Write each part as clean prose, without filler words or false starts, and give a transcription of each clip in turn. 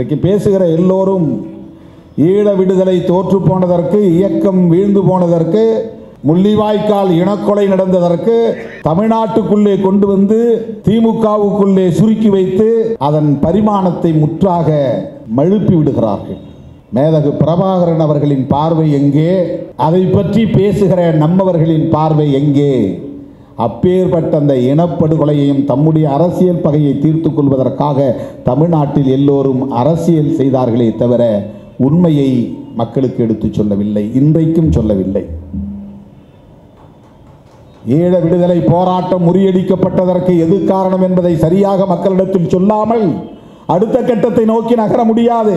இன்றைக்கு பேசுகிற எல்லோரும் ஈழ விடுதலை தோற்று போனதற்கு, இயக்கம் வீழ்ந்து போனதற்கு, முள்ளிவாய்க்கால் இனக்கொலை நடந்ததற்கு தமிழ்நாட்டுக்குள்ளே கொண்டு வந்து திமுகவுக்குள்ளே சுருக்கி வைத்து அதன் பரிமாணத்தை முற்றாக மழுப்பி விடுகிறார்கள். மேதகு பிரபாகரன் அவர்களின் பார்வை எங்கே? அதை பற்றி பேசுகிற நம்மவர்களின் பார்வை எங்கே? அப்பேற்பட்ட அந்த இனப்படுகொலையையும் தம்முடைய அரசியல் பகையை தீர்த்து கொள்வதற்காக தமிழ்நாட்டில் எல்லோரும் அரசியல் செய்தார்களே தவிர உண்மையை மக்களுக்கு எடுத்துச் சொல்லவில்லை, இன்றைக்கும் சொல்லவில்லை. ஈழ விடுதலை போராட்டம் முறியடிக்கப்பட்டதற்கு எது காரணம் என்பதை சரியாக மக்களிடத்தில் சொல்லாமல் அடுத்த கட்டத்தை நோக்கி நகர முடியாது.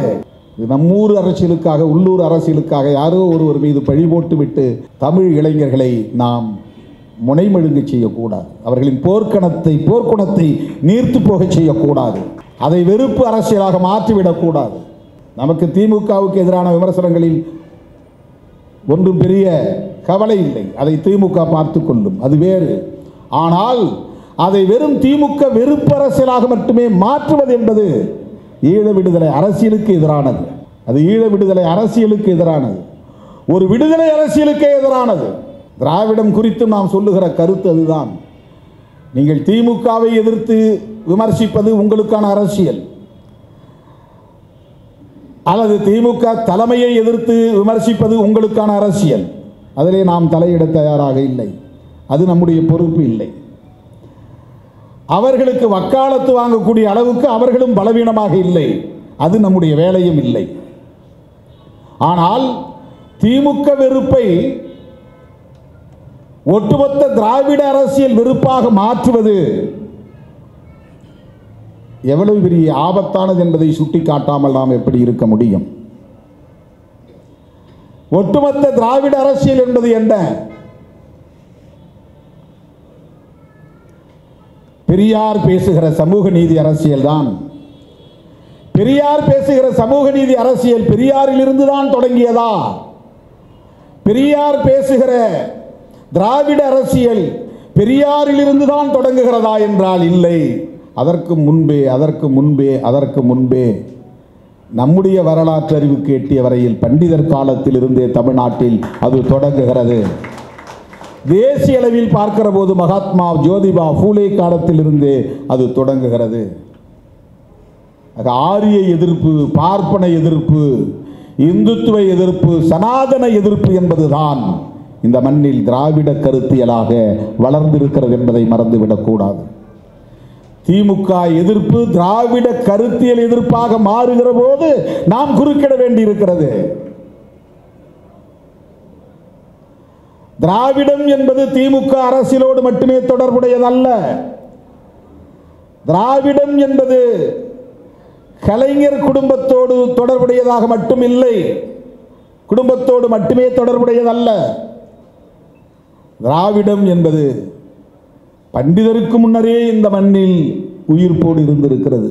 நம்மூர் அரசியலுக்காக, உள்ளூர் அரசியலுக்காக யாரோ ஒருவர் மீது பழி போட்டுவிட்டு தமிழ் இளைஞர்களை நாம் முனைமழுங்க செய்யக்கூடாது. அவர்களின் போர்க்குணத்தை நீர்த்து போக செய்யக்கூடாது. அதை வெறுப்பு அரசியலாக மாற்றிவிடக்கூடாது. நமக்கு திமுகவுக்கு எதிரான விமர்சனங்களில் ஒன்றும் பெரிய கவலை இல்லை, அதை திமுக பார்த்து கொள்ளும், அது வேறு. ஆனால் அதை வெறும் திமுக வெறுப்பு அரசியலாக மட்டுமே மாற்றுவது என்பது ஈழ விடுதலை அரசியலுக்கு எதிரானது. அது ஈழ விடுதலை அரசியலுக்கு எதிரானது, ஒரு விடுதலை அரசியலுக்கே எதிரானது. திராவிடம் குறித்து நாம் சொல்லுகிற கருத்து அதுதான். நீங்கள் திமுகவை எதிர்த்து விமர்சிப்பது உங்களுக்கான அரசியல், அல்லது திமுக தலைமையை எதிர்த்து விமர்சிப்பது உங்களுக்கான அரசியல். அதிலே நாம் தலையிட தயாராக இல்லை, அது நம்முடைய பொறுப்பு இல்லை. அவர்களுக்கு வக்காலத்து வாங்கக்கூடிய அளவுக்கு அவர்களும் பலவீனமாக இல்லை, அது நம்முடைய வேலையும் இல்லை. ஆனால் திமுக வெறுப்பை ஒட்டுமொத்த திராவிட அரசியல் வெறுப்பாக மாற்றுவது எவ்வளவு பெரிய ஆபத்தானது என்பதை சுட்டிக்காட்டாமல் நாம் எப்படி இருக்க முடியும்? ஒட்டுமொத்த திராவிட அரசியல் என்பது என்ன? பெரியார் பேசுகிற சமூக நீதி அரசியல் தான். பெரியார் பேசுகிற சமூக நீதி அரசியல் பெரியாரில் இருந்து தான் தொடங்கியதா? பெரியார் பேசுகிற திராவிட அரசியல் பெரியாரில் இருந்து தான் தொடங்குகிறதா என்றால் இல்லை. அதற்கு முன்பே நம்முடைய வரலாற்று அறிவுக்கு எட்டிய வரையில் பண்டிதர் காலத்தில் இருந்தே தமிழ்நாட்டில் அது தொடங்குகிறது. தேசிய அளவில் பார்க்கிற போது மகாத்மா ஜோதிபா பூலே காலத்தில் இருந்தே அது தொடங்குகிறது. ஆரிய எதிர்ப்பு, பார்ப்பன எதிர்ப்பு, இந்துத்துவ எதிர்ப்பு, சனாதன எதிர்ப்பு என்பதுதான் இந்த மண்ணில் திராவிட கருத்தியலாக வளர்ந்திருக்கிறது என்பதை மறந்துவிடக்கூடாது. திமுக எதிர்ப்பு திராவிட கருத்தியல் எதிர்ப்பாக மாறுகிற போது நாம் குறுக்கிட வேண்டியிருக்கிறது. திராவிடம் என்பது திமுக அரசியலோடு மட்டுமே தொடர்புடையதல்ல. திராவிடம் என்பது கலைஞர் குடும்பத்தோடு தொடர்புடையதாக மட்டும் இல்லை, குடும்பத்தோடு மட்டுமே தொடர்புடையதல்ல. திராவிடம் என்பது பண்டிதருக்கு முன்னரே இந்த மண்ணில் உயிர்ப்போடு இருந்திருக்கிறது.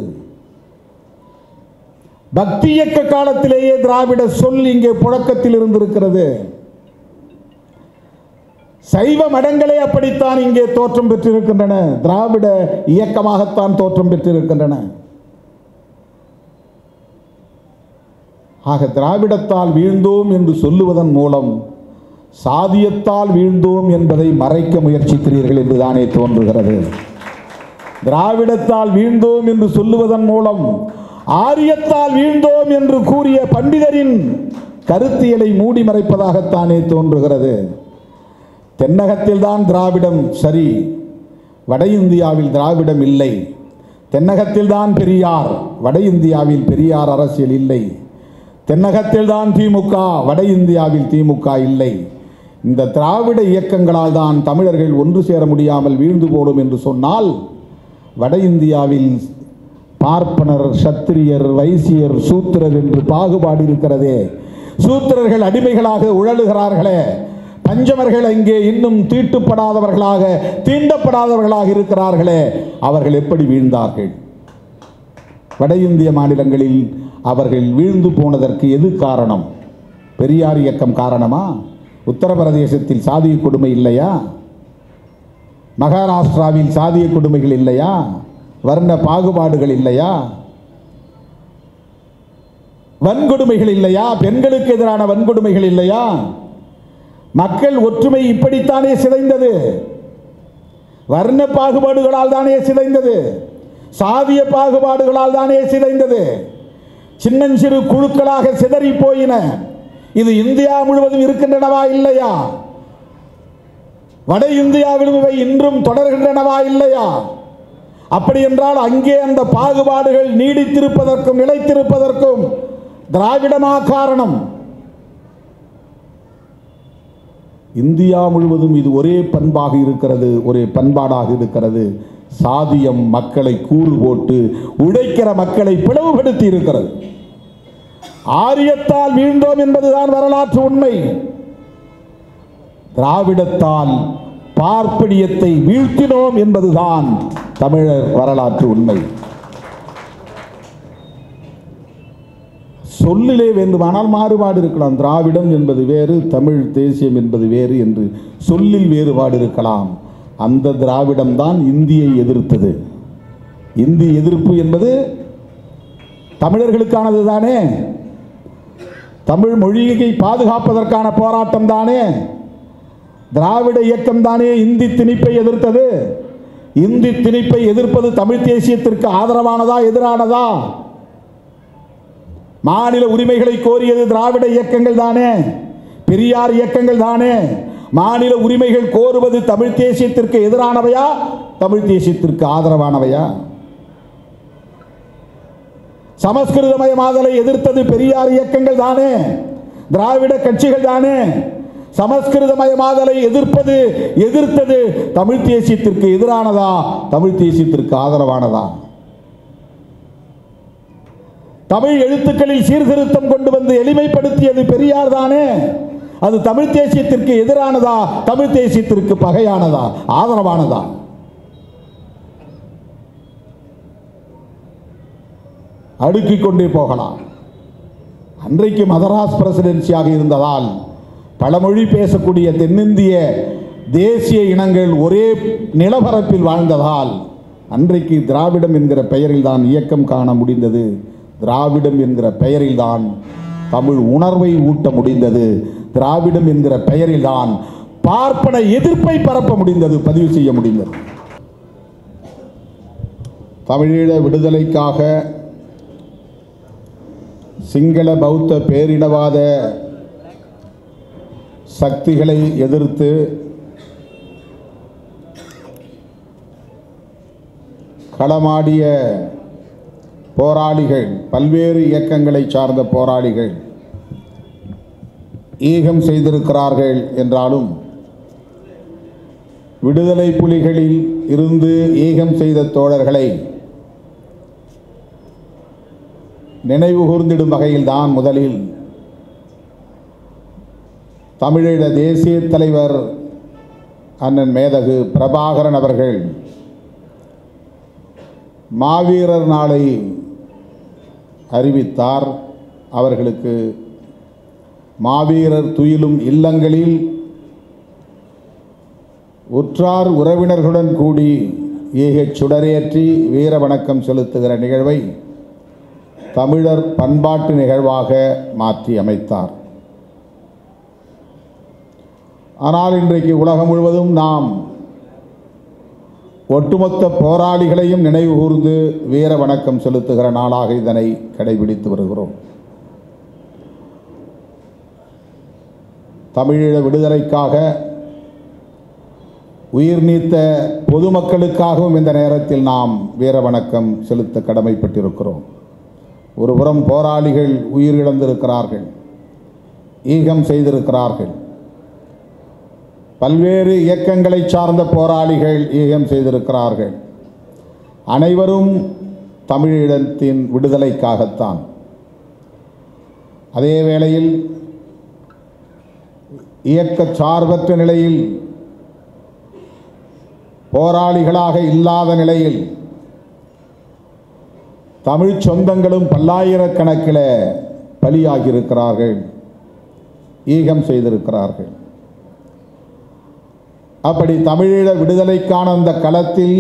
பக்தி இயக்க காலத்திலேயே திராவிட சொல் இங்கே புழக்கத்தில் இருந்திருக்கிறது. சைவ மடங்களே அப்படித்தான் இங்கே தோற்றம் பெற்றிருக்கின்றன, திராவிட இயக்கமாகத்தான் தோற்றம் பெற்றிருக்கின்றன. ஆக திராவிடத்தால் வீழ்ந்தோம் என்று சொல்லுவதன் மூலம் சாதியத்தால் வீழ்ந்தோம் என்பதை மறைக்க முயற்சிக்கிறீர்கள் என்றுதானே தோன்றுகிறது. திராவிடத்தால் வீழ்ந்தோம் என்று சொல்லுவதன் மூலம் ஆரியத்தால் வீழ்ந்தோம் என்று கூறிய பண்டிதரின் கருத்தியலை மூடி மறைப்பதாகத்தானே தோன்றுகிறது. தென்னகத்தில் தான் திராவிடம் சரி, வட இந்தியாவில் திராவிடம் இல்லை. தென்னகத்தில் தான் பெரியார், வட இந்தியாவில் பெரியார் அரசியல் இல்லை. தென்னகத்தில் தான் திமுக, வட இந்தியாவில் திமுக இல்லை. இந்த திராவிட இயக்கங்களால் தான் தமிழர்கள் ஒன்று சேர முடியாமல் வீழ்ந்து போடும் என்று சொன்னால், வட இந்தியாவில் பார்ப்பனர், சத்திரியர், வைசியர், சூத்திரர் என்று பாகுபாடு இருக்கிறதே. சூத்திரர்கள் அடிமைகளாக உழலுகிறார்களே, பஞ்சமர்கள் அங்கே இன்னும் தீட்டுப்படாதவர்களாக, தீண்டப்படாதவர்களாக இருக்கிறார்களே, அவர்கள் எப்படி வீழ்ந்தார்கள்? வட இந்திய மாநிலங்களில் அவர்கள் வீழ்ந்து போனதற்கு எது காரணம்? பெரியார் இயக்கம் காரணமா? உத்தரப்பிரதேசத்தில் சாதிய கொடுமை இல்லையா? மகாராஷ்டிராவில் சாதிய கொடுமைகள் இல்லையா? வர்ண பாகுபாடுகள் இல்லையா? வன்கொடுமைகள் இல்லையா? பெண்களுக்கு எதிரான வன்கொடுமைகள் இல்லையா? மக்கள் ஒற்றுமை இப்படித்தானே சிதைந்தது. வர்ண பாகுபாடுகளால் தானே சிதைந்தது. சாதிய பாகுபாடுகளால் தானே சிதைந்தது. சின்னஞ்சிறு குழுக்களாக சிதறி போயின. இது இந்தியா முழுவதும் இருக்கின்றனவா இல்லையா? வட இந்தியாவிலும் இவை இன்றும் தொடர்கின்றனவா இல்லையா? அப்படி என்றால் அங்கே அந்த பாகுபாடுகள் நீடித்திருப்பதற்கும் நிலைத்திருப்பதற்கும் திராவிடமா காரணம்? இந்தியா முழுவதும் இது ஒரே பண்பாக இருக்கிறது, ஒரே பண்பாடாக இருக்கிறது. சாதியம் மக்களை கூறு போட்டு உடைக்கிற மக்களை பிளவுபடுத்தி இருக்கிறது. ஆரியத்தால் வீழ்ந்தோம் என்பதுதான் வரலாற்று உண்மை. திராவிடத்தால் பார்ப்பனியத்தை வீழ்த்தினோம் என்பதுதான் தமிழர் வரலாற்று உண்மை. சொல்லிலே வேண்டுமானால் மாறுபாடு இருக்கலாம். திராவிடம் என்பது வேறு, தமிழ் தேசியம் என்பது வேறு என்று சொல்லில் வேறுபாடு இருக்கலாம். அந்த திராவிடம் தான் இந்தியை எதிர்த்தது. இந்தி எதிர்ப்பு என்பது தமிழர்களுக்கானது தானே. தமிழ் மொழியை பாதுகாப்பதற்கான போராட்டம் தானே. திராவிட இயக்கம் தானே இந்தி திணிப்பை எதிர்த்தது. இந்தி திணிப்பை எதிர்ப்பது தமிழ் தேசியத்திற்கு ஆதரவானதா எதிரானதா? மாநில உரிமைகளை கோரியது திராவிட இயக்கங்கள் தானே, பெரியார் இயக்கங்கள் தானே. மாநில உரிமைகள் கோருவது தமிழ் தேசியத்திற்கு எதிரானவையா, தமிழ் தேசியத்திற்கு ஆதரவானவையா? சமஸ்கிருதமயமாதலை எதிர்த்தது பெரியார் இயக்கங்கள் தானே, திராவிட கட்சிகள் தானே. சமஸ்கிருதமயமாதலை எதிர்த்தது தமிழ் தேசியத்திற்கு எதிரானதா, தமிழ் தேசியத்திற்கு ஆதரவானதா? தமிழ் எழுத்துக்களில் சீர்திருத்தம் கொண்டு வந்து எளிமைப்படுத்தியது பெரியார் தானே. அது தமிழ் தேசியத்திற்கு எதிரானதா, தமிழ் தேசியத்திற்கு பகையானதா, ஆதரவானதா? அடுக்கிக் கொண்டே போகலாம். அன்றைக்கு மதராஸ் பிரசிடென்சியாக இருந்ததால் பல மொழி பேசக்கூடிய தென்னிந்திய தேசிய இனங்கள் ஒரே நிலப்பரப்பில் வாழ்ந்ததால் அன்றைக்கு திராவிடம் என்கிற பெயரில் தான் இயக்கம் காண முடிந்தது. திராவிடம் என்கிற பெயரில் தான் தமிழ் உணர்வை ஊட்ட முடிந்தது. திராவிடம் என்கிற பெயரில் தான் பார்ப்பன எதிர்ப்பை பரப்ப முடிந்தது, பதிவு செய்ய முடிந்தது. தமிழீழ விடுதலைக்காக சிங்கள பௌத்த பேரினவாத சக்திகளை எதிர்த்து களமாடிய போராளிகள், பல்வேறு இயக்கங்களை சார்ந்த போராளிகள் ஈகம் செய்திருக்கிறார்கள் என்றாலும் விடுதலை புலிகளில் இருந்து ஈகம் செய்த தோழர்களை நினைவு கூர்ந்திடும் வகையில்தான் முதலில் தமிழீழ தேசிய தலைவர் அண்ணன் மேதகு பிரபாகரன் அவர்கள் மாவீரர் நாளை அறிவித்தார். அவர்களுக்கு மாவீரர் துயிலும் இல்லங்களில் உற்றார் உறவினர்களுடன் கூடி ஈகச் சுடரேற்றி வீர வணக்கம் செலுத்துகிற நிகழ்வை தமிழர் பண்பாட்டு நிகழ்வாக மாற்றி அமைத்தார். ஆனால் இன்றைக்கு உலகம் முழுவதும் நாம் ஒட்டுமொத்த போராளிகளையும் நினைவு கூர்ந்து வீர வணக்கம் செலுத்துகிற நாளாக இதனை கடைபிடித்து வருகிறோம். தமிழீழ விடுதலைக்காக உயிர் நீத்த பொதுமக்களுக்காகவும் இந்த நேரத்தில் நாம் வீர வணக்கம் செலுத்த கடமைப்பட்டிருக்கிறோம். ஒருபுறம் போராளிகள் உயிர் இழந்திருக்கிறார்கள், ஈகம் செய்திருக்கிறார்கள். பல்வேறு இயக்கங்களை சார்ந்த போராளிகள் ஈகம் செய்திருக்கிறார்கள். அனைவரும் தமிழீழத்தின் விடுதலைக்காகத்தான். அதே வேளையில் இயக்க சார்பற்ற நிலையில், போராளிகளாக இல்லாத நிலையில் தமிழ் சொந்தங்களும் பல்லாயிரக்கணக்கில் பலியாகியிருக்கிறார்கள், ஈகம் செய்திருக்கிறார்கள். அப்படி தமிழீழ விடுதலைக்கான அந்த களத்தில்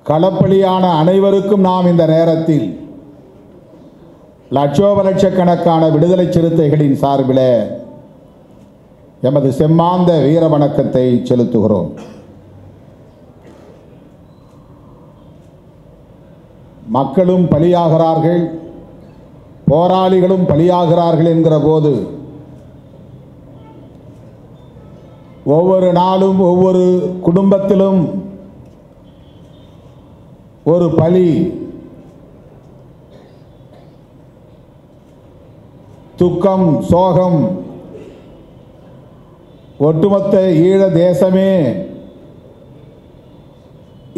களப்பலியான அனைவருக்கும் நாம் இந்த நேரத்தில் லட்சோபலட்சக்கணக்கான விடுதலை சிறுத்தைகளின் சார்பில் எமது செம்மாந்த வீர வணக்கத்தை செலுத்துகிறோம். மக்களும் பலியாகிறார்கள், போராளிகளும் பலியாகிறார்கள் என்கிற போது ஒவ்வொரு நாளும் ஒவ்வொரு குடும்பத்திலும் ஒரு பலி, துக்கம், சோகம், ஒட்டுமொத்த ஈழ தேசமே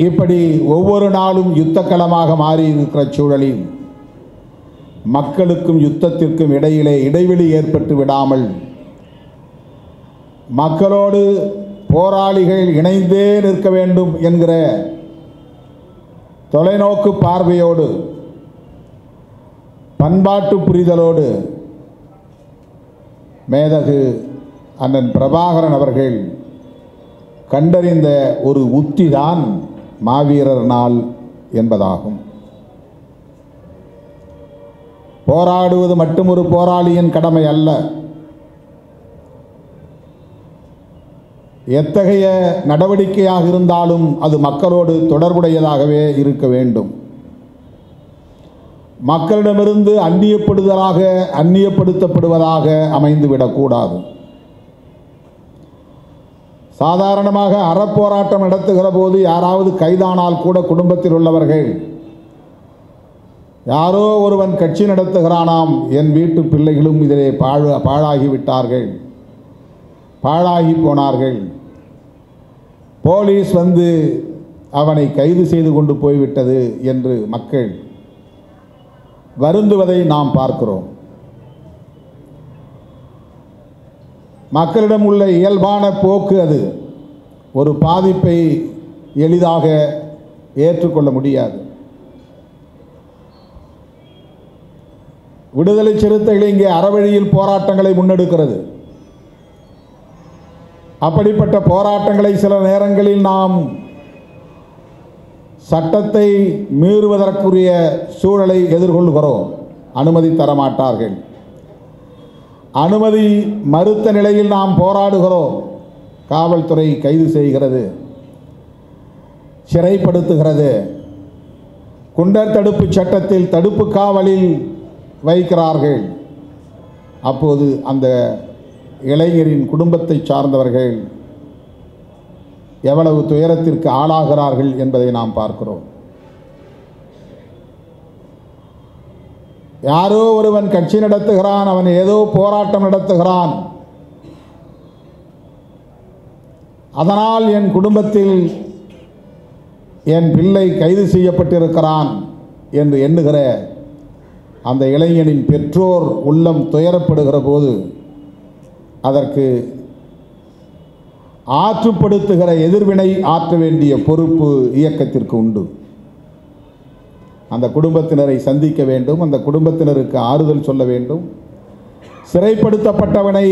இப்படி ஒவ்வொரு நாளும் யுத்தக்களமாக மாறி இருக்கிற சூழலில் மக்களுக்கும் யுத்தத்திற்கும் இடையிலே இடைவெளி ஏற்பட்டு விடாமல் மக்களோடு போராளிகள் இணைந்தே நிற்க வேண்டும் என்கிற தொலைநோக்கு பார்வையோடு, பண்பாட்டு புரிதலோடு மேதகு அண்ணன் பிரபாகரன் அவர்கள் கண்டறிந்த ஒரு உத்திதான் மாவீரர் நாள் என்பதாகும். போராடுவது மட்டும் ஒரு போராளியின் கடமை அல்ல. எத்தகைய நடவடிக்கையாக இருந்தாலும் அது மக்களோடு தொடர்புடையதாகவே இருக்க வேண்டும். மக்களிடமிருந்து அந்நியப்படுத்தப்படுவதாக அமைந்துவிடக்கூடாது. சாதாரணமாக அறப்போராட்டம் நடத்துகிற போது யாராவது கைதானால் கூட குடும்பத்தில் உள்ளவர்கள், யாரோ ஒருவன் கட்சி நடத்துகிறானாம், என் வீட்டு பிள்ளைகளும் இதிலே பாழாகிவிட்டார்கள், பாழாகி போனார்கள், போலீஸ் வந்து அவனை கைது செய்து கொண்டு போய்விட்டது என்று மக்கள் வருந்துவதை நாம் பார்க்கிறோம். மக்களிடம் உள்ள இயல்பான போக்கு அது. ஒரு பாதிப்பை எளிதாக ஏற்றுக்கொள்ள முடியாது. விடுதலை சிறுத்தைகள் இங்கே அறவழியில் போராட்டங்களை முன்னெடுக்கிறது. அப்படிப்பட்ட போராட்டங்களை சில நேரங்களில் நாம் சட்டத்தை மீறுவதற்குரிய சூழலை எதிர்கொள்கிறோம். அனுமதி தரமாட்டார்கள். அனுமதி மறுத்த நிலையில் நாம் போராடுகிறோம். காவல்துறை கைது செய்கிறது, சிறைப்படுத்துகிறது, குண்டர் தடுப்பு சட்டத்தில் தடுப்பு காவலில் வைக்கிறார்கள். அப்போது அந்த இளைஞரின் குடும்பத்தை சார்ந்தவர்கள் எவ்வளவு துயரத்திற்கு ஆளாகிறார்கள் என்பதை நாம் பார்க்கிறோம். யாரோ ஒருவன் கட்சி நடத்துகிறான், அவன் ஏதோ போராட்டம் நடத்துகிறான், அதனால் என் குடும்பத்தில் என் பிள்ளை கைது செய்யப்பட்டிருக்கிறான் என்று எண்ணுகிற அந்த இளைஞனின் பெற்றோர் உள்ளம் துயரப்படுகிற போது அதற்கு ஆற்றுப்படுத்துகிற எதிர்வினை ஆற்ற வேண்டிய பொறுப்பு இயக்கத்திற்கு உண்டு. அந்த குடும்பத்தினரை சந்திக்க வேண்டும், அந்த குடும்பத்தினருக்கு ஆறுதல் சொல்ல வேண்டும். சிறைப்படுத்தப்பட்டவனை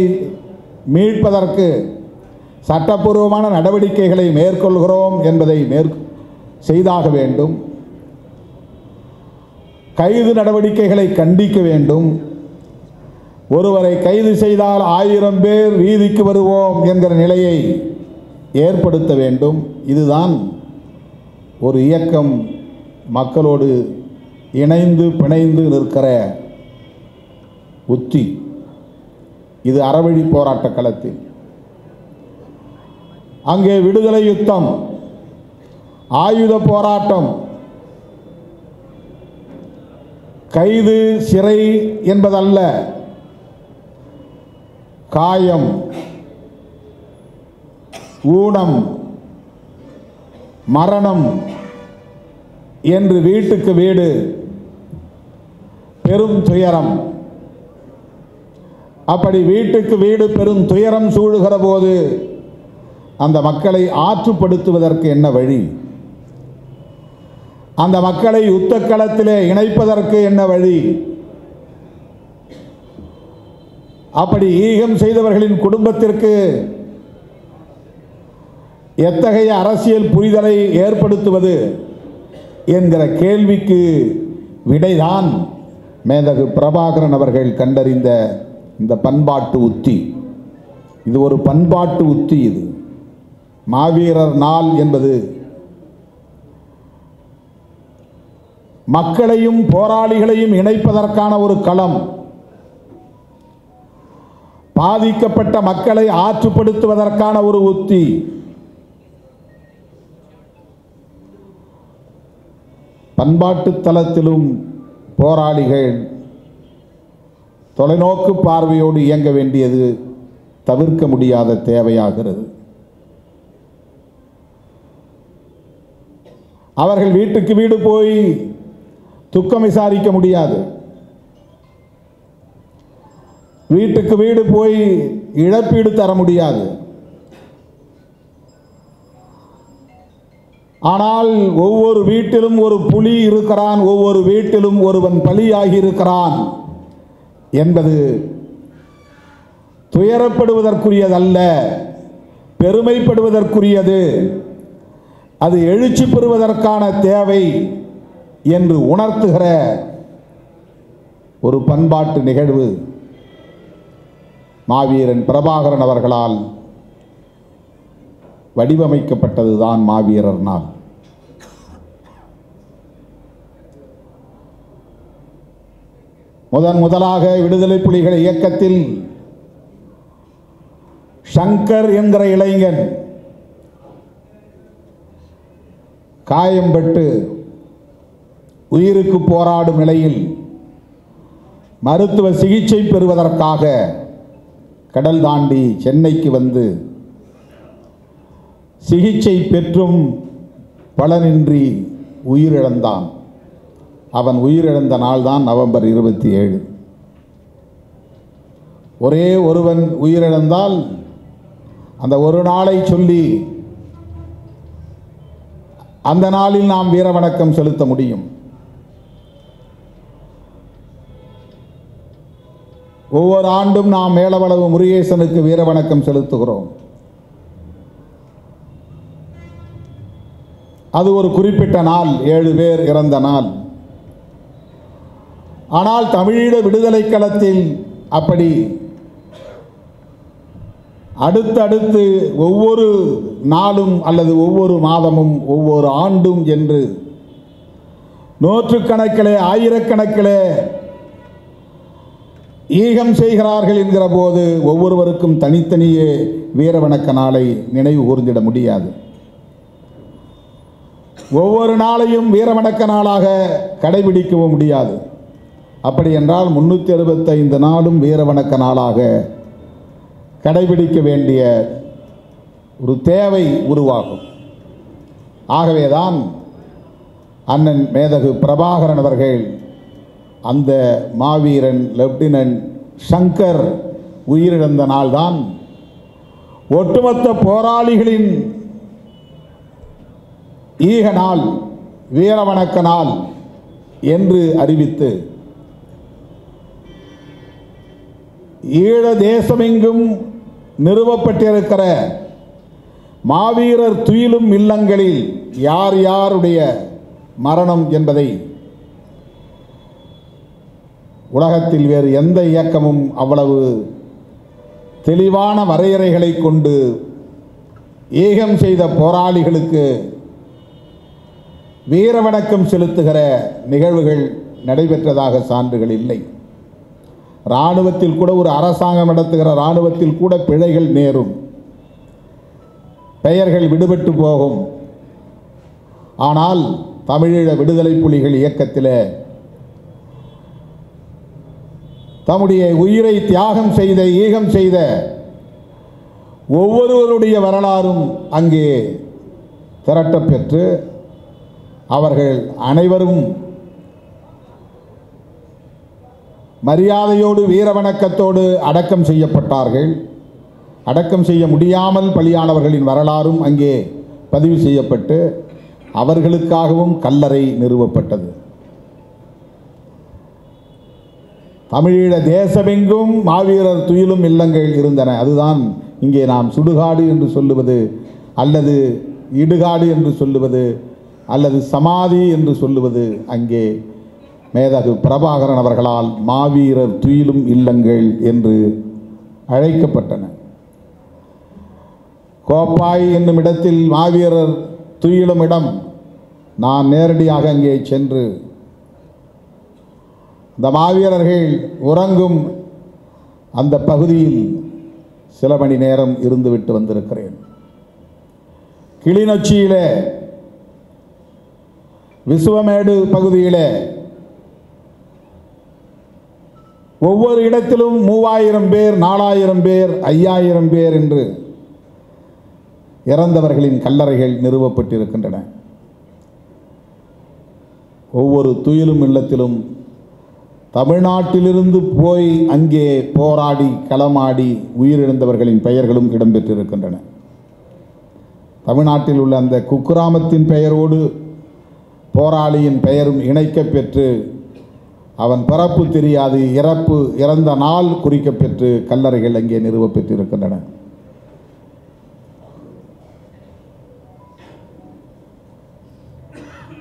மீட்பதற்கு சட்டப்பூர்வமான நடவடிக்கைகளை மேற்கொள்கிறோம் என்பதை செய்தாக வேண்டும். கைது நடவடிக்கைகளை கண்டிக்க வேண்டும். ஒருவரை கைது செய்தால் 1000 பேர் வீதிக்கு வருவோம் என்கிற நிலையை ஏற்படுத்த வேண்டும். இதுதான் ஒரு இயக்கம் மக்களோடு இணைந்து பிணைந்து நிற்கிற உத்தி. இது அறவழி போராட்ட களத்தில். அங்கே விடுதலை யுத்தம், ஆயுத போராட்டம், கைது சிறை என்பதல்ல, காயம், ஊனம், மரணம் என்று வீட்டுக்கு வீடு பெரும் துயரம். அப்படி வீட்டுக்கு வீடு பெரும் துயரம் சூழுகிற போது அந்த மக்களை ஆற்றுப்படுத்துவதற்கு என்ன வழி? அந்த மக்களை யுத்தக்களத்திலே இணைப்பதற்கு என்ன வழி? அப்படி ஈகம் செய்தவர்களின் குடும்பத்திற்கு எத்தகைய அரசியல் புரிதலை ஏற்படுத்துவது என்கிற கேள்விக்கு விடைதான் மேதகு பிரபாகரன் அவர்கள் கண்டறிந்த இந்த பண்பாட்டு உத்தி, இது ஒரு பண்பாட்டு உத்தி. இது மாவீரர் நாள் என்பது மக்களையும் போராளிகளையும் இணைப்பதற்கான ஒரு களம். பாதிக்கப்பட்ட மக்களை ஆற்றுப்படுத்துவதற்கான ஒரு உத்தி. பண்பாட்டு தளத்திலும் போராளிகள் தொலைநோக்கு பார்வையோடு இயங்க வேண்டியது தவிர்க்க முடியாத தேவையாகிறது. அவர்கள் வீட்டுக்கு வீடு போய் துக்கம் விசாரிக்க முடியாது. வீட்டுக்கு வீடு போய் இழப்பீடு தர முடியாது. ஆனால் ஒவ்வொரு வீட்டிலும் ஒரு புலி இருக்கிறான், ஒவ்வொரு வீட்டிலும் ஒருவன் பலியாகி இருக்கிறான் என்பது துயரப்படுவதற்குரியதல்ல, பெருமைப்படுவதற்குரியது. அது எழுச்சி பெறுவதற்கான தேவை என்று உணர்த்துகிற ஒரு பண்பாட்டு நிகழ்வு மாவீரன் பிரபாகரன் அவர்களால் வடிவமைக்கப்பட்டதுதான் மாவீரர் நாள். முதலாக விடுதலை புலிகள் இயக்கத்தில் சங்கர் என்கிற இளைஞன் காயம்பட்டு உயிருக்கு போராடும் நிலையில் மருத்துவ சிகிச்சை பெறுவதற்காக கடல் தாண்டி சென்னைக்கு வந்து சிகிச்சை பெற்றும் பலனின்றி உயிரிழந்தான். அவன் உயிரிழந்த நாள்தான் நவம்பர் 27. ஒரே ஒருவன் உயிரிழந்தால் அந்த ஒரு நாளை சொல்லி அந்த நாளில் நாம் வீரவணக்கம் செலுத்த முடியும். ஒவ்வொரு ஆண்டும் நாம் மேலவளவு முருகேசனுக்கு வீரவணக்கம் செலுத்துகிறோம். அது ஒரு குறிப்பிட்ட நாள், 7 பேர் இறந்த நாள். ஆனால் தமிழீழ விடுதலை களத்தில் அப்படி அடுத்தடுத்து ஒவ்வொரு நாளும் அல்லது ஒவ்வொரு மாதமும் ஒவ்வொரு ஆண்டும் என்று நூற்றுக்கணக்கிலே ஆயிரக்கணக்கிலே ஈகம் செய்கிறார்கள் என்கிற போது ஒவ்வொருவருக்கும் தனித்தனியே வீரவணக்க நாளை நினைவு கூர்ந்திட முடியாது. ஒவ்வொரு நாளையும் வீரவணக்க நாளாக கடைபிடிக்கவும் முடியாது. அப்படி என்றால் 365 நாளும் வீரவணக்க நாளாக கடைபிடிக்க வேண்டிய ஒரு தேவை உருவாகும். ஆகவேதான் அண்ணன் மேதகு பிரபாகரன் அவர்கள் அந்த மாவீரன் லெப்டினன்ட் சங்கர் உயிரிழந்த நாள்தான் ஒட்டுமொத்த போராளிகளின் ஈக நாள், வீரவணக்க நாள் என்று அறிவித்து ஈழ தேசமெங்கும் நிறுவப்பட்டிருக்கிற மாவீரர் துயிலும் இல்லங்களில் யார் யாருடைய மரணம் என்பதை உலகத்தில் வேறு எந்த இயக்கமும் அவ்வளவு தெளிவான வரையறைகளை கொண்டு ஈகம் செய்த போராளிகளுக்கு வீரவணக்கம் செலுத்துகிற நிகழ்வுகள் நடைபெற்றதாக சான்றுகள் இல்லை. இராணுவத்தில் கூட, ஒரு அரசாங்கம் நடத்துகிற இராணுவத்தில் கூட பிழைகள் நேரும், பெயர்கள் விடுபட்டு போகும். ஆனால் தமிழீழ விடுதலை புலிகள் இயக்கத்தில் தம்முடைய உயிரை தியாகம் செய்த, ஈகம் செய்த ஒவ்வொருவருடைய வரலாறும் அங்கே திரட்டப்பெற்று அவர்கள் அனைவரும் மரியாதையோடு வீரவணக்கத்தோடு அடக்கம் செய்யப்பட்டார்கள். அடக்கம் செய்ய முடியாமல் பலியானவர்களின் வரலாறும் அங்கே பதிவு செய்யப்பட்டு அவர்களுக்காகவும் கல்லறை நிறுவப்பட்டது. தமிழீழ தேசமெங்கும் மாவீரர் துயிலும் இல்லங்கள் இருந்தன. அதுதான் இங்கே நாம் சுடுகாடு என்று சொல்லுவது, அல்லது இடுகாடு என்று சொல்லுவது, அல்லது சமாதி என்று சொல்லுவது அங்கே மேதகு பிரபாகரன் அவர்களால் மாவீரர் துயிலும் இல்லங்கள் என்று அழைக்கப்பட்டன. கோப்பாய் என்னும் இடத்தில் மாவீரர் துயிலும் இடம். நான் நேரடியாக அங்கே சென்று இந்த மாவீரர்கள் உறங்கும் அந்த பகுதியில் சில மணி நேரம் இருந்துவிட்டு வந்திருக்கிறேன். கிளிநொச்சியிலே விசுவமேடு பகுதியிலே ஒவ்வொரு இடத்திலும் 3000 பேர், 4000 பேர், 5000 பேர் என்று இறந்தவர்களின் கல்லறைகள் நிறுவப்பட்டிருக்கின்றன. ஒவ்வொரு துயிலும் இல்லத்திலும் தமிழ்நாட்டிலிருந்து போய் அங்கே போராடி களமாடி உயிரிழந்தவர்களின் பெயர்களும் இடம்பெற்றிருக்கின்றன. தமிழ்நாட்டில் உள்ள அந்த குக்கிராமத்தின் பெயரோடு போராளியின் பெயரும் இணைக்கப் பெற்று அவன் பிறப்பு தெரியாது, இறந்த நாள் குறிக்கப்பெற்று கல்லறைகள் அங்கே நிறுவப்பெற்றிருக்கின்றன.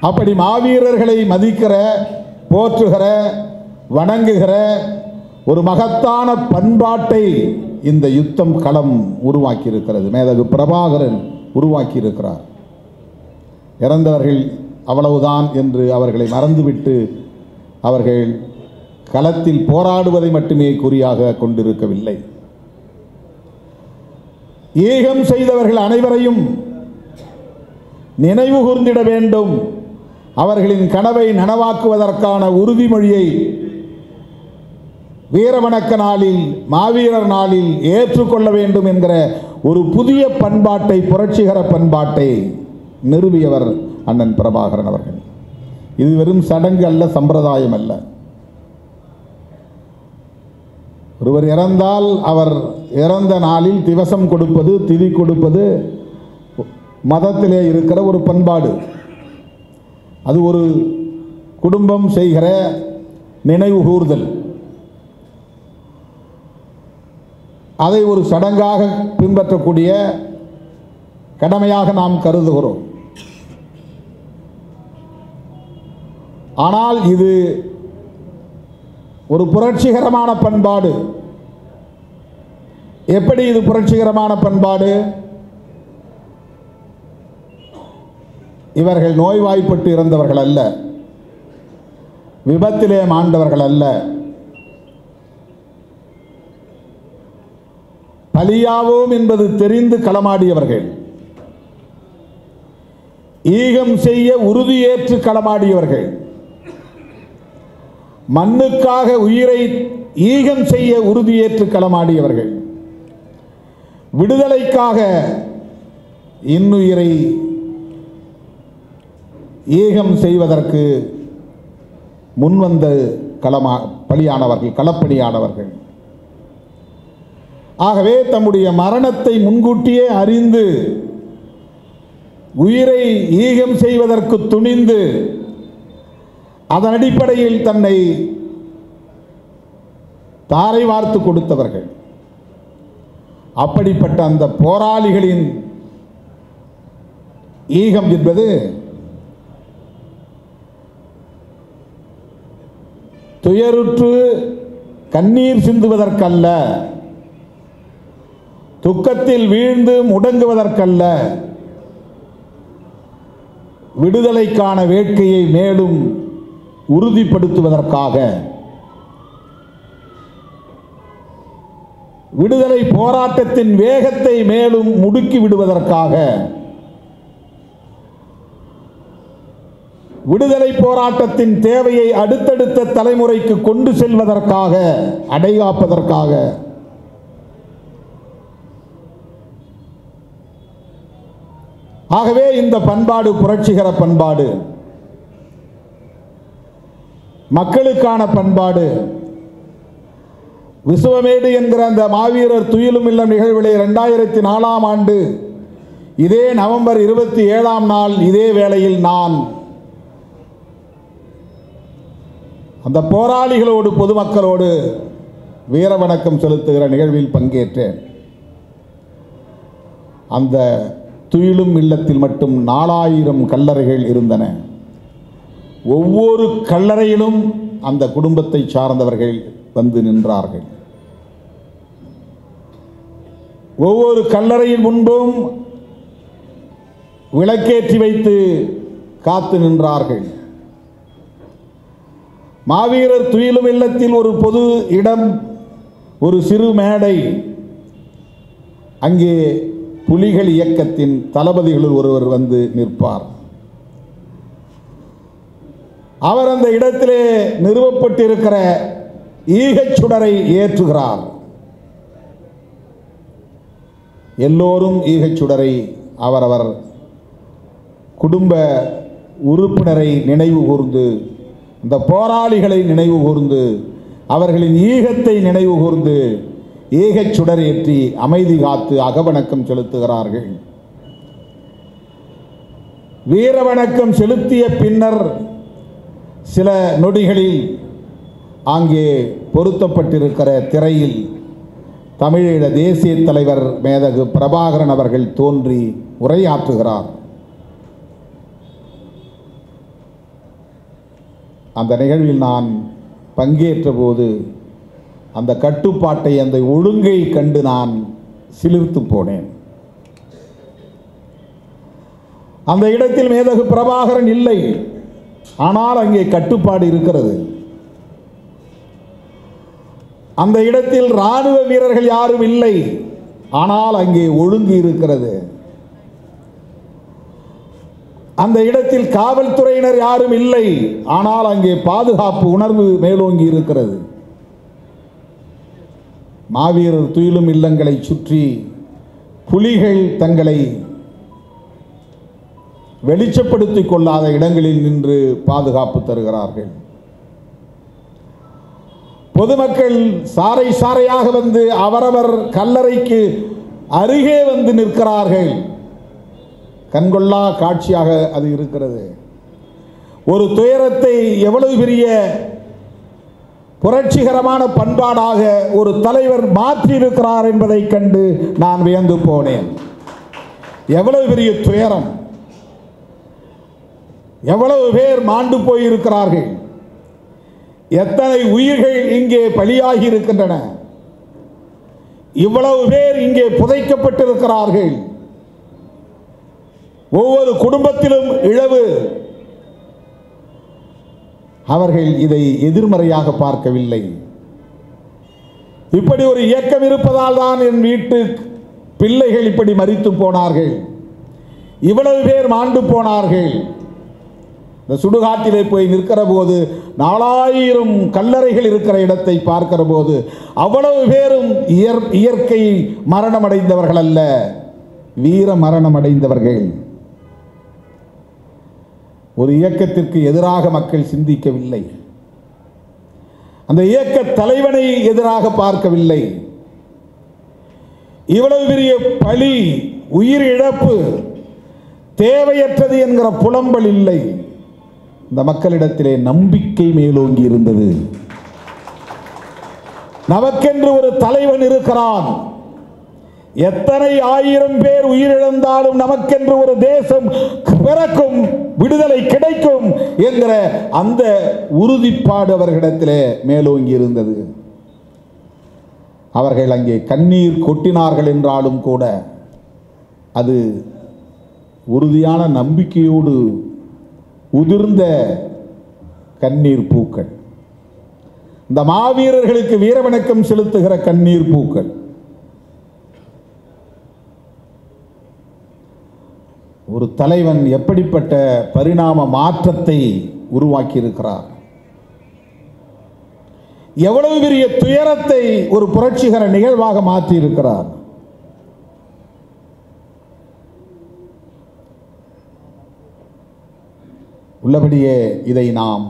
அப்படி மாவீரர்களை மதிக்கிற, போற்றுகிற, வணங்குகிற ஒரு மகத்தான பண்பாட்டை இந்த யுத்தம் களம் உருவாக்கியிருக்கிறது. மேதகு பிரபாகரன் உருவாக்கியிருக்கிறார். இறந்தவர்கள் அவ்வளவுதான் என்று அவர்களை மறந்துவிட்டு அவர்கள் களத்தில் போராடுவதை மட்டுமே குறியாக கொண்டிருக்கவில்லை. ஈகம் செய்தவர்கள் அனைவரையும் நினைவு கூர்ந்திட வேண்டும். அவர்களின் கனவை நனவாக்குவதற்கான உறுதிமொழியை வீரவணக்க நாளில், மாவீரர் நாளில் ஏற்றுக்கொள்ள வேண்டும் என்கிற ஒரு புதிய பண்பாட்டை, புரட்சிகர பண்பாட்டை நிறுவியவர் அண்ணன் பிரபாகரன் அவர்கள். இது வெறும் சடங்கு அல்ல, சம்பிரதாயம் அல்ல. ஒருவர் இறந்தால் அவர் இறந்த நாளில் திவசம் கொடுப்பது, திதி கொடுப்பது மதத்திலே இருக்கிற ஒரு பண்பாடு. அது ஒரு குடும்பம் செய்கிற நினைவு கூர்தல். அதை ஒரு சடங்காக பின்பற்றக்கூடிய கடமையாக நாம் கருதுகிறோம். ஆனால் இது ஒரு புரட்சிகரமான பண்பாடு. எப்படி இது புரட்சிகரமான பண்பாடு? இவர்கள் நோய்வாய்ப்பட்டு இறந்தவர்கள் அல்ல, விபத்திலே மாண்டவர்கள் அல்ல, பலியாவோம் என்பது தெரிந்து களமாடியவர்கள், ஈகம் செய்ய உறுதியேற்று களமாடியவர்கள், மண்ணுக்காக உயிரை ஈகம் செய்ய உறுதியேற்று களமாடியவர்கள், விடுதலைக்காக இன்னுயிரை ஈகம் செய்வதற்கு முன்வந்த பலியானவர்கள், களப்பணியானவர்கள். ஆகவே தம்முடைய மரணத்தை முன்கூட்டியே அறிந்து உயிரை ஈகம் செய்வதற்கு துணிந்து அதன் அடிப்படையில் தன்னை தாரை வார்த்து கொடுத்தவர்கள். அப்படிப்பட்ட அந்த போராளிகளின் ஈகம் என்பது துயருற்று கண்ணீர் சிந்துவதற்கல்ல, துக்கத்தில் வீழ்ந்து முடங்குவதற்கல்ல, விடுதலைக்கான வேட்கையை மேலும் உறுதிப்படுத்துவதற்காக, விடுதலை போராட்டத்தின் வேகத்தை மேலும் முடுக்கி விடுவதற்காக, விடுதலை போராட்டத்தின் தேவையை அடுத்தடுத்த தலைமுறைக்கு கொண்டு செல்வதற்காக, அடைகாப்பதற்காக ஆகவே இந்த பண்பாடு புரட்சிகர பண்பாடு, மக்களுக்கான பண்பாடு. விசுவமேடு என்கிற அந்த மாவீரர் துயிலும் இல்லம் நிகழ்விலே 2004ஆம் ஆண்டு இதே நவம்பர் 27ஆம் நாள் இதே வேளையில் நான் அந்த போராளிகளோடு, பொதுமக்களோடு வீர வணக்கம் செலுத்துகிற நிகழ்வில் பங்கேற்றேன். அந்த துயிலும் இல்லத்தில் மட்டும் 4000 கல்லறைகள் இருந்தன. ஒவ்வொரு கல்லறையிலும் அந்த குடும்பத்தை சார்ந்தவர்கள் வந்து நின்றார்கள். ஒவ்வொரு கல்லறையின் முன்பும் விளக்கேற்றி வைத்து காத்து நின்றார்கள். மாவீரர் துயிலும் இல்லத்தில் ஒரு பொது இடம், ஒரு சிறு மேடை. அங்கே புலிகள் இயக்கத்தின் தளபதிகளில் ஒருவர் வந்து நிற்பார். அவர் அந்த இடத்திலே நிறுவப்பட்டிருக்கிற ஈகச் சுடரை ஏற்றுகிறார். எல்லோரும் ஈகச் சுடரை அவரவர் குடும்ப உறுப்பினரை நினைவு கூர்ந்து, இந்த போராளிகளை நினைவு கூர்ந்து, அவர்களின் ஈகத்தை நினைவு கூர்ந்து ஈகச் சுடர் ஏற்றி அமைதி காத்து அகவணக்கம் செலுத்துகிறார்கள். வீரவணக்கம் செலுத்திய பின்னர் சில நொடிகளில் அங்கே பொருத்தப்பட்டிருக்கிற திரையில் தமிழீழ தேசிய தலைவர் மேதகு பிரபாகரன் அவர்கள் தோன்றி உரையாற்றுகிறார். அந்த நிகழ்வில் நான் பங்கேற்ற போது அந்த கட்டுப்பாட்டை, அந்த ஒழுங்கை கண்டு நான் சிலிர்த்து போனேன். அந்த இடத்தில் மேதகு பிரபாகரன் இல்லை, ஆனால் அங்கே கட்டுப்பாடு இருக்கிறது. அந்த இடத்தில் இராணுவ வீரர்கள் யாரும் இல்லை, ஆனால் அங்கே ஒழுங்கு இருக்கிறது. அந்த இடத்தில் காவல்துறையினர் யாரும் இல்லை, ஆனால் அங்கே பாதுகாப்பு உணர்வு மேலோங்கி இருக்கிறது. மாவீரர் துயிலும் இல்லங்களை சுற்றி புலிகள் தங்களை வெளிச்சப்படுத்திக் கொள்ளாத இடங்களில் நின்று பாதுகாப்பு தருகிறார்கள். பொதுமக்கள் சாறை சாறையாக வந்து அவரவர் கல்லறைக்கு அருகே வந்து நிற்கிறார்கள். கண்கொள்ளா காட்சியாக அது இருக்கிறது. ஒரு துயரத்தை எவ்வளவு பெரிய புரட்சிகரமான பண்பாடாக ஒரு தலைவர் மாற்றியிருக்கிறார் என்பதை கண்டு நான் வியந்து போனேன். எவ்வளவு பெரிய துயரம், எவ்வளவு பேர் மாண்டு போயிருக்கிறார்கள், எத்தனை உயிர்கள் இங்கே பலியாகி இருக்கின்றன, இவ்வளவு பேர் இங்கே புதைக்கப்பட்டிருக்கிறார்கள். ஒவ்வொரு குடும்பத்திலும் இழவு. அவர்கள் இதை எதிர்மறையாக பார்க்கவில்லை. இப்படி ஒரு இயக்கம் இருப்பதால் தான் என் வீட்டு பிள்ளைகள் இப்படி மரித்து போனார்கள், இவ்வளவு பேர் மாண்டு போனார்கள். இந்த சுடுகாட்டிலே போய் நிற்கிற போது 4000 கல்லறைகள் இருக்கிற இடத்தை பார்க்கிற போது அவ்வளவு பேரும் இயற்கை மரணம் அடைந்தவர்கள் அல்ல, வீர மரணம் அடைந்தவர்கள். ஒரு இயக்கத்திற்கு எதிராக மக்கள் சிந்திக்கவில்லை, அந்த இயக்க தலைவனை எதிராக பார்க்கவில்லை. இவ்வளவு பெரிய பலி, உயிர் இழப்பு தேவையற்றது என்கிற புலம்பல் இல்லை. இந்த மக்களிடத்திலே நம்பிக்கை மேலோங்கி இருந்தது. நமக்கென்று ஒரு தலைவன் இருக்கிறான். எத்தனை 1000 பேர் உயிரிழந்தாலும் நமக்கென்று ஒரு தேசம் பிறக்கும், விடுதலை கிடைக்கும் என்கிற அந்த உறுதிப்பாடு அவர்களிடத்திலே மேலோங்கி இருந்தது. அவர்கள் அங்கே கண்ணீர் கொட்டினார்கள் என்றாலும் கூட அது உறுதியான நம்பிக்கையோடு உதிர்ந்த கண்ணீர் பூக்கள், இந்த மாவீரர்களுக்கு வீரவணக்கம் செலுத்துகிற கண்ணீர் பூக்கள். ஒரு தலைவன் எப்படிப்பட்ட பரிணாம மாற்றத்தை உருவாக்கி இருக்கிறார், எவ்வளவு பெரிய துயரத்தை ஒரு புரட்சிகர நிகழ்வாக மாற்றி இருக்கிறார். உள்ளபடியே இதை நாம்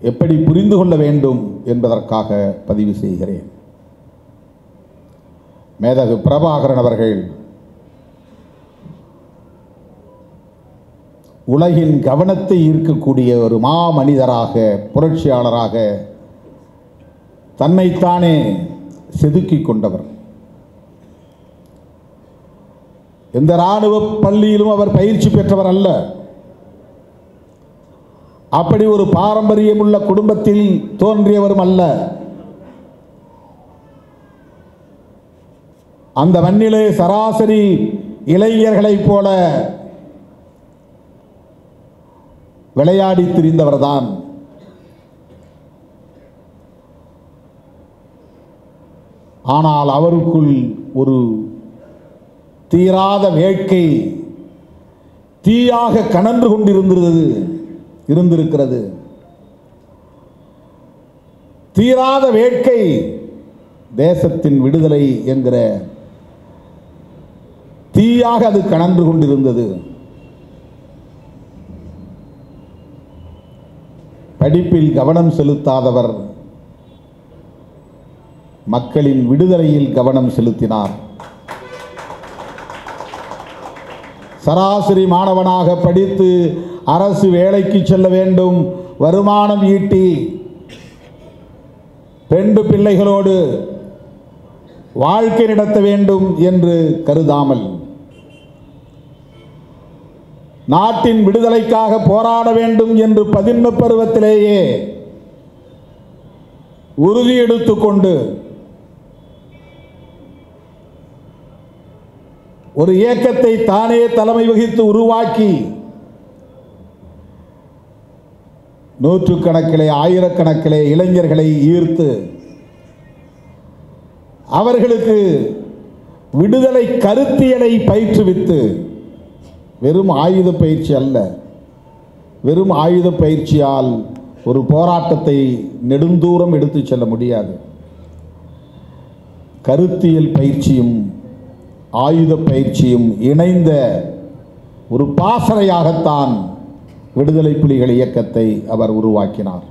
எப்படி புரிந்து கொள்ள வேண்டும் என்பதற்காக பதிவு செய்கிறேன். மேதகு பிரபாகரன் அவர்கள் உலகின் கவனத்தை ஈர்க்கக்கூடிய ஒரு மாமனிதராக, புரட்சியாளராக தன்னைத்தானே செதுக்கிக் கொண்டவர். எந்த இராணுவ பள்ளியிலும் அவர் பயிற்சி பெற்றவர் அல்ல. அப்படி ஒரு பாரம்பரியமுள்ள குடும்பத்தில் தோன்றியவரும் அல்ல. அந்த மண்ணிலே சராசரி இளைஞர்களைப் போல விளையாடி திரிந்தவர்தான். ஆனால் அவருக்குள் ஒரு தீராத வேட்கை தீயாக கனன்று கொண்டிருந்திருக்கிறது. தீராத வேட்கை தேசத்தின் விடுதலை என்கிற தீயாக அது கனன்று கொண்டிருந்தது. படிப்பில் கவனம் செலுத்தாதவர் மக்களின் விடுதலையில் கவனம் செலுத்தினார். சராசரி மாணவனாக படித்து அரசு வேலைக்கு செல்ல வேண்டும், வருமானம் ஈட்டி பெண்டு பிள்ளைகளோடு வாழ்க்கை நடத்த வேண்டும் என்று கருதாமல், நாட்டின் விடுதலைக்காக போராட வேண்டும் என்று 11 பருவத்திலேயே உறுதி எடுத்துக்கொண்டு ஒரு இயக்கத்தை தானே தலைமை வகித்து உருவாக்கி நூற்றுக்கணக்கிலே ஆயிரக்கணக்கிலே இளைஞர்களை ஈர்த்து அவர்களுக்கு விடுதலை கருத்தியலை பயிற்றுவித்து, வெறும் ஆயுத பயிற்சி அல்ல, வெறும் ஆயுத பயிற்சியால் ஒரு போராட்டத்தை நெடுந்தூரம் எடுத்து செல்ல முடியாது. கருத்தியல் பயிற்சியும் ஆயுத பயிற்சியும் இணைந்த ஒரு பாசறையாகத்தான் விடுதலை புலிகள் இயக்கத்தை அவர் உருவாக்கினார்.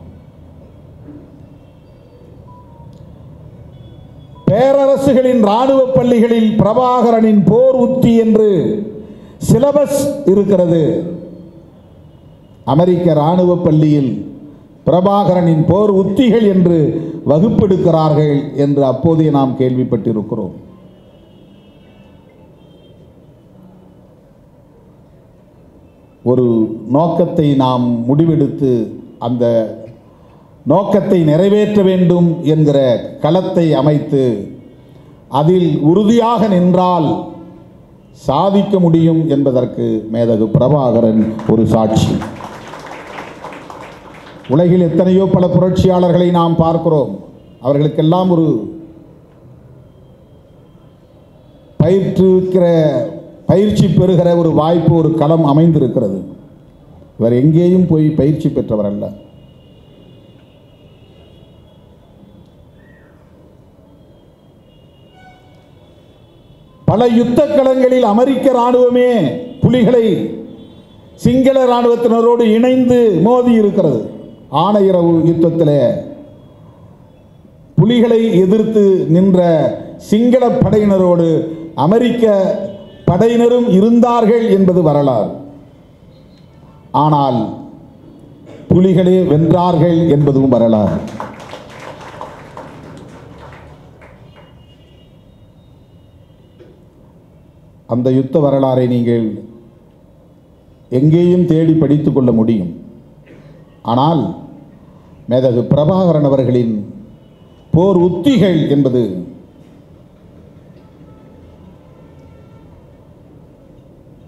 பேரரசுகளின் இராணுவ பள்ளிகளில் பிரபாகரனின் போர் உத்தி என்று சிலபஸ் இருக்கிறது. அமெரிக்க இராணுவ பள்ளியில் பிரபாகரனின் போர் உத்திகள் என்று வகுப்பெடுக்கிறார்கள் என்று அப்போதே நாம் கேள்விப்பட்டிருக்கிறோம். ஒரு நோக்கத்தை நாம் முடிவெடுத்து அந்த நோக்கத்தை நிறைவேற்ற வேண்டும் என்கிற களத்தை அமைத்து அதில் உறுதியாக நின்றால் சாதிக்க முடியும் என்பதற்கு மேதகு பிரபாகரன் ஒரு சாட்சி. உலகில் எத்தனையோ பல புரட்சியாளர்களை நாம் பார்க்கிறோம். அவர்களுக்கெல்லாம் ஒரு பயிற்சி பெறுகிற ஒரு வாய்ப்பு, ஒரு களம் அமைந்திருக்கிறது. இவர் எங்கேயும் போய் பயிற்சி பெற்றவர் அல்ல. பல யுத்த களங்களில் அமெரிக்க இராணுவமே புலிகளை சிங்கள இராணுவத்தினரோடு இணைந்து மோதி இருக்கிறது. ஆனையிரவு யுத்தத்தில் புலிகளை எதிர்த்து நின்ற சிங்கள படையினரோடு அமெரிக்க படையினரும் இருந்தார்கள் என்பது வரலாறு. ஆனால் புலிகளே வென்றார்கள் என்பதும் வரலாறு. அந்த யுத்த வரலாறை நீங்கள் எங்கேயும் தேடி படித்துக் கொள்ள முடியும். ஆனால் மேதகு பிரபாகரன் அவர்களின் போர் உத்திகள் என்பது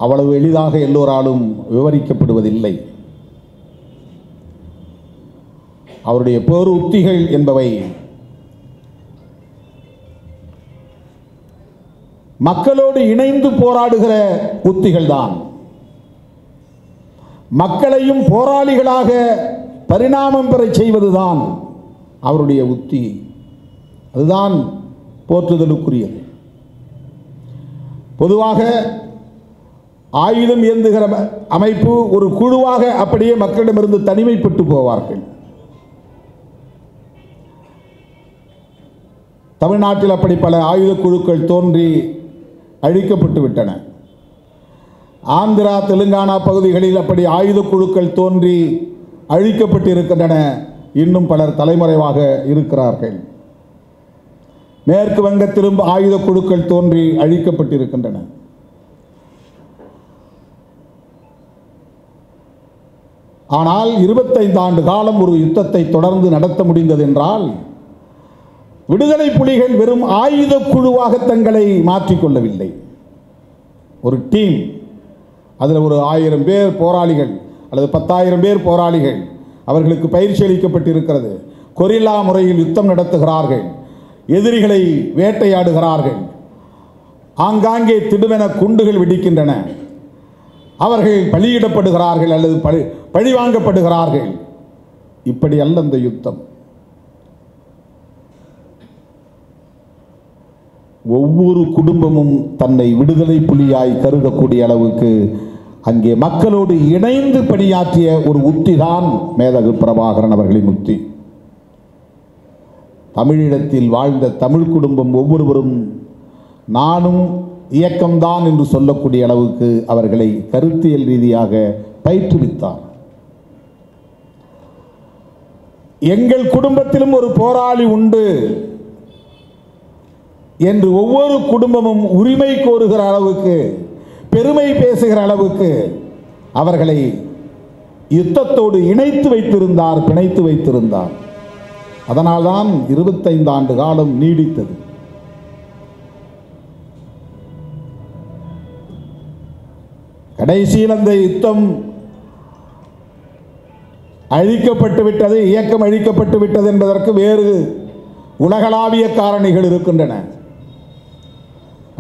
அவ்வளவு எளிதாக எல்லோராலும் விவரிக்கப்படுவதில்லை. அவருடைய போர் உத்திகள் என்பவை மக்களோடு இணைந்து போராடுகிற உத்திகள் தான். மக்களையும் போராளிகளாக பரிணாமம் பெற செய்வதுதான் அவருடைய உத்தி. அதுதான் போற்றுதலுக்குரியது. பொதுவாக ஆயுதம் ஏந்துகிற அமைப்பு ஒரு குழுவாக அப்படியே மக்களிடமிருந்து தனிமைப்பட்டு போவார்கள். தமிழ்நாட்டில் அப்படி பல ஆயுத குழுக்கள் தோன்றி அழிக்கப்பட்டு விட்டன. ஆந்திரா, தெலுங்கானா பகுதிகளில் அப்படி ஆயுத குழுக்கள் தோன்றி அழிக்கப்பட்டு இருக்கின்றன. இன்னும் பலர் தலைமறைவாக இருக்கிறார்கள். மேற்கு வங்கத்திலும் ஆயுத குழுக்கள் தோன்றி அழிக்கப்பட்டிருக்கின்றன. ஆனால் 25 ஆண்டு காலம் ஒரு யுத்தத்தை தொடர்ந்து நடத்த முடிந்தது என்றால் விடுதலை புலிகள் வெறும் ஆயுத குழுவாக தங்களை மாற்றிக்கொள்ளவில்லை. ஒரு டீம், அதில் ஒரு 1000 பேர் போராளிகள் அல்லது 10,000 பேர் போராளிகள், அவர்களுக்கு பயிற்சி அளிக்கப்பட்டிருக்கிறது. கொரில்லா முறையில் யுத்தம் நடத்துகிறார்கள், எதிரிகளை வேட்டையாடுகிறார்கள், ஆங்காங்கே திடுமென குண்டுகள் வெடிக்கின்றன, அவர்கள் பலியிடப்படுகிறார்கள் அல்லது பழிவாங்கப்படுகிறார்கள். இப்படி அல்ல அந்த யுத்தம். ஒவ்வொரு குடும்பமும் தன்னை விடுதலை புலியாய் கருதக்கூடிய அளவுக்கு அங்கே மக்களோடு இணைந்து பணியாற்றிய ஒரு உத்திதான் மேதகு பிரபாகரன் அவர்களின் உத்தி. தமிழீழத்தில் வாழ்ந்த தமிழ் குடும்பம் ஒவ்வொருவரும் நானும் இயக்கம்தான் என்று சொல்லக்கூடிய அளவுக்கு அவர்களை கருத்தியல் ரீதியாக பயிற்றுவித்தார். எங்கள் குடும்பத்திலும் ஒரு போராளி உண்டு என்று ஒவ்வொரு குடும்பமும் உரிமை கோருகிற அளவுக்கு, பெருமை பேசுகிற அளவுக்கு அவர்களை யுத்தத்தோடு இணைத்து வைத்திருந்தார், பிணைத்து வைத்திருந்தார். அதனால்தான் 25 ஆண்டு காலம் நீடித்தது. கடைசியில் அந்த யுத்தம் அழிக்கப்பட்டு விட்டது, இயக்கம் அழிக்கப்பட்டு விட்டது என்பதற்கு வேறு உலகளாவிய காரணிகள் இருக்கின்றன.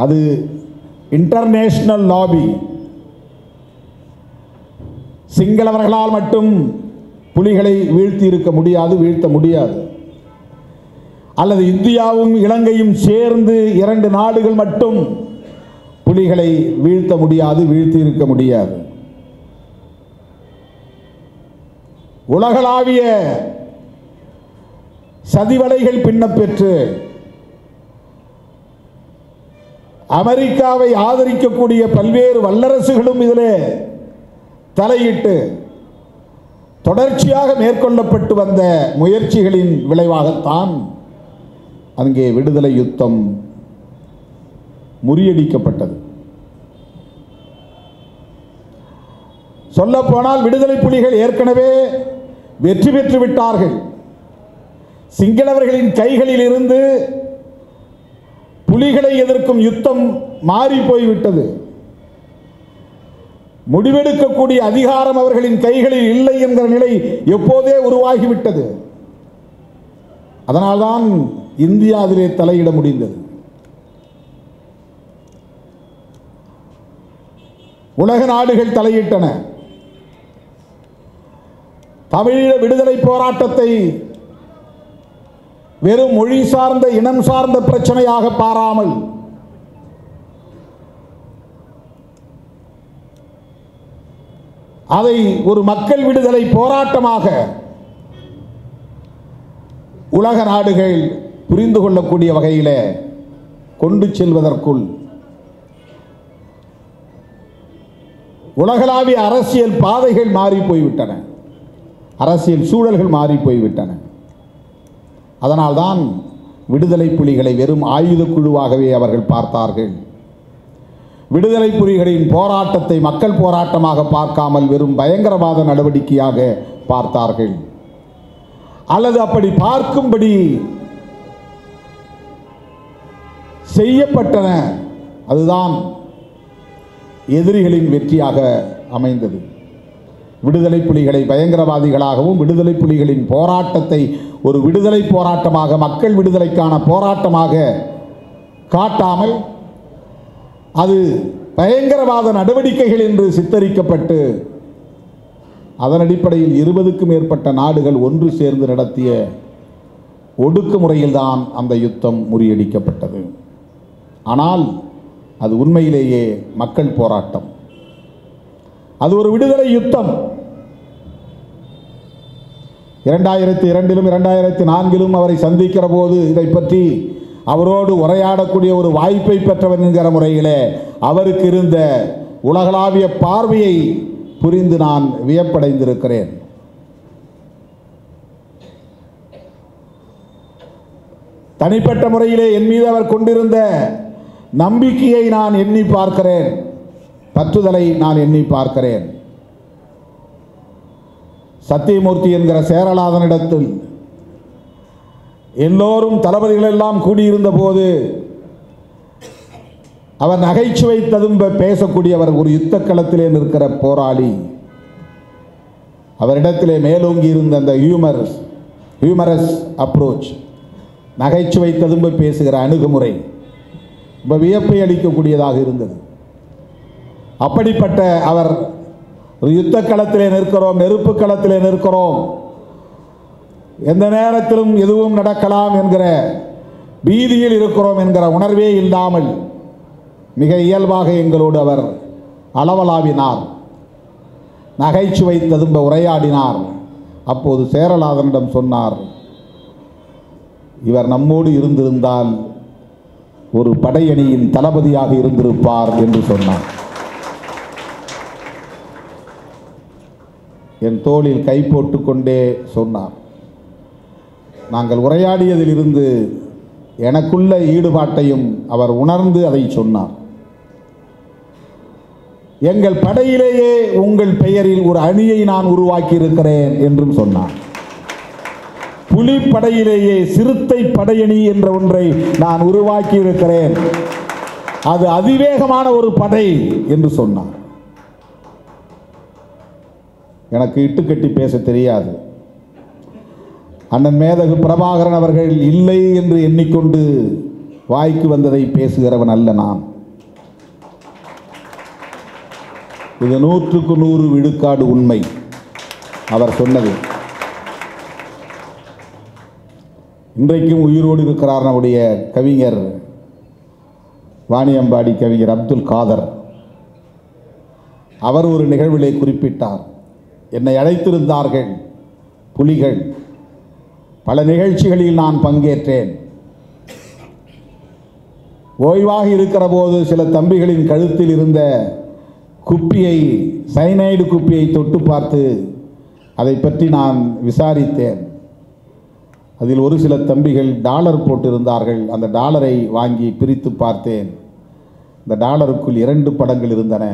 அது இன்டர்நேஷனல் லாபி. சிங்களவர்களால் மட்டும் புலிகளை வீழ்த்தி இருக்க முடியாது, வீழ்த்த முடியாது. அல்லது இந்தியாவும் இலங்கையும் சேர்ந்து 2 நாடுகள் மட்டும் புலிகளை வீழ்த்த முடியாது, வீழ்த்தி இருக்க முடியாது. உலகளாவிய சதிவலைகள் பின்னப்பெற்று அமெரிக்காவை ஆதரிக்கக்கூடிய பல்வேறு வல்லரசுகளும் இதிலே தலையிட்டு தொடர்ச்சியாக மேற்கொள்ளப்பட்டு வந்த முயற்சிகளின் விளைவாகத்தான் அங்கே விடுதலை யுத்தம் முறியடிக்கப்பட்டது. சொல்லப்போனால் விடுதலை புலிகள் ஏற்கனவே வெற்றி பெற்று விட்டார்கள். சிங்களவர்களின் கைகளில் இருந்து புலிகளை எதிர்க்கும் யுத்தம் மாறி போய்விட்டது. முடிவெடுக்கக்கூடிய அதிகாரம் அவர்களின் கைகளில் இல்லை என்கிற நிலை எப்போதே உருவாகிவிட்டது. அதனால்தான் இந்தியாவிலே தலையிட முடிந்தது. உலக நாடுகள் தலையிட்டன. தமிழீழ விடுதலை போராட்டத்தை வெறும் மொழி சார்ந்த, இனம் சார்ந்த பிரச்சனையாக பாராமல் அதை ஒரு மக்கள் விடுதலை போராட்டமாக உலக நாடுகள் புரிந்து கொள்ளக்கூடிய வகையில் கொண்டு செல்வதற்குள் உலகளாவிய அரசியல் பாதைகள் மாறி போய்விட்டன, அரசியல் சூழல்கள் மாறி போய்விட்டன. அதனால்தான் விடுதலை புலிகளை வெறும் ஆயுத குழுவாகவே அவர்கள் பார்த்தார்கள். விடுதலை புலிகளின் போராட்டத்தை மக்கள் போராட்டமாக பார்க்காமல் வெறும் பயங்கரவாத நடவடிக்கையாக பார்த்தார்கள். அல்லது அப்படி பார்க்கும்படி செய்யப்பட்டன. அதுதான் எதிரிகளின் வெற்றியாக அமைந்தது. விடுதலை புலிகளை பயங்கரவாதிகளாகவும் விடுதலை புலிகளின் போராட்டத்தை ஒரு விடுதலை போராட்டமாக, மக்கள் விடுதலைக்கான போராட்டமாக காட்டாமல் அது பயங்கரவாத நடவடிக்கைகள் என்று சித்தரிக்கப்பட்டு அதன் அடிப்படையில் 20க்கும் மேற்பட்ட நாடுகள் ஒன்று சேர்ந்து நடத்திய ஒடுக்குமுறையில்தான் அந்த யுத்தம் முறியடிக்கப்பட்டது. ஆனால் அது உண்மையிலேயே மக்கள் போராட்டம், அது ஒரு விடுதலை யுத்தம். 2002 2004 அவரை சந்திக்கிற போது இதை பற்றி அவரோடு உரையாடக்கூடிய ஒரு வாய்ப்பை பெற்றவர் என்கிற முறையிலே அவருக்கு இருந்த உலகளாவிய பார்வையை புரிந்து நான் வியப்படைந்திருக்கிறேன். தனிப்பட்ட முறையிலே என் மீது அவர் கொண்டிருந்த நம்பிக்கையை நான் எண்ணி பார்க்கிறேன், பற்றுதலை நான் எண்ணி பார்க்கிறேன். சத்தியமூர்த்தி என்கிற சேரலாதனிடத்தில் எல்லோரும் தளபதிகள் எல்லாம் கூடியிருந்த போது அவர் நகைச்சுவை ததும்ப பேசக்கூடியவர், ஒரு யுத்த களத்திலே நிற்கிற போராளி. அவரிடத்திலே மேலோங்கி இருந்த அந்த ஹியூமரஸ் அப்ரோச், நகைச்சுவை ததும்ப பேசுகிற அணுகுமுறை ரொம்ப வியப்பை அளிக்கக்கூடியதாக இருந்தது. அப்படிப்பட்ட அவர் ஒரு யுத்த களத்திலே நிற்கிறோம், நெருப்பு களத்திலே நிற்கிறோம், எந்த நேரத்திலும் எதுவும் நடக்கலாம் என்கிற பீதியில் இருக்கிறோம் என்கிற உணர்வே இல்லாமல் மிக இயல்பாக எங்களோடு அவர் அளவலாவினார், நகைச்சுவை ததும்ப உரையாடினார். அப்போது சேரலாதனிடம் சொன்னார், இவர் நம்மோடு இருந்திருந்தால் ஒரு படையணியின் தளபதியாக இருந்திருப்பார் என்று சொன்னார். என் தோளில் கை போட்டுக்கொண்டே சொன்னார். நாங்கள் உரையாடியதிலிருந்து எனக்குள்ள ஈடுபாட்டையும் அவர் உணர்ந்து அதை சொன்னார். எங்கள் படையிலேயே உங்கள் பெயரில் ஒரு அணியை நான் உருவாக்கி இருக்கிறேன் என்றும் சொன்னார். புலிப்படையிலேயே சிறுத்தை படையணி என்ற ஒன்றை நான் உருவாக்கி இருக்கிறேன், அது அதிவேகமான ஒரு படை என்று சொன்னார். எனக்கு இட்டுக்கட்டி பேச தெரியாது. அண்ணன் மேதகு பிரபாகரன் அவர்கள் இல்லை என்று எண்ணிக்கொண்டு வாய்க்கு வந்ததை பேசுகிறவன் அல்ல நான். இது 100க்கு 100 விழுக்காடு உண்மை அவர் சொன்னது. இன்றைக்கும் உயிரோடு இருக்கிறார் நம்முடைய கவிஞர், வாணியம்பாடி கவிஞர் அப்துல் காதர். அவர் ஒரு நிகழ்விலே குறிப்பிட்டார், என்னை அழைத்திருந்தார்கள் புலிகள், பல நிகழ்ச்சிகளில் நான் பங்கேற்றேன். ஓய்வாக இருக்கிற போது சில தம்பிகளின் கழுத்தில் இருந்த குப்பியை, சைனைடு குப்பியை தொட்டு பார்த்து அதை பற்றி நான் விசாரித்தேன். அதில் ஒரு சில தம்பிகள் டாலர் போட்டிருந்தார்கள். அந்த டாலரை வாங்கி பிரித்து பார்த்தேன். இந்த டாலருக்குள் 2 படங்கள் இருந்தன.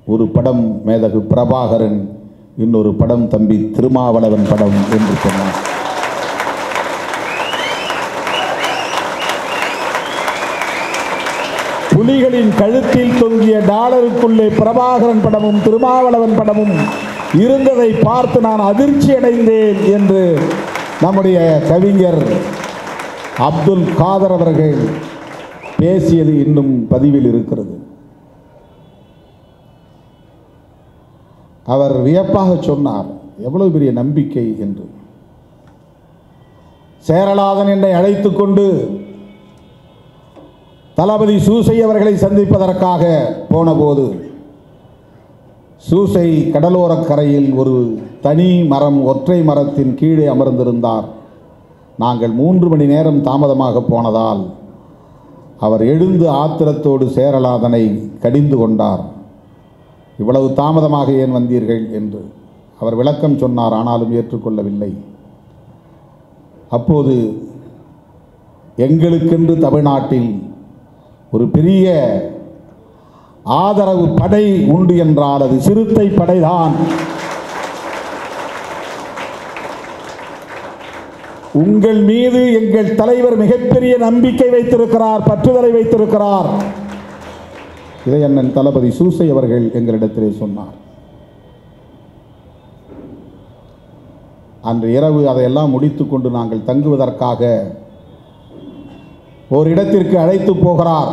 ஒரு படம் மேதகு பிரபாகரன், இன்னொரு படம் தம்பி திருமாவளவன் படம் என்று சொன்னார். புலிகளின் கழுத்தில் தொங்கிய டாலருக்குள்ளே பிரபாகரன் படமும் திருமாவளவன் படமும் இருந்ததை பார்த்து நான் அதிர்ச்சி அடைந்தேன் என்று நம்முடைய கவிஞர் அப்துல் காதர் அவர்கள் பேசியது இன்னும் பதிவில் இருக்கிறது. அவர் வியப்பாக சொன்னார், எவ்வளவு பெரிய நம்பிக்கை என்று. சேரலாதன் என்னை அழைத்து கொண்டு தளபதி சூசை அவர்களை சந்திப்பதற்காக போனபோது சூசை கடலோரக்கரையில் ஒரு தனி மரம், ஒற்றை மரத்தின் கீழே அமர்ந்திருந்தார். நாங்கள் 3 மணி நேரம் தாமதமாக போனதால் அவர் எழுந்து ஆத்திரத்தோடு சேரலாதனை கடிந்து கொண்டார். இவ்வளவு தாமதமாக ஏன் வந்தீர்கள் என்று அவர் விளக்கம் சொன்னார். ஆனாலும் ஏற்றுக்கொள்ளவில்லை. அப்போது எங்களுக்கென்று தமிழ்நாட்டில் ஒரு பெரிய ஆதரவு படை உண்டு என்றால் அது சிறுத்தை படைதான். உங்கள் மீது எங்கள் தலைவர் மிகப்பெரிய நம்பிக்கை வைத்திருக்கிறார், பற்றுதலை வைத்திருக்கிறார். இதை அண்ணன் தளபதி சூசை அவர்கள் எங்களிடத்திலே சொன்னார். அன்று இரவு அதையெல்லாம் முடித்துக்கொண்டு நாங்கள் தங்குவதற்காக ஓரிடத்திற்கு அழைத்து போகிறார்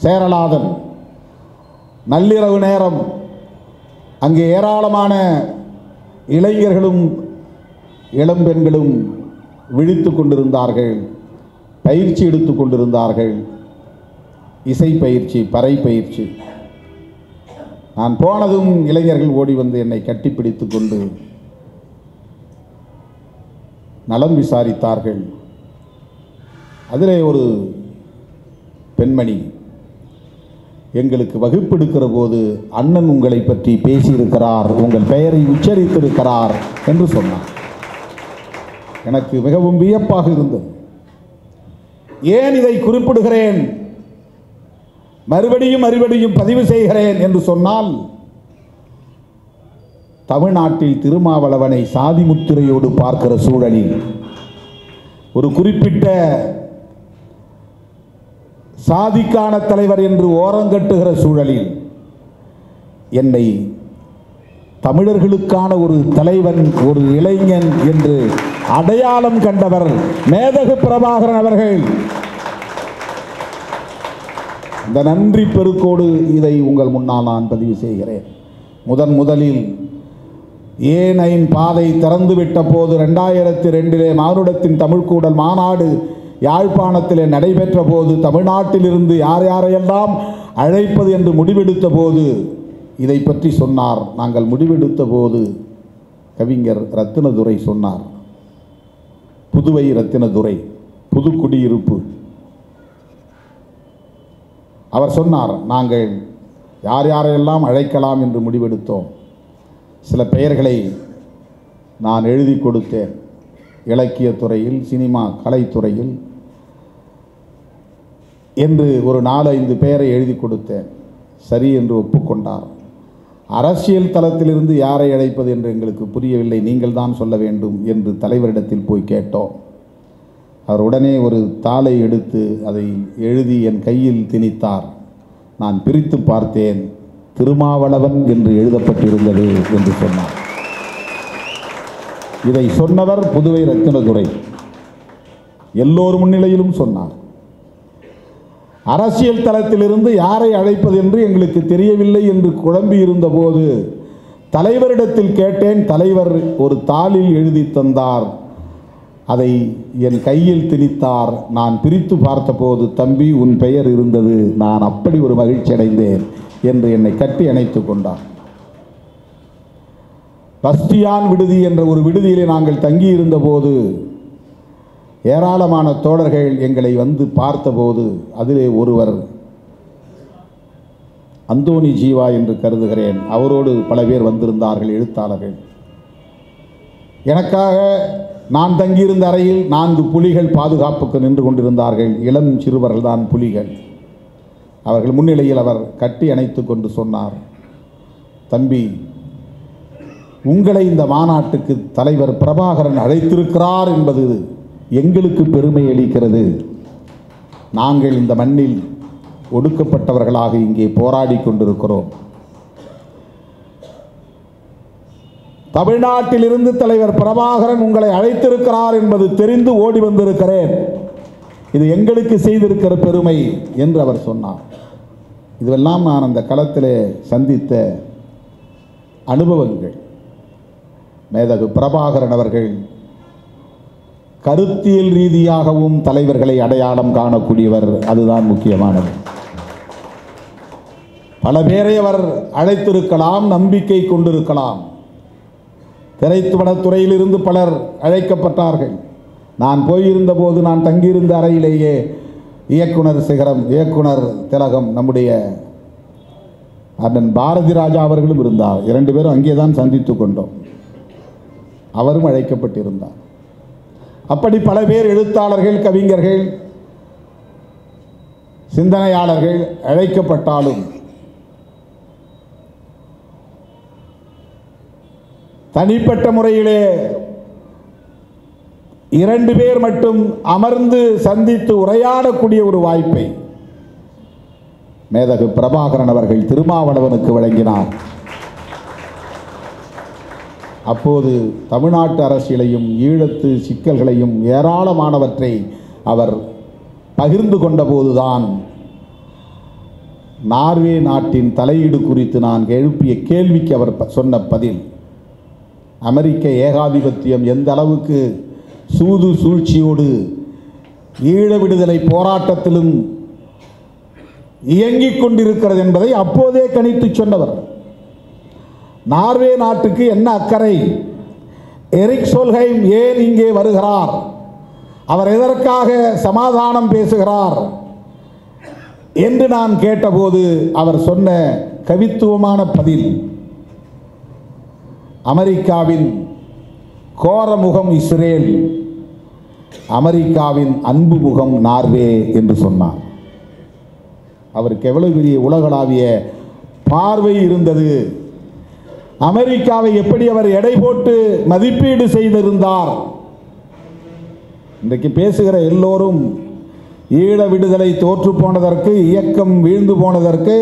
சேரலாதன். நள்ளிரவு நேரம். அங்கே ஏராளமான இளைஞர்களும் இளம்பெண்களும் விழித்து கொண்டிருந்தார்கள், பயிற்சி எடுத்து கொண்டிருந்தார்கள். இசை பயிற்சி, பறை பயிற்சி. நான் போனதும் இளைஞர்கள் ஓடி வந்து என்னை கட்டிப்பிடித்து கொண்டு நலம் விசாரித்தார்கள். அதிலே ஒரு பெண்மணி எங்களுக்கு வகுப்பெடுக்கிற போது அண்ணன் உங்களை பற்றி பேசியிருக்கிறார், உங்கள் பெயரை உச்சரித்திருக்கிறார் என்று சொன்னார். எனக்கு மிகவும் வியப்பாக இருந்தது. ஏன் இதை குறிப்பிடுகிறேன், மறுபடியும் பதிவு செய்கிறேன் என்று சொன்னால், தமிழ்நாட்டில் திருமாவளவனை சாதி முத்திரையோடு பார்க்கிற சூழலில், ஒரு குறிப்பிட்ட சாதிக்கான தலைவர் என்று ஓரங்கட்டுகிற சூழலில், என்னை தமிழர்களுக்கான ஒரு தலைவன், ஒரு இளைஞன் என்று அடையாளம் கண்டவர் மேதகு பிரபாகரன் அவர்கள். இந்த நன்றி பெருக்கோடு இதை உங்கள் முன்னால் நான் பதிவு செய்கிறேன். முதலில் A9 பாதை திறந்துவிட்ட போது 2002 மானுடத்தின் தமிழ்கூடல் மாநாடு யாழ்ப்பாணத்திலே நடைபெற்ற போது, தமிழ்நாட்டிலிருந்து யார் யாரையெல்லாம் அழைப்பது என்று முடிவெடுத்த போது இதை பற்றி சொன்னார். நாங்கள் முடிவெடுத்த போது கவிஞர் ரத்தினதுரை சொன்னார். புதுவை ரத்தினதுரை, புதுக்குடியிருப்பு. அவர் சொன்னார், நாங்கள் யார் யாரையெல்லாம் அழைக்கலாம் என்று முடிவெடுத்தோம். சில பெயர்களை நான் எழுதி கொடுத்தேன். இலக்கியத்துறையில், சினிமா கலைத்துறையில் என்று ஒரு 4-5 பெயரை எழுதி கொடுத்தேன். சரி என்று ஒப்புக்கொண்டார். அரசியல் தளத்திலிருந்து யாரை அழைப்பது என்று எங்களுக்கு புரியவில்லை, நீங்கள் தான் சொல்ல வேண்டும் என்று தலைவரிடத்தில் போய் கேட்டோம். அவர் உடனே ஒரு தாளை எடுத்து அதை எழுதி என் கையில் திணித்தார். நான் பிரித்து பார்த்தேன், திருமாவளவன் என்று எழுதப்பட்டிருந்தது என்று சொன்னார். இதை சொன்னவர் புதுவை ரத்தினதுரை. எல்லோர் முன்னிலையிலும் சொன்னார். அரசியல் தளத்திலிருந்து யாரை அழைப்பது என்று எங்களுக்கு தெரியவில்லை என்று குழம்பி இருந்தபோது தலைவரிடத்தில் கேட்டேன். தலைவர் ஒரு தாளில் எழுதி தந்தார். அதை என் கையில் திணித்தார். நான் பிரித்து பார்த்தபோது, தம்பி உன் பெயர் இருந்தது, நான் அப்படி ஒரு மகிழ்ச்சி அடைந்தேன் என்று என்னை கட்டி அணைத்துக் கொண்டார். பஸ்டியான் விடுதி என்ற ஒரு விடுதியிலே நாங்கள் தங்கியிருந்த போது ஏராளமான தோழர்கள் எங்களை வந்து பார்த்தபோது, அதிலே ஒருவர் அந்தோணி ஜீவா என்று கருதுகிறேன், அவரோடு பல பேர் வந்திருந்தார்கள், எழுத்தாளர்கள். எனக்காக நான் தங்கியிருந்த அறையில் 4 புலிகள் பாதுகாப்புக்கு நின்று கொண்டிருந்தார்கள். இளம் சிறுவர்கள் தான் புலிகள். அவர்கள் முன்னிலையில் அவர் கட்டி அணைத்து கொண்டு சொன்னார், தம்பி, உங்களை இந்த மாநாட்டுக்கு தலைவர் பிரபாகரன் அழைத்திருக்கிறார் என்பது எங்களுக்கு பெருமை அளிக்கிறது. நாங்கள் இந்த மண்ணில் ஒடுக்கப்பட்டவர்களாக இங்கே போராடி கொண்டிருக்கிறோம். தமிழ்நாட்டிலிருந்து தலைவர் பிரபாகரன் உங்களை அழைத்திருக்கிறார் என்பது தெரிந்து ஓடி வந்திருக்கிறேன். இது எங்களுக்கு செய்திருக்கிற பெருமை என்று அவர் சொன்னார். இதுவெல்லாம் நான் அந்த களத்திலே சந்தித்த அனுபவங்கள். மேதகு பிரபாகரன் அவர்கள் கருத்தியல் ரீதியாகவும் தலைவர்களை அடையாளம் காணக்கூடியவர். அதுதான் முக்கியமானது. பல பேரை அவர் அழைத்திருக்கலாம், நம்பிக்கை கொண்டிருக்கலாம். திரைப்படத்துறையிலிருந்து பலர் அழைக்கப்பட்டார்கள். நான் போயிருந்த போது, நான் தங்கியிருந்த அறையிலேயே இயக்குனர் சிகரம், இயக்குனர் திலகம், நம்முடைய அண்ணன் பாரதி ராஜா அவர்களும் இருந்தார். 2 பேரும் அங்கே தான் சந்தித்து கொண்டோம். அவரும் அழைக்கப்பட்டிருந்தார். அப்படி பல பேர், எழுத்தாளர்கள், கவிஞர்கள், சிந்தனையாளர்கள் அழைக்கப்பட்டாலும் தனிப்பட்ட முறையிலே 2 பேர் மட்டும் அமர்ந்து சந்தித்து உரையாடக்கூடிய ஒரு வாய்ப்பை மேதகு பிரபாகரன் அவர்கள் திருமாவளவனுக்கு வழங்கினார். அப்போது தமிழ்நாட்டு அரசியலையும் ஈழத்து சிக்கல்களையும் ஏராளமானவற்றை அவர் பகிர்ந்து கொண்ட போதுதான் நார்வே நாட்டின் தலையீடு குறித்து நான் எழுப்பிய கேள்விக்கு அவர் சொன்ன பதில், அமெரிக்க ஏகாதிபத்தியம் எந்த அளவுக்கு சூது சூழ்ச்சியோடு ஈழ விடுதலை போராட்டத்திலும் இயங்கிக் கொண்டிருக்கிறது என்பதை அப்போதே கணித்து சொன்னவர். நார்வே நாட்டுக்கு என்ன அக்கறை? எரிக் சோல்ஹெய்ம் ஏன் இங்கே வருகிறார்? அவர் எதற்காக சமாதானம் பேசுகிறார் என்று நான் கேட்டபோது அவர் சொன்ன கவித்துவமான பதில், அமெரிக்காவின் கோர முகம் இஸ்ரேல், அமெரிக்காவின் அன்பு முகம் நார்வே என்று சொன்னார். அவருக்கு எவ்வளவு பெரிய உலகளாவிய பார்வை இருந்தது. அமெரிக்காவை எப்படி அவர் எடை போட்டு மதிப்பீடு செய்திருந்தார். இன்றைக்கு பேசுகிற எல்லோரும் ஈழ விடுதலை தோற்று போனதற்கு, இயக்கம் வீழ்ந்து போனதற்கு,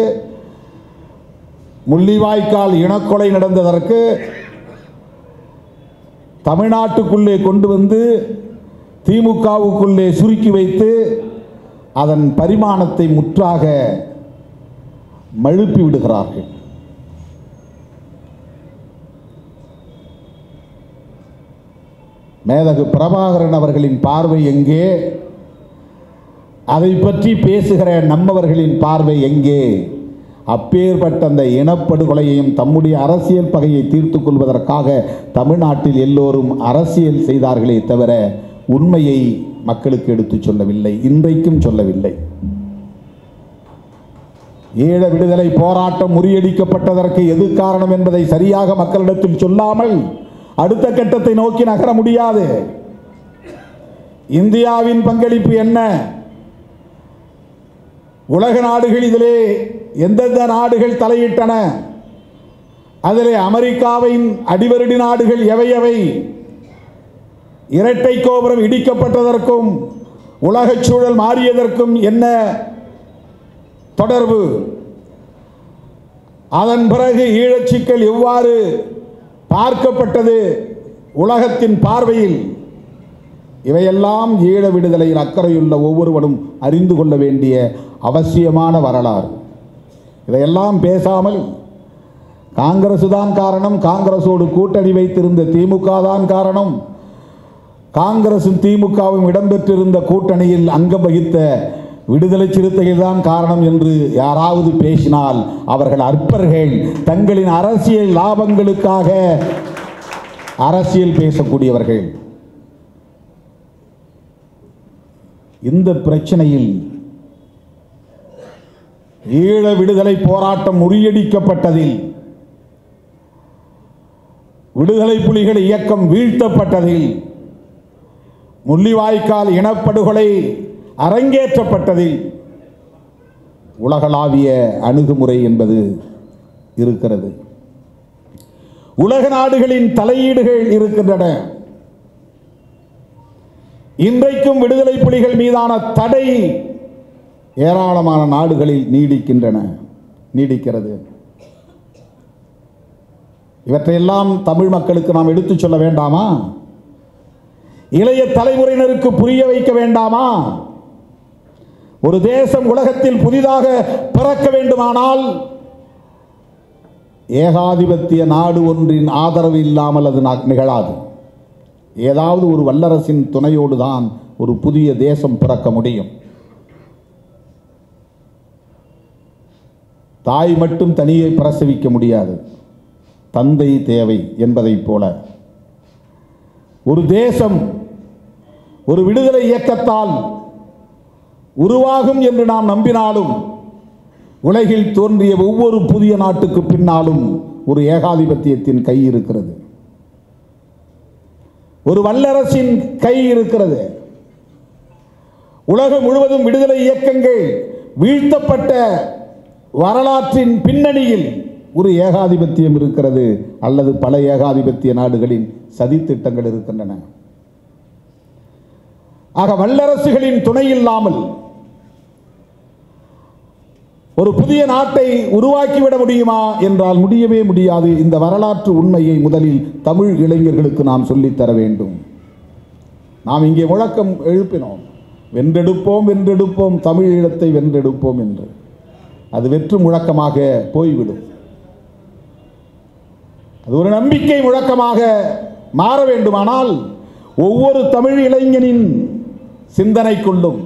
முள்ளிவாய்க்கால் இனக்கொலை நடந்ததற்கு, தமிழ்நாட்டுக்குள்ளே கொண்டு வந்து திமுகவுக்குள்ளே சுருக்கி வைத்து அதன் பரிமாணத்தை முற்றாக மழுப்பி விடுகிறார்கள். மேதகு பிரபாகரன் அவர்களின் பார்வை எங்கே? அதை பற்றி பேசுகிற நம்மவர்களின் பார்வை எங்கே? அப்பேற்பட்ட அந்த இனப்படுகொலையையும் தம்முடைய அரசியல் பகையை தீர்த்து கொள்வதற்காக தமிழ்நாட்டில் எல்லோரும் அரசியல் செய்தார்களே தவிர உண்மையை மக்களுக்கு எடுத்துச் சொல்லவில்லை, இன்றைக்கும் சொல்லவில்லை. ஈழ விடுதலை போராட்டம் முறியடிக்கப்பட்டதற்கு எது காரணம் என்பதை சரியாக மக்களிடத்தில் சொல்லாமல் அடுத்த கட்டத்தை நோக்கி நகர முடியாது. இந்தியாவின் பங்களிப்பு என்ன? உலக நாடுகள் இதிலே எந்தெந்த நாடுகள் தலையிட்டன? அதிலே அமெரிக்காவின் அடிவருடி நாடுகள் எவை எவை? இரட்டை கோபுரம் இடிக்கப்பட்டதற்கும் உலகச் சூழல் மாறியதற்கும் என்ன தொடர்பு? அதன் பிறகு ஈழச்சிக்கல் எவ்வாறு பார்க்கப்பட்டது உலகத்தின் பார்வையில்? இவையெல்லாம் ஈழ விடுதலையில் அக்கறையுள்ள ஒவ்வொருவனும் அறிந்து கொள்ள வேண்டிய அவசியமான வரலாறு. இதையெல்லாம் பேசாமல் காங்கிரசு தான் காரணம், காங்கிரசோடு கூட்டணி வைத்திருந்த திமுக தான் காரணம், காங்கிரசும் திமுகவும் இடம்பெற்றிருந்த கூட்டணியில் அங்கம் வகித்த விடுதலை சிறுத்தைகள் தான் காரணம் என்று யாராவது பேசினால் அவர்கள் அற்பர்கள், தங்களின் அரசியல் லாபங்களுக்காக அரசியல் பேசக்கூடியவர்கள். இந்த பிரச்சனையில் ஈழ விடுதலை போராட்டம் முறியடிக்கப்பட்டதில், விடுதலை புலிகள் இயக்கம் வீழ்த்தப்பட்டதில், முள்ளிவாய்க்கால் இனப்படுகொலை அரங்கேற்றப்பட்டதில் உலகளாவிய அணுகுமுறை என்பது இருக்கிறது. உலக நாடுகளின் தலையீடுகள் இருக்கின்றன. இன்றைக்கும் விடுதலை புலிகள் மீதான தடை ஏராளமான நாடுகளில் நீடிக்கிறது. இவற்றையெல்லாம் தமிழ் மக்களுக்கு நாம் எடுத்துச் சொல்ல வேண்டாமா? இளைய தலைமுறையினருக்கு புரிய வைக்க வேண்டாமா? ஒரு தேசம் உலகத்தில் புதிதாக பிறக்க வேண்டுமானால் ஏகாதிபத்திய நாடு ஒன்றின் ஆதரவு இல்லாமல் அது நிகழாது. ஏதாவது ஒரு வல்லரசின் துணையோடு தான் ஒரு புதிய தேசம் பிறக்க முடியும். தாய் மட்டும் தனியே பிரசவிக்க முடியாது, தந்தை தேவை என்பதைப் போல ஒரு தேசம் ஒரு விடுதலை இயக்கத்தால் உருவாகும் என்று நாம் நம்பினாலும் உலகில் தோன்றிய ஒவ்வொரு புதிய நாட்டுக்கு பின்னாலும் ஒரு ஏகாதிபத்தியத்தின் கை இருக்கிறது, ஒரு வல்லரசின் கை இருக்கிறது. உலகம் முழுவதும் விடுதலை இயக்கங்கள் வீழ்த்தப்பட்ட வரலாற்றின் பின்னணியில் ஒரு ஏகாதிபத்தியம் இருக்கிறது, அல்லது பல ஏகாதிபத்திய நாடுகளின் சதித்திட்டங்கள் இருக்கின்றன. ஆக வல்லரசுகளின் துணை இல்லாமல் ஒரு புதிய நாட்டை உருவாக்கிவிட முடியுமா என்றால் முடியவே முடியாது. இந்த வரலாற்று உண்மையை முதலில் தமிழ் இளைஞர்களுக்கு நாம் சொல்லித்தர வேண்டும். நாம் இங்கே முழக்கம் எழுப்பினோம், வென்றெடுப்போம் வென்றெடுப்போம் தமிழ் ஈழத்தை வென்றெடுப்போம் என்று. அது வெற்று முழக்கமாக போய்விடும். அது ஒரு நம்பிக்கை முழக்கமாக மாற வேண்டுமானால் ஒவ்வொரு தமிழ் இளைஞனின் சிந்தனைக்குள்ளும்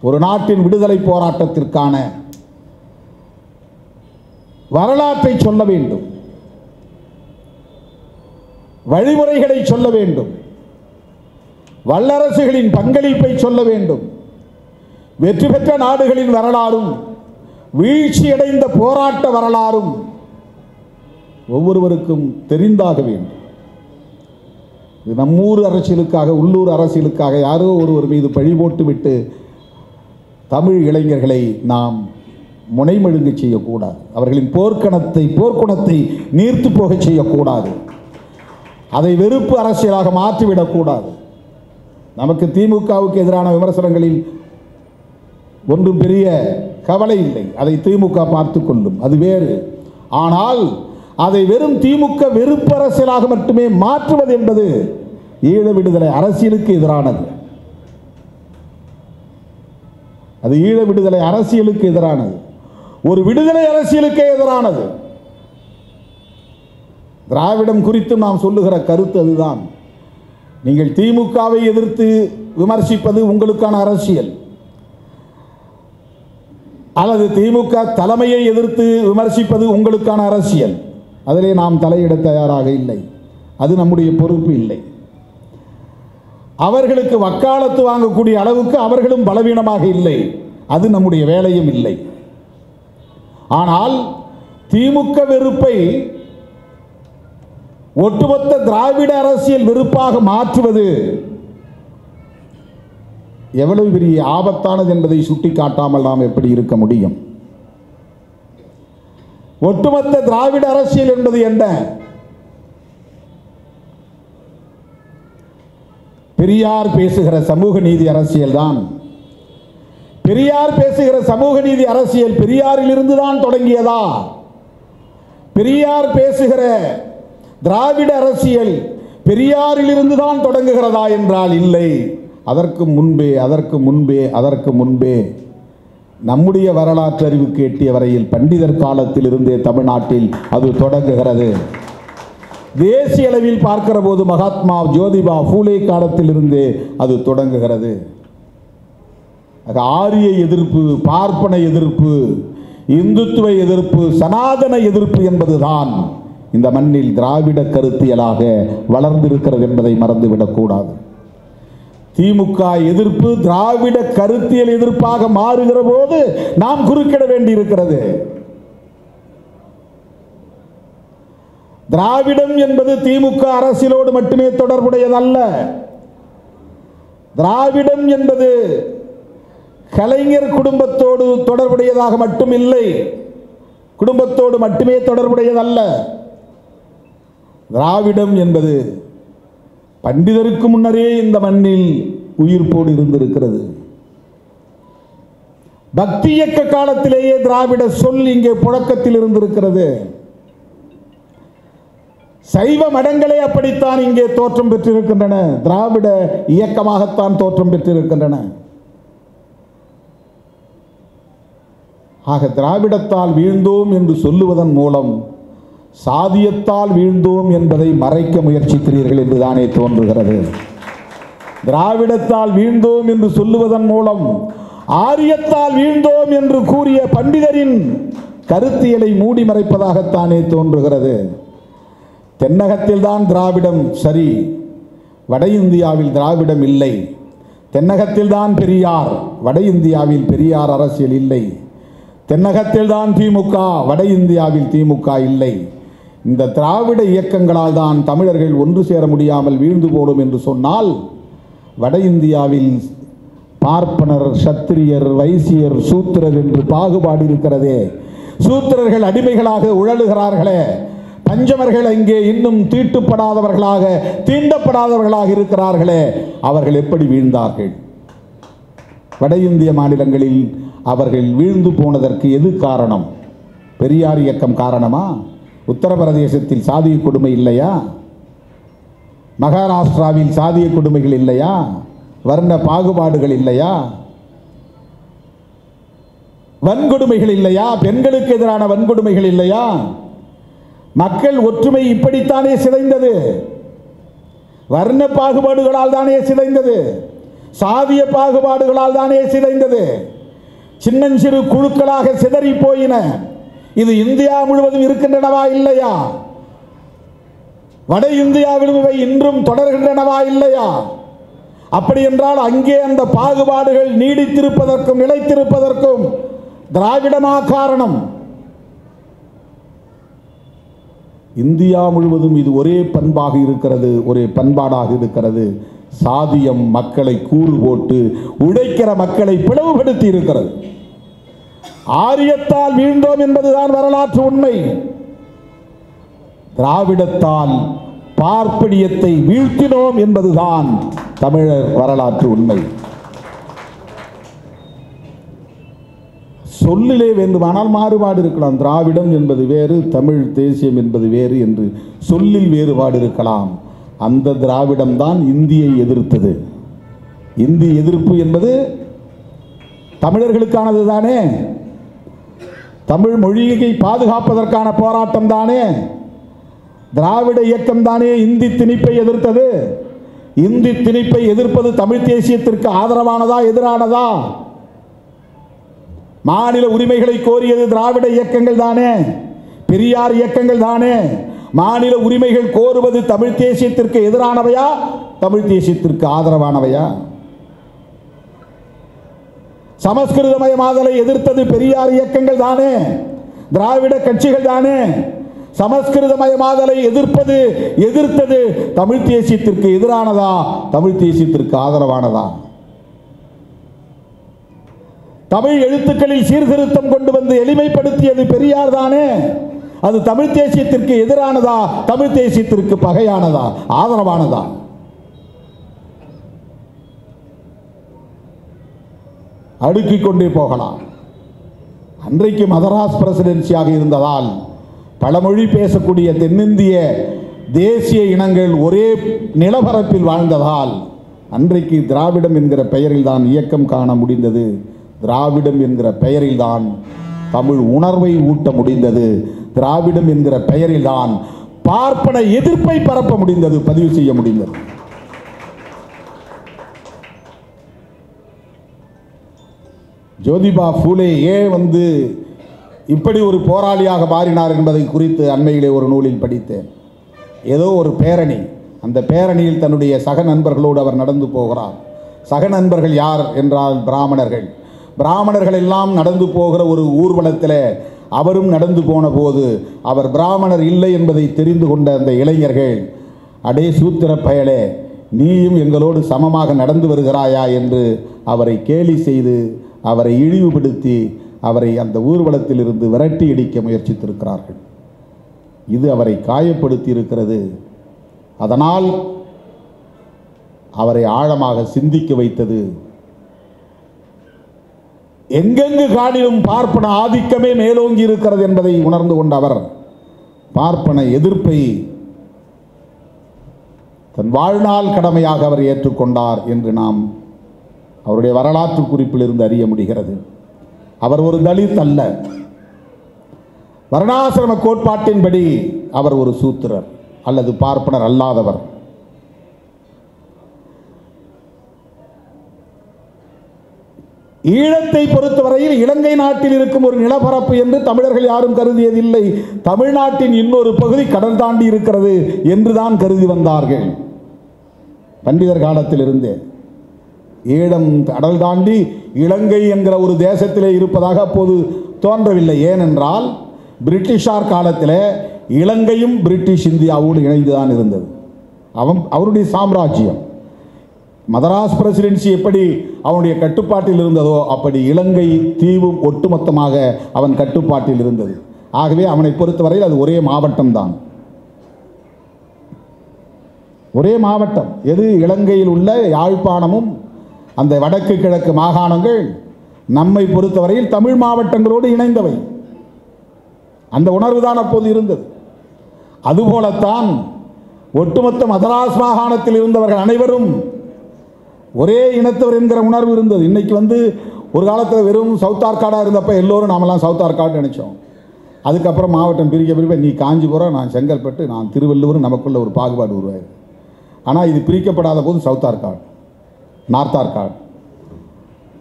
ஒரு நாட்டின் விடுதலை போராட்டத்திற்கான வரலாற்றை சொல்ல வேண்டும், வழிமுறைகளை சொல்ல வேண்டும், வல்லரசுகளின் பங்களிப்பை சொல்ல வேண்டும். வெற்றி பெற்ற நாடுகளின் வரலாறும் வீழ்ச்சியடைந்த போராட்ட வரலாறும் ஒவ்வொருவருக்கும் தெரிந்தாக வேண்டும். இது நம்மூர் அரசியலுக்காக, உள்ளூர் அரசியலுக்காக யாரோ ஒருவர் மீது பழி போட்டுவிட்டு தமிழ் இளைஞர்களை நாம் முனைமழுங்க செய்யக்கூடாது. அவர்களின் போர்க்குணத்தை நீர்த்து போக செய்யக்கூடாது. அதை வெறுப்பு அரசியலாக மாற்றிவிடக்கூடாது. நமக்கு திமுகவுக்கு எதிரான விமர்சனங்களில் ஒன்றும் பெரிய கவலை இல்லை. அதை திமுக பார்த்து கொள்ளும், அது வேறு. ஆனால் அதை வெறும் திமுக வெறுப்பு அரசியலாக மட்டுமே மாற்றுவது என்பது ஈழ விடுதலை அரசியலுக்கு எதிரானது. அது ஈழ விடுதலை அரசியலுக்கு எதிரானது, ஒரு விடுதலை அரசியலுக்கு எதிரானது. திராவிடம் குறித்து நாம் சொல்லுகிற கருத்து அதுதான். நீங்கள் திமுகவை எதிர்த்து விமர்சிப்பது உங்களுக்கான அரசியல், அல்லது திமுக தலைமையை எதிர்த்து விமர்சிப்பது உங்களுக்கான அரசியல். அதிலே நாம் தலையிட தயாராக இல்லை. அது நம்முடைய பொறுப்பு இல்லை. அவர்களுக்கு வக்காலத்து வாங்கக்கூடிய அளவுக்கு அவர்களும் பலவீனமாக இல்லை. அது நம்முடைய வேலையும் இல்லை. ஆனால் திமுக வெறுப்பை ஒட்டுமொத்த திராவிட அரசியல் வெறுப்பாக மாற்றுவது எவ்வளவு பெரிய ஆபத்தானது என்பதை சுட்டிக்காட்டாமல் நாம் எப்படி இருக்க முடியும்? ஒட்டுமொத்த திராவிட அரசியல் என்பது என்ன? பெரியார் பேசுகிற சமூக நீதி அரசியல் தான். பெரியார் பேசுகிற சமூக நீதி அரசியல் பெரியாரில் இருந்துதான் தொடங்கியதா? பெரியார் பேசுகிற திராவிட அரசியல் பெரியாரில் இருந்துதான் தொடங்குகிறதா என்றால் இல்லை. அதற்கு முன்பே நம்முடைய வரலாற்று அறிவுக்கு எட்டிய வரையில் பண்டிதர் காலத்தில் இருந்தே தமிழ்நாட்டில் அது தொடங்குகிறது. தேசிய அளவில் பார்க்கிற போது மகாத்மா ஜோதிபா பூலே காலத்தில் இருந்தே அது தொடங்குகிறது. ஆரிய எதிர்ப்பு, பார்ப்பன எதிர்ப்பு, இந்துத்துவ எதிர்ப்பு, சனாதன எதிர்ப்பு என்பதுதான் இந்த மண்ணில் திராவிட கருத்தியலாக வளர்ந்திருக்கிறது என்பதை மறந்துவிடக்கூடாது. திமுக எதிர்ப்பு திராவிட கருத்தியல் எதிர்ப்பாக மாறுகிற போது நாம் குறுக்கிட வேண்டியிருக்கிறது. திராவிடம் என்பது திமுக அரசியலோடு மட்டுமே தொடர்புடையதல்ல. திராவிடம் என்பது கலைஞர் குடும்பத்தோடு தொடர்புடையதாக மட்டும் இல்லை, குடும்பத்தோடு மட்டுமே தொடர்புடையதல்ல. திராவிடம் என்பது பண்டிதருக்கு முன்னரே இந்த மண்ணில் உயிர்ப்போடு இருந்திருக்கிறது. பக்தி இயக்க காலத்திலேயே திராவிட சொல் இங்கே புழக்கத்தில் இருந்திருக்கிறது. சைவ மடங்களே அப்படித்தான் இங்கே தோற்றம் பெற்றிருக்கின்றன, திராவிட இயக்கமாகத்தான் தோற்றம் பெற்றிருக்கின்றன. ஆக திராவிடத்தால் வீழ்ந்தோம் என்று சொல்லுவதன் மூலம் சாதியத்தால் வீழ்ந்தோம் என்பதை மறைக்க முயற்சிக்கிறீர்கள் என்றுதானே தோன்றுகிறது. திராவிடத்தால் வீழ்ந்தோம் என்று சொல்லுவதன் மூலம் ஆரியத்தால் வீழ்ந்தோம் என்று கூறிய பண்டிதரின் கருத்தியலை மூடி மறைப்பதாகத்தானே தோன்றுகிறது. தென்னகத்தில் தான் திராவிடம் சரி, வட இந்தியாவில் திராவிடம் இல்லை. தென்னகத்தில் தான் பெரியார், வட இந்தியாவில் பெரியார் அரசியல் இல்லை. தென்னகத்தில் தான் திமுக, வட இந்தியாவில் திமுக இல்லை. இந்த திராவிட இயக்கங்களால் தான் தமிழர்கள் ஒன்று சேர முடியாமல் வீழ்ந்து போடும் என்று சொன்னால், வட இந்தியாவில் பார்ப்பனர், சத்திரியர், வைசியர், சூத்திரர் என்று பாகுபாடு இருக்கிறதே. சூத்திரர்கள் அடிமைகளாக உழலுகிறார்களே, பஞ்சமர்கள் அங்கே இன்னும் தீட்டுப்படாதவர்களாக, தீண்டப்படாதவர்களாக இருக்கிறார்களே, அவர்கள் எப்படி வீழ்ந்தார்கள்? வட இந்திய மாநிலங்களில் அவர்கள் வீழ்ந்து போனதற்கு எது காரணம்? பெரியார் இயக்கம் காரணமா? உத்தரப்பிரதேசத்தில் சாதிய கொடுமை இல்லையா? மகாராஷ்டிராவில் சாதிய கொடுமைகள் இல்லையா? வர்ண பாகுபாடுகள் இல்லையா? வன்கொடுமைகள் இல்லையா? பெண்களுக்கு எதிரான வன்கொடுமைகள் இல்லையா? மக்கள் ஒற்றுமை இப்படித்தானே சிதைந்தது. வர்ண பாகுபாடுகளால் தானே சிதைந்தது. சாதிய பாகுபாடுகளால் தானே சிதைந்தது. சின்னஞ்சிறு குழுக்களாக சிதறி போயின. இது இந்தியா முழுவதும் இருக்கின்றனவா இல்லையா? வட இந்தியாவிலும் இவை இன்றும் தொடர்கின்றனவா இல்லையா? அப்படி என்றால் அங்கே அந்த பாகுபாடுகள் நீடித்திருப்பதற்கும் நிலைத்திருப்பதற்கும் திராவிடமா காரணம்? இந்தியா முழுவதும் இது ஒரே பண்பாக இருக்கிறது, ஒரே பண்பாடாக இருக்கிறது. சாதியம் மக்களை கூறு போட்டு உடைக்கிற மக்களை பிளவுபடுத்தி இருக்கிறது. ஆரியத்தால் வீழ்ந்தோம் என்பதுதான் வரலாற்று உண்மை. திராவிடத்தால் பார்ப்பனியத்தை வீழ்த்தினோம் என்பதுதான் தமிழர் வரலாற்று உண்மை. சொல்லிலே வேண்டுமானால் மாறுபாடு இருக்கலாம். திராவிடம் என்பது வேறு, தமிழ் தேசியம் என்பது வேறு என்று சொல்லில் வேறுபாடு இருக்கலாம். அந்த திராவிடம் தான் இந்தியை எதிர்த்தது. இந்தி எதிர்ப்பு என்பது தமிழர்களுக்கானது தானே. தமிழ் மொழியை பாதுகாப்பதற்கான போராட்டம் தானே. திராவிட இயக்கம் தானே இந்தி திணிப்பை எதிர்த்தது. இந்தி திணிப்பை எதிர்ப்பது தமிழ் தேசியத்திற்கு ஆதரவானதா எதிரானதா? மாநில உரிமைகளை கோரியது திராவிட இயக்கங்கள் தானே, பெரியார் இயக்கங்கள் தானே. மாநில உரிமைகள் கோருவது தமிழ் தேசியத்திற்கு எதிரானவையா, தமிழ் தேசியத்திற்கு ஆதரவானவையா? சமஸ்கிருதமயமாதலை எதிர்த்தது பெரியார் இயக்கங்கள் தானே, திராவிட கட்சிகள் தானே. சமஸ்கிருதமயமாதலை எதிர்த்தது தமிழ் தேசியத்திற்கு எதிரானதா, தமிழ் தேசியத்திற்கு ஆதரவானதா? தமிழ் எழுத்துக்களில் சீர்திருத்தம் கொண்டு வந்து எளிமைப்படுத்தியது பெரியார் தானே. அது தமிழ் தேசியத்திற்கு எதிரானதா, தமிழ் தேசியத்திற்கு பகையானதா, ஆதரவானதா? அடுக்கிக் கொண்டே போகலாம். அன்றைக்கு மதராஸ் பிரசிடென்சியாக இருந்ததால் பல மொழி பேசக்கூடிய தென்னிந்திய தேசிய இனங்கள் ஒரே நிலப்பரப்பில் வாழ்ந்ததால் அன்றைக்கு திராவிடம் என்கிற பெயரில் தான் இயக்கம் காண முடிந்தது. திராவிடம் என்கிற பெயரில் தான் தமிழ் உணர்வை ஊட்ட முடிந்தது. திராவிடம் என்கிற பெயரில் தான் பார்ப்பன எதிர்ப்பை பரப்ப முடிந்தது, பதிவு செய்ய முடிந்தது. ஜோதிபா பூலே ஏன் இப்படி ஒரு போராளியாக மாறினார் என்பதை குறித்து அண்மையிலே ஒரு நூலில் படித்தேன். ஏதோ ஒரு பேரணி, அந்த பேரணியில் தன்னுடைய சக நண்பர்களோடு அவர் நடந்து போகிறார். சக நண்பர்கள் யார் என்றால் பிராமணர்கள். பிராமணர்கள் எல்லாம் நடந்து போகிற ஒரு ஊர்வலத்தில் அவரும் நடந்து போன போது அவர் பிராமணர் இல்லை என்பதை தெரிந்து கொண்ட அந்த இளைஞர்கள், அடே சூத்திர பயலே, நீயும் எங்களோடு சமமாக நடந்து வருகிறாயா என்று அவரை கேலி செய்து அவரை இழிவுபடுத்தி அவரை அந்த ஊர்வலத்தில் இருந்து விரட்டி அடிக்க முயற்சித்திருக்கிறார்கள். இது அவரை காயப்படுத்தி இருக்கிறது. அதனால் அவரை ஆழமாக சிந்திக்க வைத்தது. எங்கெங்கு காணிலும் பார்ப்பன ஆதிக்கமே மேலோங்கி இருக்கிறது என்பதை உணர்ந்து கொண்ட அவர் பார்ப்பன எதிர்ப்பை தன் வாழ்நாள் கடமையாக அவர் ஏற்றுக்கொண்டார் என்று நாம் அவருடைய வரலாற்று குறிப்பில் இருந்து அறிய முடிகிறது. அவர் ஒரு தலித் அல்ல. வர்ணாசிரம கோட்பாட்டின்படி அவர் ஒரு சூத்திரர் அல்லது பார்ப்பனர் அல்லாதவர். ஈழத்தை பொறுத்தவரையில் இலங்கை நாட்டில் இருக்கும் ஒரு நிலப்பரப்பு என்று தமிழர்கள் யாரும் கருதியதில்லை. தமிழ்நாட்டின் இன்னொரு பகுதி கடல் தாண்டி இருக்கிறது என்றுதான் கருதி வந்தார்கள் பண்டிதர் காலத்தில் இருந்தே. ஈழம் கடல் தாண்டி இலங்கை என்கிற ஒரு தேசத்திலே இருப்பதாக அப்போது தோன்றவில்லை. ஏனென்றால் பிரிட்டிஷார் காலத்தில் இலங்கையும் பிரிட்டிஷ் இந்தியாவோடு இணைந்துதான் இருந்தது. அவருடைய சாம்ராஜ்யம். மதராஸ் பிரசிடென்சி எப்படி அவனுடைய கட்டுப்பாட்டில் இருந்ததோ அப்படி இலங்கை தீவும் ஒட்டுமொத்தமாக அவன் கட்டுப்பாட்டில் இருந்தது. ஆகவே அவனை பொறுத்தவரையில் அது ஒரே மாவட்டம் தான். ஒரே மாவட்டம். எது இலங்கையில் உள்ள யாழ்ப்பாணமும் அந்த வடக்கு கிழக்கு மாகாணங்கள் நம்மை பொறுத்தவரையில் தமிழ் மாவட்டங்களோடு இணைந்தவை. அந்த உணர்வு தான் அப்போது இருந்தது. அதுபோலத்தான் ஒட்டுமொத்த மதராஸ் மாகாணத்தில் இருந்தவர்கள் அனைவரும் ஒரே இனத்தவர் என்கிற உணர்வு இருந்தது. இன்னைக்கு ஒரு காலத்தில் வெறும் சவுத் ஆர்காடாக இருந்தப்போ எல்லோரும் நாமெல்லாம் சவுத் ஆர்காடு நினச்சோம். அதுக்கப்புறம் மாவட்டம் பிரிக்க நீ காஞ்சிபுரம், நான் செங்கல்பட்டு, நான் திருவள்ளூர், நமக்குள்ள ஒரு பாகுபாடு உருவாயிருக்கு. ஆனால் இது பிரிக்கப்படாத போது south Arcot, north Arcot.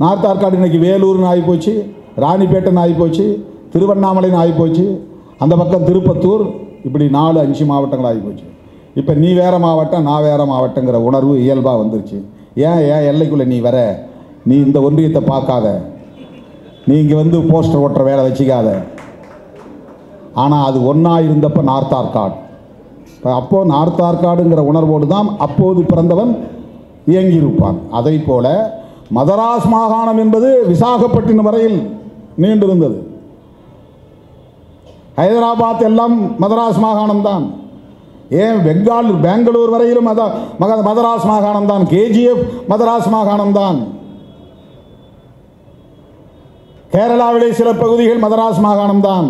North Arcot இன்றைக்கி வேலூர்னு ஆகிப்போச்சு, ராணிப்பேட்டைன்னு ஆகிப்போச்சு, திருவண்ணாமலைன்னு ஆகிப்போச்சு, அந்த பக்கம் திருப்பத்தூர், இப்படி 4-5 மாவட்டங்கள் ஆகிப்போச்சு. இப்போ நீ வேறு மாவட்டம், நான் வேறு மாவட்டங்கிற உணர்வு இயல்பாக வந்துருச்சு. ஏன் எல்லைக்குள்ளே நீ வர, நீ இந்த ஒன்றியத்தை பார்க்காத, நீ இங்கே போஸ்டர் ஓட்டுற வேலை வச்சுக்காத. ஆனால் அது ஒன்றா இருந்தப்போ நார்த் ஆர்காடு. அப்போது நார்த் ஆர்காடுங்கிற உணர்வோடு தான் அப்போது பிறந்தவன் இயங்கியிருப்பான். அதை போல மதராஸ் மாகாணம் என்பது விசாகப்பட்டினம் வரையில் நீண்டிருந்தது. ஹைதராபாத் எல்லாம் மதராஸ் மாகாணம் தான். ஏன் பெங்களூர் வரையிலும் மதராஸ் மாகாணம் தான். KGF மதராஸ் மாகாணம் தான். கேரளாவிலே சில பகுதிகள் மதராஸ் மாகாணம் தான்.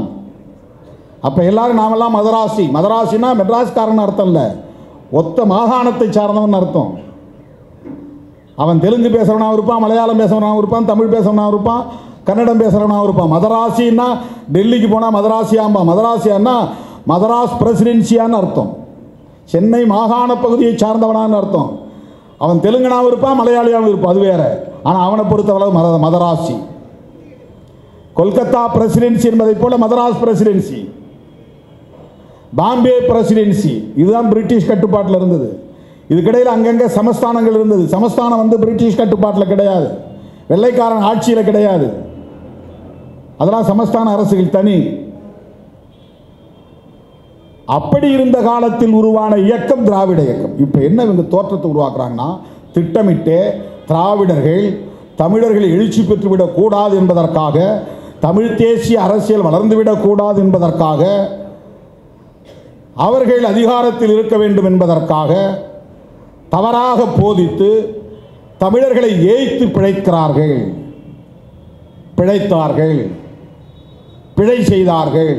அப்ப எல்லாரும் நாமெல்லாம் மதராசி. மதராசினா மெட்ராஸ்காரன் அர்த்தம் இல்லை, ஒத்த மாகாணத்தை சார்ந்தவன் அர்த்தம். அவன் தெலுங்கு பேசுறவனாகவும் இருப்பான், மலையாளம் பேசுறவனாகவும் இருப்பான், தமிழ் பேசுறவனாகவும் இருப்பான், கன்னடம் பேசுறவனாகவும் இருப்பான். மதராசின்னா டெல்லிக்கு போனால் மதராசியாம்பா. மதராசியான்னா மதராஸ் பிரசிடென்சியான்னு அர்த்தம். சென்னை மாகாண பகுதியை சார்ந்தவனான்னு அர்த்தம். அவன் தெலுங்கனாகவும் இருப்பான், மலையாளியாகவும் இருப்பான், அது வேற. ஆனால் அவனை பொறுத்தவரை மதராசி. கொல்கத்தா பிரசிடென்சி என்பதை போல மதராஸ் பிரசிடென்சி, பாம்பே பிரசிடென்சி, இதுதான் பிரிட்டிஷ் கட்டுப்பாட்டில் இருந்தது. இதுக்கிடையில் அங்கங்கே சமஸ்தானங்கள் இருந்தது. சமஸ்தானம் வந்து பிரிட்டிஷ் கட்டுப்பாட்டில் கிடையாது, வெள்ளைக்காரன் ஆட்சியில் கிடையாது. அதெல்லாம் சமஸ்தான அரசுகள் தனி. அப்படி இருந்த காலத்தில் உருவான இயக்கம் திராவிட இயக்கம். இப்போ என்ன இவங்க தோற்றத்தை உருவாக்குறாங்கன்னா, திட்டமிட்டே திராவிடர்கள் தமிழர்கள் எழுச்சி பெற்றுவிடக் கூடாது என்பதற்காக, தமிழ் தேசிய அரசியல் வளர்ந்துவிடக்கூடாது என்பதற்காக, அவர்கள் அதிகாரத்தில் இருக்க வேண்டும் என்பதற்காக தவறாக போதித்து தமிழர்களை ஏய்த்து பிழைத்தார்கள், பிழை செய்தார்கள்.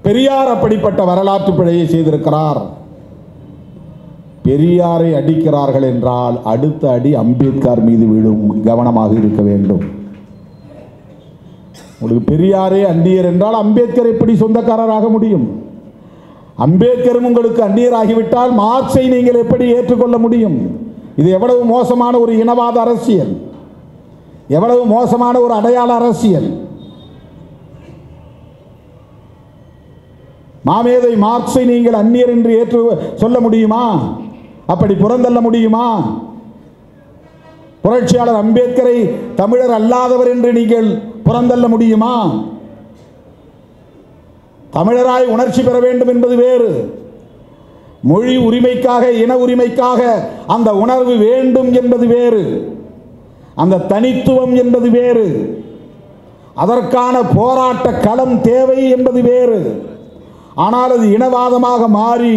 பெரியார் அப்படிப்பட்ட வரலாற்று பிழையை செய்திருக்கிறார். பெரியாரை அடிக்கிறார்கள் என்றால் அடுத்த அடி அம்பேத்கர் மீது விழும், கவனமாக இருக்க வேண்டும். உங்களுக்கு பெரியாரே அந்நியர் என்றால் அம்பேத்கர் எப்படி சொந்தக்காரராக முடியும்? அம்பேத்கரும் உங்களுக்கு அந்நியராகிவிட்டால் மார்க்ஸை நீங்கள் எப்படி ஏற்றுக்கொள்ள முடியும்? இது எவ்வளவு மோசமான ஒரு இனவாத அரசியல், எவ்வளவு மோசமான ஒரு அடையாள அரசியல். மாமேதை மார்க்ஸை நீங்கள் அந்நியர் என்று ஏற்று சொல்ல முடியுமா? அப்படி புறந்தள்ள முடியுமா? புரட்சியாளர் அம்பேத்கரை தமிழர் அல்லாதவர் என்று நீங்கள் புறந்தள்ள முடியுமா? தமிழராய் உணர்ச்சி பெற வேண்டும் என்பது வேறு. மொழி உரிமைக்காக, இன உரிமைக்காக அந்த உணர்வு வேண்டும் என்பது வேறு. அந்த தனித்துவம் என்பது வேறு. அதற்கான போராட்ட களம் தேவை என்பது வேறு. ஆனால் அது இனவாதமாக மாறி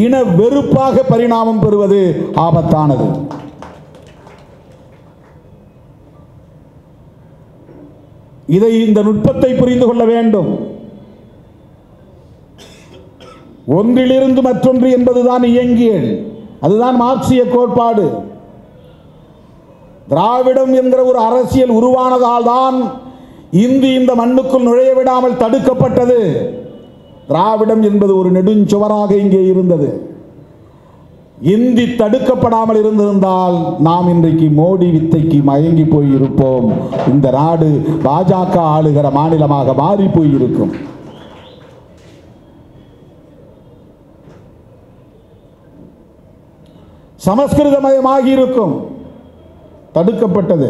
இன வெறுப்பாக பரிணாமம் பெறுவது ஆபத்தானது. இதை, இந்த நுட்பத்தை புரிந்து கொள்ள வேண்டும். ஒன்றிலிருந்து மற்றொன்று என்பதுதான் இயங்கியல், அதுதான் மார்க்சிய கோட்பாடு. திராவிடம் என்கிற ஒரு அரசியல் உருவானதால் தான் இந்தி இந்த மண்ணுக்குள் நுழைய விடாமல் தடுக்கப்பட்டது. திராவிடம் என்பது ஒரு நெடுஞ்சுவராக இங்கே இருந்தது. இந்தி தடுக்கப்படாமல் இருந்திருந்தால் நாம் இன்றைக்கு மோடி வித்தைக்கு மயங்கி போயிருப்போம். இந்த நாடு பாஜக ஆளுகிற மாநிலமாக மாறி போயிருக்கும். சமஸ்கிருதமயமாகி இருக்கும். தடுக்கப்பட்டது.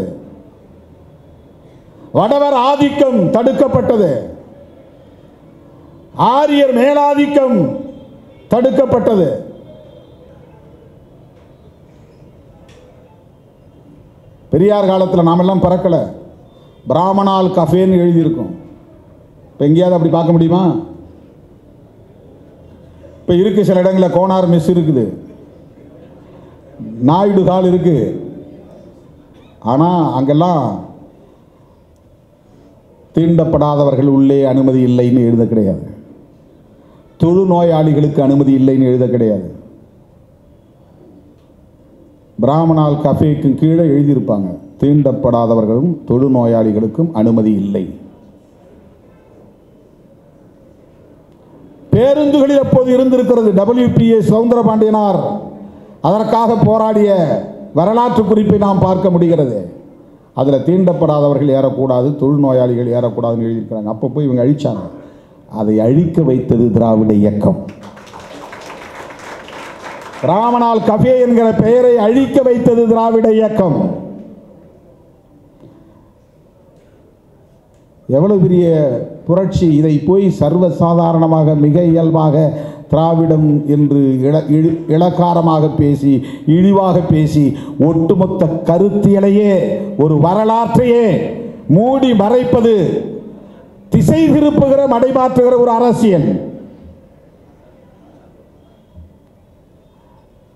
வடவர் ஆதிக்கம் தடுக்கப்பட்டது. ஆரியர் மேலாதிக்கம் தடுக்கப்பட்டது. பெரியார் காலத்தில் நாமெல்லாம் பறக்கல. பிராமணால் கஃபேன்னு எழுதியிருக்கும். இப்போ எங்கேயாவது அப்படி பார்க்க முடியுமா? இப்போ இருக்கு, சில இடங்களில் கோனார் மெஸ் இருக்குது, நாயுடு ஹால் இருக்கு. ஆனால் அங்கெல்லாம் தீண்டப்படாதவர்கள் உள்ளே அனுமதி இல்லைன்னு எழுத கிடையாது. தொழுநோயாளிகளுக்கு அனுமதி இல்லைன்னு எழுத கிடையாது. பிராமணால் கஃபேக்கு கீழே எழுதியிருப்பாங்க, தீண்டப்படாதவர்களும் தொழுநோயாளிகளுக்கும் அனுமதி இல்லை. பேருந்துகளில் எப்போது இருந்திருக்கிறது. WPA சவுந்தரபாண்டியனார் அதற்காக போராடிய வரலாற்று குறிப்பை நாம் பார்க்க முடிகிறது. அதில் தீண்டப்படாதவர்கள் ஏறக்கூடாது, தொழுநோயாளிகள் ஏறக்கூடாதுன்னு எழுதியிருக்கிறாங்க. அப்போ போய் இவங்க அழிச்சாங்க. அதை அழிக்க வைத்தது திராவிட இயக்கம். பிராமணால் கஃபே என்கிற பெயரை அழிக்க வைத்தது திராவிட இயக்கம். எவ்வளவு பெரிய புரட்சி! இதை போய் சர்வசாதாரணமாக, மிக இயல்பாக திராவிடம் என்று இளக்காரமாக பேசி, இழிவாக பேசி, ஒட்டுமொத்த கருத்தியலையே, ஒரு வரலாற்றையே மூடி மறைப்பது, திசை திருப்புகிற, மடைமாற்றுகிற ஒரு அரசியல்.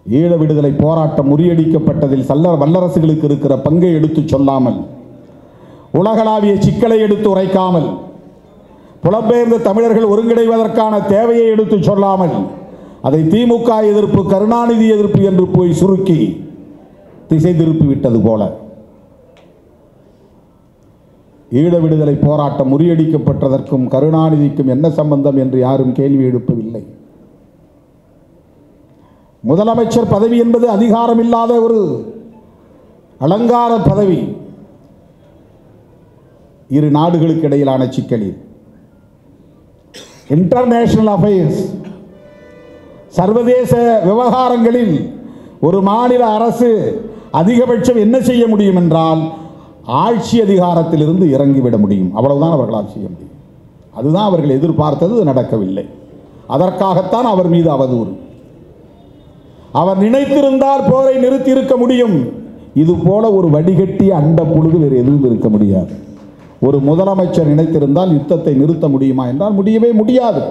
ஈழ விடுதலை போராட்டம் முறியடிக்கப்பட்டதில் வல்லரசுகளுக்கு இருக்கிற பங்கை எடுத்து சொல்லாமல், உலகளாவிய சிக்கலை எடுத்து உரைக்காமல், புலம்பெயர்ந்த தமிழர்கள் ஒருங்கிணைவதற்கான தேவையை எடுத்து சொல்லாமல், அதை திமுக எதிர்ப்பு, கருணாநிதி எதிர்ப்பு என்று போய் சுருக்கி திசை திருப்பி விட்டது போல ஈழ விடுதலை போராட்டம் முறியடிக்கப்பட்டதற்கும் கருணாநிதிக்கும் என்ன சம்பந்தம் என்று யாரும் கேள்வி எழுப்பவில்லை. முதலமைச்சர் பதவி என்பது அதிகாரம் இல்லாத ஒரு அலங்கார பதவி. இரு நாடுகளுக்கு இடையிலான சிக்கலில் இன்டர்நேஷனல் அஃபேர்ஸ், சர்வதேச விவகாரங்களில் ஒரு மாநில அரசு அதிகபட்சம் என்ன செய்ய முடியும் என்றால் ஆட்சி அதிகாரத்திலிருந்து இறங்கிவிட முடியும். அவ்வளவுதான் அவர்களால் செய்ய முடியும். அதுதான் அவர்கள் எதிர்பார்த்தது, நடக்கவில்லை. அதற்காகத்தான் அவர் மீது அவதூறு. அவர் நினைத்திருந்தால் போரை நிறுத்தி இருக்க முடியும். இது போல ஒரு வடிகட்டிய அண்ட பொழுது வேறு எதுவும் இருக்க முடியாது. ஒரு முதலமைச்சர் நினைத்திருந்தால் யுத்தத்தை நிறுத்த முடியுமா என்றால் முடியவே முடியாது.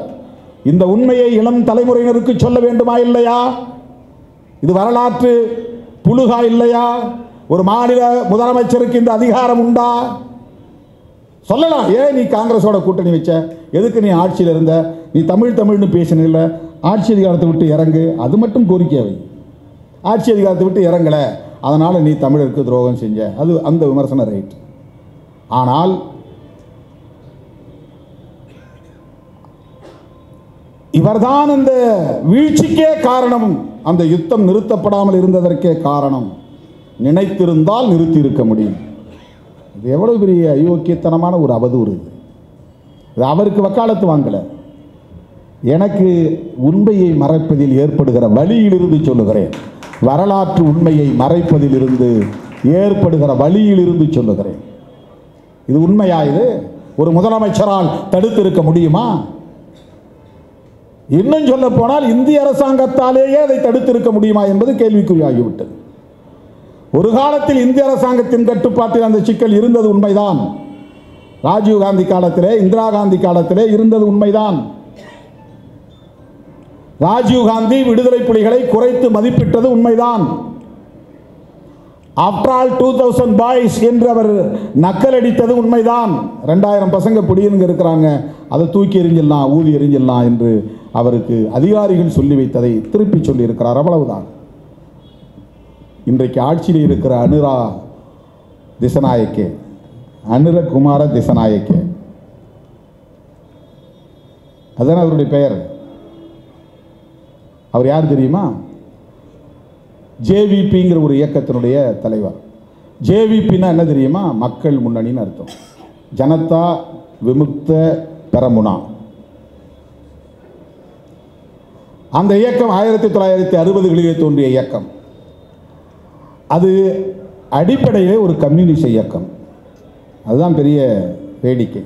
இந்த உண்மையை இளம் தலைமுறையினருக்கு சொல்ல வேண்டுமா இல்லையா? இது வரலாற்று புழுகா இல்லையா? ஒரு மாநில முதலமைச்சருக்கு இந்த அதிகாரம் உண்டா? சொல்லலாம். ஏன் நீ காங்கிரஸோட கூட்டணி வச்ச? எதுக்கு நீ ஆட்சியில் இருந்த? நீ தமிழ்னு பேசினில்ல, ஆட்சி அதிகாரத்தை விட்டு இறங்கு. அது மட்டும் கோரிக்கை வை. ஆட்சி அதிகாரத்தை விட்டு இறங்கலை, அதனால் நீ தமிழருக்கு துரோகம் செஞ்ச, அது அந்த விமர்சனம் ரைட். ஆனால் இவர்தான் அந்த வீழ்ச்சிக்கே காரணம், அந்த யுத்தம் நிறுத்தப்படாமல் இருந்ததற்கே காரணம். நினைத்திருந்தால் நிறுத்தி இருக்க முடியும். இது எவ்வளவு பெரிய அயோக்கியத்தனமான ஒரு அவதூறு. இது அவருக்கு வக்காலத்து வாங்கலை. எனக்கு உண்மையை மறைப்பதில் ஏற்படுகிற வழியிலிருந்து சொல்லுகிறேன். வரலாற்று உண்மையை மறைப்பதில் இருந்து ஏற்படுகிற வழியிலிருந்து சொல்லுகிறேன். இது உண்மையா? இது ஒரு முதலமைச்சரால் தடுத்து இருக்க முடியுமா? இன்னும் சொல்ல போனால் இந்திய அரசாங்கத்தாலேயே அதை தடுத்து இருக்க முடியுமா என்பது கேள்விக்குறியாகிவிட்டது. ஒரு காலத்தில் இந்திய அரசாங்கத்தின் கட்டுப்பாட்டில் அந்த சிக்கல் இருந்தது உண்மைதான். ராஜீவ் காந்தி காலத்திலே, இந்திரா காந்தி காலத்திலே இருந்தது உண்மைதான். ராஜீவ் காந்தி விடுதலை புலிகளை குறைத்து மதிப்பிட்டது உண்மைதான். ஆஃப்டர் ஆல் 2000 பாய்ஸ் என்று அவர் நக்கல் அடித்தது உண்மைதான். 2000 பசங்க புடியனுங்க இருக்கிறாங்க, அதை தூக்கி எறிஞ்சிடலாம், ஊதி எறிஞ்சிடலாம் என்று அவருக்கு அதிகாரிகள் சொல்லி வைத்ததை திருப்பி சொல்லி இருக்கிறார். அவ்வளவுதான். இன்றைக்கு ஆட்சியில் இருக்கிற அனுரகுமார திசநாயக்கே, அதுதான் அவருடைய பெயர். அவர் யார் தெரியுமா? ஜேவிபிங்கிற ஒரு இயக்கத்தினுடைய தலைவர். ஜேவிபின்னா என்ன தெரியுமா? மக்கள் முன்னணின்னு அர்த்தம். ஜனதா விமுக்த பெரமுனா. அந்த இயக்கம் 1960களிலே தோன்றிய இயக்கம். அது அடிப்படையிலே ஒரு கம்யூனிஸ்ட் இயக்கம். அதுதான் பெரிய வேடிக்கை.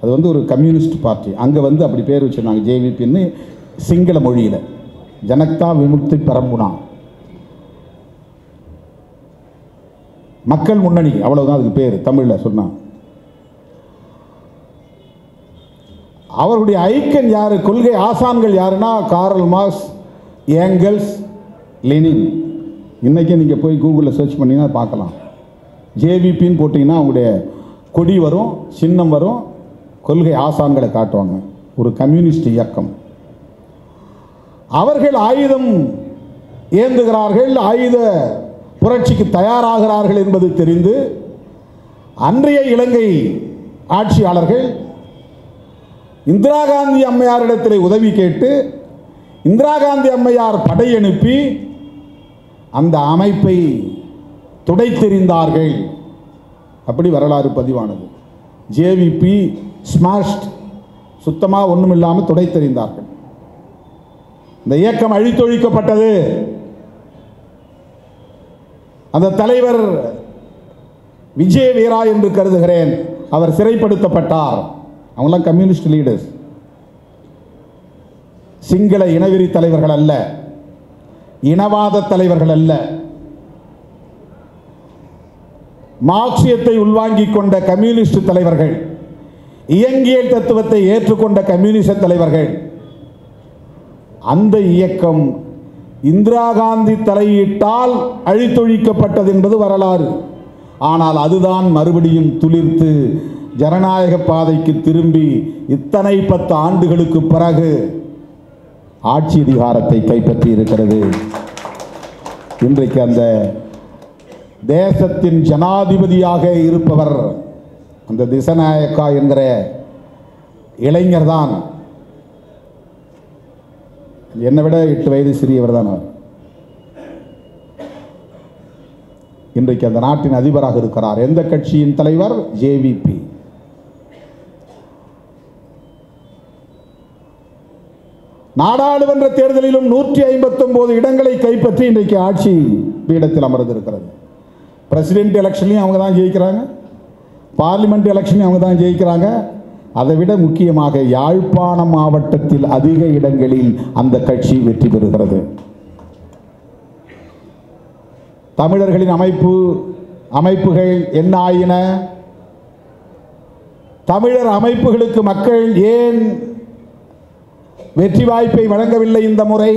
அது ஒரு கம்யூனிஸ்ட் பார்ட்டி. அங்கே அப்படி பேர் வச்சுருந்தாங்க, ஜேவிபின்னு சிங்கள மொழியில். ஜனதா விமுக்தி பெரமுனா, மக்கள் முன்னணி, அவ்வளவுதான் அதுக்கு பேர் தமிழில் சொன்னான். அவருடைய ஐக்கன் யாரு? கொள்கை ஆசான்கள் யாருன்னா கார்ல் மார்க்ஸ், ஏங்கல்ஸ், லெனின். இன்னைக்கு நீங்க போய் கூகுளில் சர்ச் பண்ணீங்கன்னா பார்க்கலாம். ஜேவிபின்னு போட்டிங்கன்னா அவங்களுடைய கொடி வரும், சின்னம் வரும், கொள்கை ஆசான்களை காட்டுவாங்க. ஒரு கம்யூனிஸ்ட் இயக்கம். அவர்கள் ஆயுதம் ஏந்துகிறார்கள், ஆயுத புரட்சிக்கு தயாராகிறார்கள் என்பது தெரிந்து அன்றைய இலங்கை ஆட்சியாளர்கள் இந்திரா காந்தி அம்மையாரிடத்தில் உதவி கேட்டு இந்திரா காந்தி அம்மையார் படையனுப்பி அந்த அமைப்பை துடைத்தெறிந்தார்கள். அப்படி வரலாறு பதிவானது. ஜேவிபி ஸ்மாஷ்ட், சுத்தமாக ஒன்றும் இல்லாமல் துடைத்தெறிந்தார்கள். இந்த இயக்கம் அழித்தொழிக்கப்பட்டது. அந்த தலைவர் விஜய வீரா என்று கருதுகிறேன், அவர் சிறைப்படுத்தப்பட்டார். அவங்களாம் கம்யூனிஸ்ட் லீடர்ஸ், சிங்கள இனவெறி தலைவர்கள் அல்ல, இனவாத தலைவர்கள் அல்ல. மார்க்சியத்தை உள்வாங்கிக் கொண்ட கம்யூனிஸ்ட் தலைவர்கள், இயங்கியல் தத்துவத்தை ஏற்றுக்கொண்ட கம்யூனிச தலைவர்கள், அந்த இயக்கம் இந்திரா காந்தி தலையிட்டால் அழித்தொழிக்கப்பட்டது என்பது வரலாறு. ஆனால் அதுதான் மறுபடியும் துளிர்த்து ஜனநாயக பாதைக்கு திரும்பி இத்தனை 10 ஆண்டுகளுக்கு பிறகு ஆட்சி அதிகாரத்தை கைப்பற்றி இருக்கிறது. இன்றைக்கு அந்த தேசத்தின் ஜனாதிபதியாக இருப்பவர் அந்த திசநாயக்கா என்கிற இளைஞர் தான். என்னை விட 8 வயது சிறியவர் தான் அவர். இன்றைக்கு அந்த நாட்டின் அதிபராக இருக்கிறார். எந்த கட்சியின் தலைவர்? ஜேவிபி. நாடாளுமன்ற தேர்தலிலும் 159 இடங்களை கைப்பற்றி இன்றைக்கு ஆட்சி பீடத்தில் அமர்ந்திருக்கிறது. பிரசிடென்ட் எலெக்ஷன்லையும் அவங்க தான் ஜெயிக்கிறாங்க, பார்லிமெண்ட் எலெக்ஷன்லையும் அவங்க தான் ஜெயிக்கிறாங்க. அதை விட முக்கியமாக யாழ்ப்பாணம் மாவட்டத்தில் அதிக இடங்களில் அந்த கட்சி வெற்றி பெறுகிறது. தமிழர்களின் அமைப்புகள் என்ன ஆயின? தமிழர் அமைப்புகளுக்கு மக்கள் ஏன் வெற்றி வாய்ப்பை வழங்கவில்லை இந்த முறை?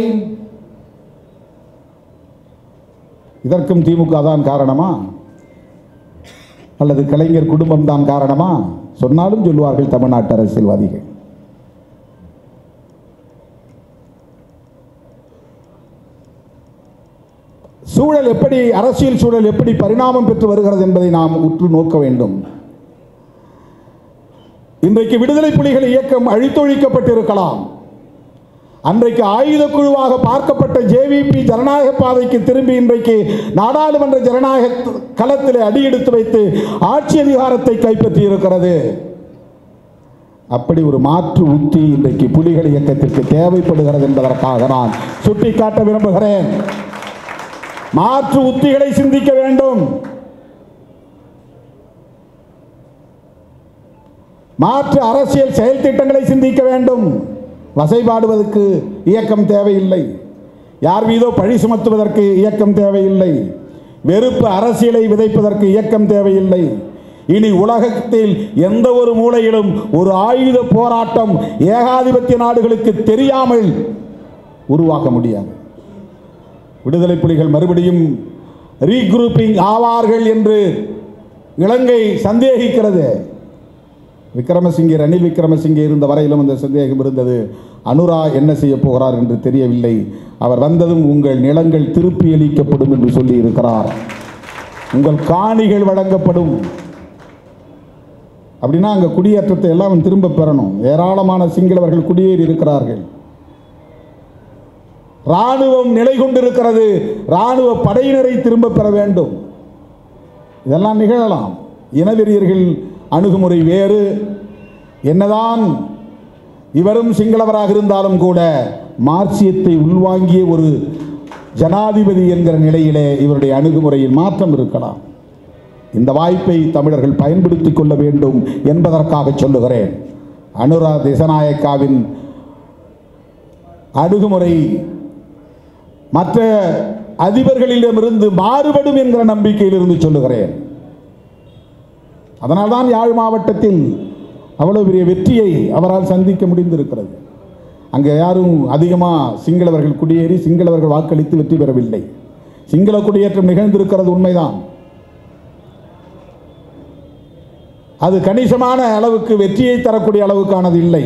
இதற்கும் திமுக தான் காரணமா அல்லது கலைஞர் குடும்பம் தான் காரணமா? சொன்னாலும் சொல்வார்கள் தமிழ்நாட்டு அரசியல்வாதிகள். சூழல் எப்படி, அரசியல் சூழல் எப்படி பரிணாமம் பெற்று வருகிறது என்பதை நாம் உற்று நோக்க வேண்டும். இன்றைக்கு விடுதலை புலிகள் இயக்கம் அழித்தொழிக்கப்பட்டிருக்கலாம். அன்றைக்கு ஆயுத குழுவாக பார்க்கப்பட்ட ஜேவிபி ஜனநாயக பாதைக்கு திரும்பி இன்றைக்கு நாடாளுமன்ற ஜனநாயக களத்தில் அடியெடுத்து வைத்து ஆட்சி அதிகாரத்தை கைப்பற்றி இருக்கிறது. அப்படி ஒரு மாற்று உத்தி இன்றைக்கு புலிகள் இயக்கத்திற்கு தேவைப்படுகிறது என்பதற்காக நான் சுட்டிக்காட்ட விரும்புகிறேன். மாற்று உத்திகளை சிந்திக்க வேண்டும். மாற்று அரசியல் செயல் திட்டங்களை சிந்திக்க வேண்டும். வசைபாடுவதற்கு இயக்கம் தேவையில்லை. யார் மீதோ பழி சுமத்துவதற்கு இயக்கம் தேவையில்லை. வெறுப்பு அரசியலை விதைப்பதற்கு இயக்கம் தேவையில்லை. இனி உலகத்தில் எந்த ஒரு மூலையிலும் ஒரு ஆயுத போராட்டம் ஏகாதிபத்திய நாடுகளுக்கு தெரியாமல் உருவாக்க முடியாது. விடுதலை புலிகள் மறுபடியும் ரீக்ரூப்பிங் ஆவார்கள் என்று இலங்கை சந்தேகிக்கிறது. விக்ரமசிங்கே, ரணில் விக்ரமசிங்கே இருந்த வரையிலும் அந்த சந்தேகம் இருந்தது. அனுரா என்ன செய்ய போகிறார் என்று தெரியவில்லை. அவர் வந்ததும் உங்கள் நிலங்கள் திருப்பி அளிக்கப்படும் என்று சொல்லி இருக்கிறார். உங்கள் காணிகள் வழங்கப்படும். அப்படின்னா அங்கே குடியேற்றத்தை எல்லாம் திரும்ப பெறணும். ஏராளமான சிங்களவர்கள் குடியேறி இருக்கிறார்கள். இராணுவம் நிலை கொண்டிருக்கிறது. இராணுவ படையினரை திரும்ப பெற வேண்டும். இதெல்லாம் நிகழலாம். இனவெறியர்கள் அணுகுமுறை வேறு. என்னதான் இவரும் சிங்களவராக இருந்தாலும் கூட மார்க்சியத்தை உள்வாங்கிய ஒரு ஜனாதிபதி என்கிற நிலையிலே இவருடைய அணுகுமுறையில் மாற்றம் இருக்கலாம். இந்த வாய்ப்பை தமிழர்கள் பயன்படுத்திக் கொள்ள வேண்டும் என்பதற்காக சொல்லுகிறேன். அனுரா திசநாயக்காவின் அணுகுமுறை மற்ற அதிபர்களிடமிருந்து மாறுபடும் என்கிற நம்பிக்கையிலிருந்து சொல்லுகிறேன். அதனால்தான் யாழ் மாவட்டத்தில் அவ்வளவு பெரிய வெற்றியை அவரால் சந்திக்க முடிந்திருக்கிறது. அங்கே யாரும் அதிகமாக சிங்களவர்கள் குடியேறி சிங்களவர்கள் வாக்களித்து வெற்றி பெறவில்லை. சிங்கள குடியேற்றம் நிகழ்ந்திருக்கிறது உண்மைதான். அது கணிசமான அளவுக்கு வெற்றியை தரக்கூடிய அளவுக்கானது இல்லை.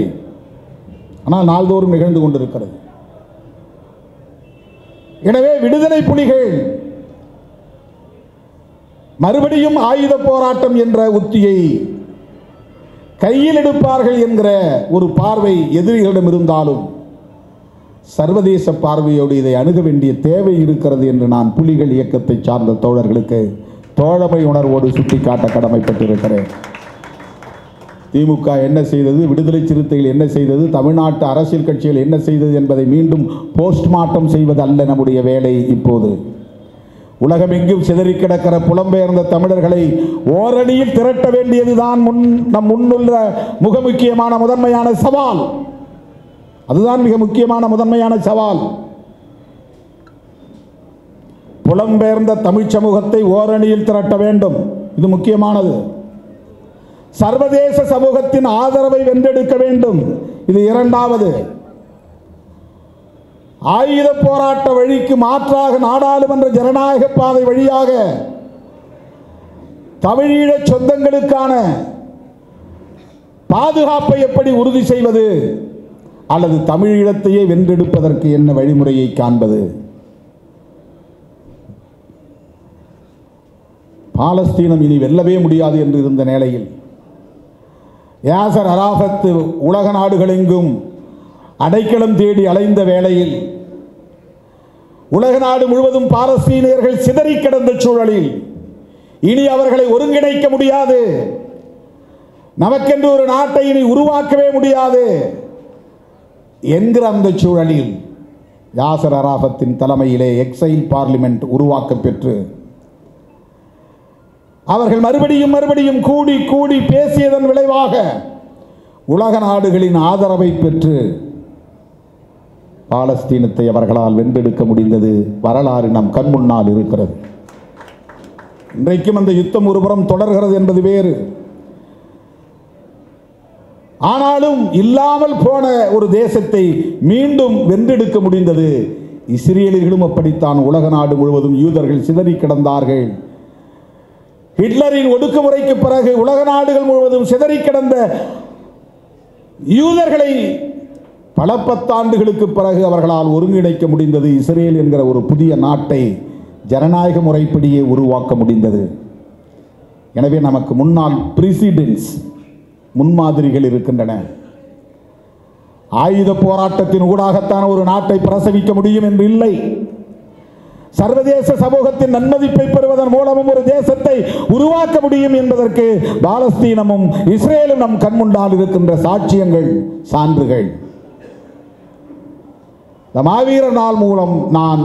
ஆனால் நாள்தோறும் நிகழ்ந்து கொண்டிருக்கிறது. எனவே விடுதலை புலிகள் மறுபடியும் ஆயுத போராட்டம் என்ற உத்தியை கையில் எடுப்பார்கள் என்கிற ஒரு பார்வை எதிரிகளிடம் இருந்தாலும் சர்வதேச பார்வையோடு இதை அணுக வேண்டிய தேவை இருக்கிறது என்று நான் புலிகள் இயக்கத்தை சார்ந்த தோழர்களுக்கு தோழமை உணர்வோடு சுட்டிக்காட்ட கடமைப்பட்டிருக்கிறேன். திமுக என்ன செய்தது, விடுதலை சிறுத்தைகள் என்ன செய்தது, தமிழ்நாட்டு அரசியல் கட்சிகள் என்ன செய்தது என்பதை மீண்டும் போஸ்ட்மார்ட்டம் செய்வது அல்ல நம்முடைய வேலை. இப்போது உலகமெங்கும் சிதறி கிடக்கிற புலம்பெயர்ந்த தமிழர்களை ஓரணியில் திரட்ட வேண்டியதுதான் நம் முன்னுள்ள மிக முக்கியமான முதன்மையான சவால். அதுதான் மிக முக்கியமான முதன்மையான சவால். புலம்பெயர்ந்த தமிழ் சமூகத்தை ஓரணியில் திரட்ட வேண்டும். இது முக்கியமானது. சர்வதேச சமூகத்தின் ஆதரவை வென்றெடுக்க வேண்டும். இது இரண்டாவது. ஆயுத போராட்ட வழிக்கு மாற்றாக நாடாளுமன்ற ஜனநாயக பாதை வழியாக தமிழீழ சொந்தங்களுக்கான பாதுகாப்பை எப்படி உறுதி செய்வது, அல்லது தமிழீழத்தையே வென்றெடுப்பதற்கு என்ன வழிமுறையை காண்பது? பாலஸ்தீனம் இனி வெல்லவே முடியாது என்று இருந்த நிலையில் யாசர் அரஃபத் உலக நாடுகளெங்கும் அடைக்கலம் தேடி அலைந்த வேளையில் உலக நாடு முழுவதும் பாலஸ்தீனியர்கள் சிதறி கிடந்த சூழலில் இனி அவர்களை ஒருங்கிணைக்க முடியாது, நமக்கென்று ஒரு நாட்டை இனி உருவாக்கவே முடியாது என்கிற அந்த சூழலில் யாசர் அரஃபத்தின் தலைமையிலே எக்ஸைல் பார்லிமெண்ட் உருவாக்க பெற்று அவர்கள் மறுபடியும் கூடி கூடி பேசியதன் விளைவாக உலக நாடுகளின் ஆதரவை பெற்று பாலஸ்தீனத்தை அவர்களால் வென்றெடுக்க முடிந்தது. வரலாறு நம் கண் முன்னால் இருக்கிறது. இன்றைக்கும் அந்த யுத்தம் ஒருபுறம் தொடர்கிறது என்பது வேறு. ஆனாலும் இல்லாமல் போன ஒரு தேசத்தை மீண்டும் வென்றெடுக்க முடிந்தது. இஸ்ரேலியர்களும் அப்படித்தான். உலக நாடு முழுவதும் யூதர்கள் சிதறி கிடந்தார்கள். ஹிட்லரின் ஒடுக்குமுறைக்கு பிறகு உலக நாடுகள் முழுவதும் சிதறி கிடந்த யூதர்களை பல பத்தாண்டுகளுக்கு பிறகு அவர்களால் ஒருங்கிணைக்க முடிந்தது. இஸ்ரேல் என்கிற ஒரு புதிய நாட்டை ஜனநாயக முறைப்படியே உருவாக்க முடிந்தது. எனவே நமக்கு முன்னால் பிரசிடென்ட்ஸ், முன்மாதிரிகள் இருக்கின்றன. ஆயுத போராட்டத்தின் ஊடாகத்தான் ஒரு நாட்டை பிரசவிக்க முடியும் என்று இல்லை. சர்வதேச சமூகத்தின் நன்மதிப்பை பெறுவதன் மூலமும் ஒரு தேசத்தை உருவாக்க முடியும் என்பதற்கு பாலஸ்தீனமும் இஸ்ரேலும் நம் கண்முன்னால் இருக்கின்ற சாட்சியங்கள், சான்றுகள். மாவீரர் நாள் மூலம் நான்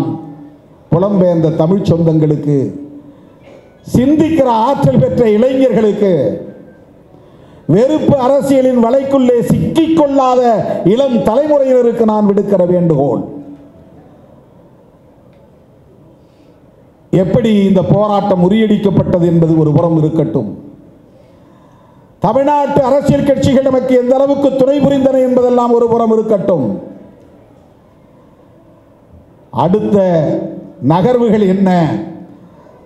புலம்பெயர்ந்த தமிழ் சொந்தங்களுக்கு, சிந்திக்கிற ஆற்றல் பெற்ற இளைஞர்களுக்கு, வெறுப்பு அரசியலின் வலைக்குள்ளே சிக்கிக்கொள்ளாத இளம் தலைமுறையினருக்கு நான் விடுக்கிற வேண்டுகோள், எப்படி இந்த போராட்டம் முறியடிக்கப்பட்டது என்பது ஒரு புறம் இருக்கட்டும், தமிழ்நாட்டு அரசியல் கட்சிகள் நமக்கு எந்த அளவுக்கு துணை புரிந்தன என்பதெல்லாம் ஒரு புறம் இருக்கட்டும், அடுத்த நகர்வுகள் என்ன,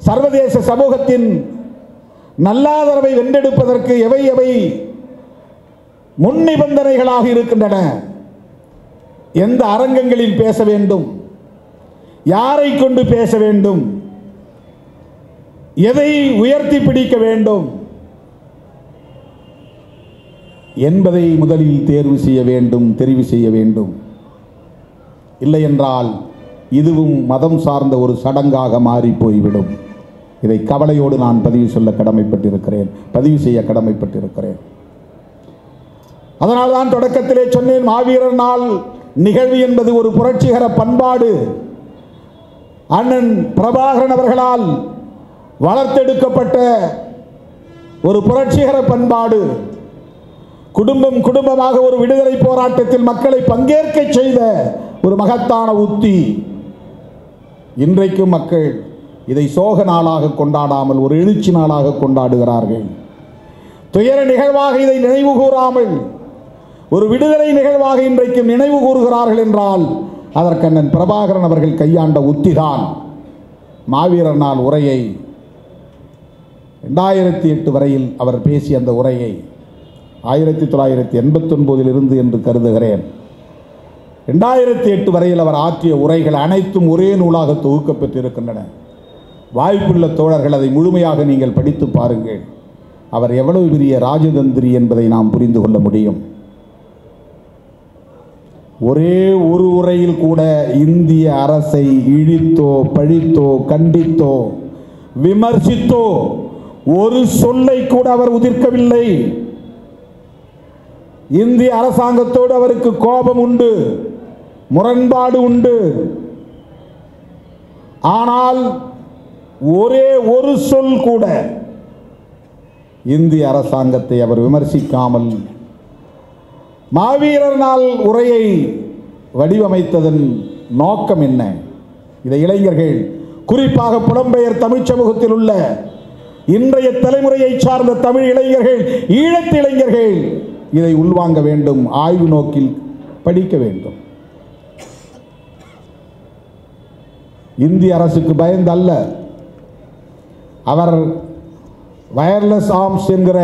சர்வதேச சமூகத்தின் நல்லாதரவை வென்றெடுப்பதற்கு எவை எவை முன் நிபந்தனைகளாக இருக்கின்றன, எந்த அரங்கங்களில் பேச வேண்டும், யாரை கொண்டு பேச வேண்டும், எதை உயர்த்தி பிடிக்க வேண்டும் என்பதை முதலில் தேர்வு செய்ய வேண்டும், தெரிவு செய்ய வேண்டும். இல்லை என்றால் இதுவும் மதம் சார்ந்த ஒரு சடங்காக மாறி போய்விடும். இதை கவலையோடு நான் பதிவு செய்ய கடமைப்பட்டிருக்கிறேன். அதனால்தான் தொடக்கத்திலே சொன்னேன், மாவீரர் நாள் நிகழ்வு என்பது ஒரு புரட்சிகர பண்பாடு. அண்ணன் பிரபாகரன் அவர்களால் வளர்த்தெடுக்கப்பட்ட ஒரு புரட்சிகர பண்பாடு. குடும்பம் குடும்பமாக ஒரு விடுதலை போராட்டத்தில் மக்களை பங்கேற்க செய்த ஒரு மகத்தான உத்தி. இன்றைக்கும் மக்கள் இதை சோக நாளாக கொண்டாடாமல் ஒரு எழுச்சி நாளாக கொண்டாடுகிறார்கள். துயர நிகழ்வாக இதை நினைவு கூறாமல் ஒரு விடுதலை நிகழ்வாக இன்றைக்கும் நினைவு கூறுகிறார்கள் என்றால் அதற்கு அண்ணன் பிரபாகரன் அவர்கள் கையாண்ட உத்திதான். மாவீரர் நாள் உரையை 2008 வரையில் அவர் பேசிய அந்த உரையை 1989 என்று கருதுகிறேன். 2008 வரையில் அவர் ஆற்றிய உரைகள் அனைத்தும் ஒரே நூலாக தொகுக்கப்பட்டிருக்கின்றன. வாய்ப்புள்ள தோழர்கள் அதை முழுமையாக நீங்கள் படித்து பாருங்கள். அவர் எவ்வளவு பெரிய ராஜதந்திரி என்பதை நாம் புரிந்து கொள்ள முடியும். ஒரே ஒரு உரையில் கூட இந்திய அரசை இழித்தோ, பழித்தோ, கண்டித்தோ, விமர்சித்தோ ஒரு சொல்லை கூட அவர் உதிர்க்கவில்லை. இந்திய அரசாங்கத்தோடு அவருக்கு கோபம் உண்டு, முரண்பாடு உண்டு. ஆனால் ஒரே ஒரு சொல் கூட இந்திய அரசாங்கத்தை அவர் விமர்சிக்காமல் மாவீரர் நாள் உரையை வடிவமைத்ததன் நோக்கம் என்ன? இதை இளைஞர்கள், குறிப்பாக புலம்பெயர் தமிழ் சமூகத்தில் உள்ள இன்றைய தலைமுறையை சார்ந்த தமிழ் இளைஞர்கள், ஈழத்து இளைஞர்கள் இதை உள்வாங்க வேண்டும், ஆய்வு நோக்கில் படிக்க வேண்டும். இந்திய அரசுக்கு பயந்து அல்ல, அவர் வயர்லெஸ் ஆர்ம்ஸ் என்கிற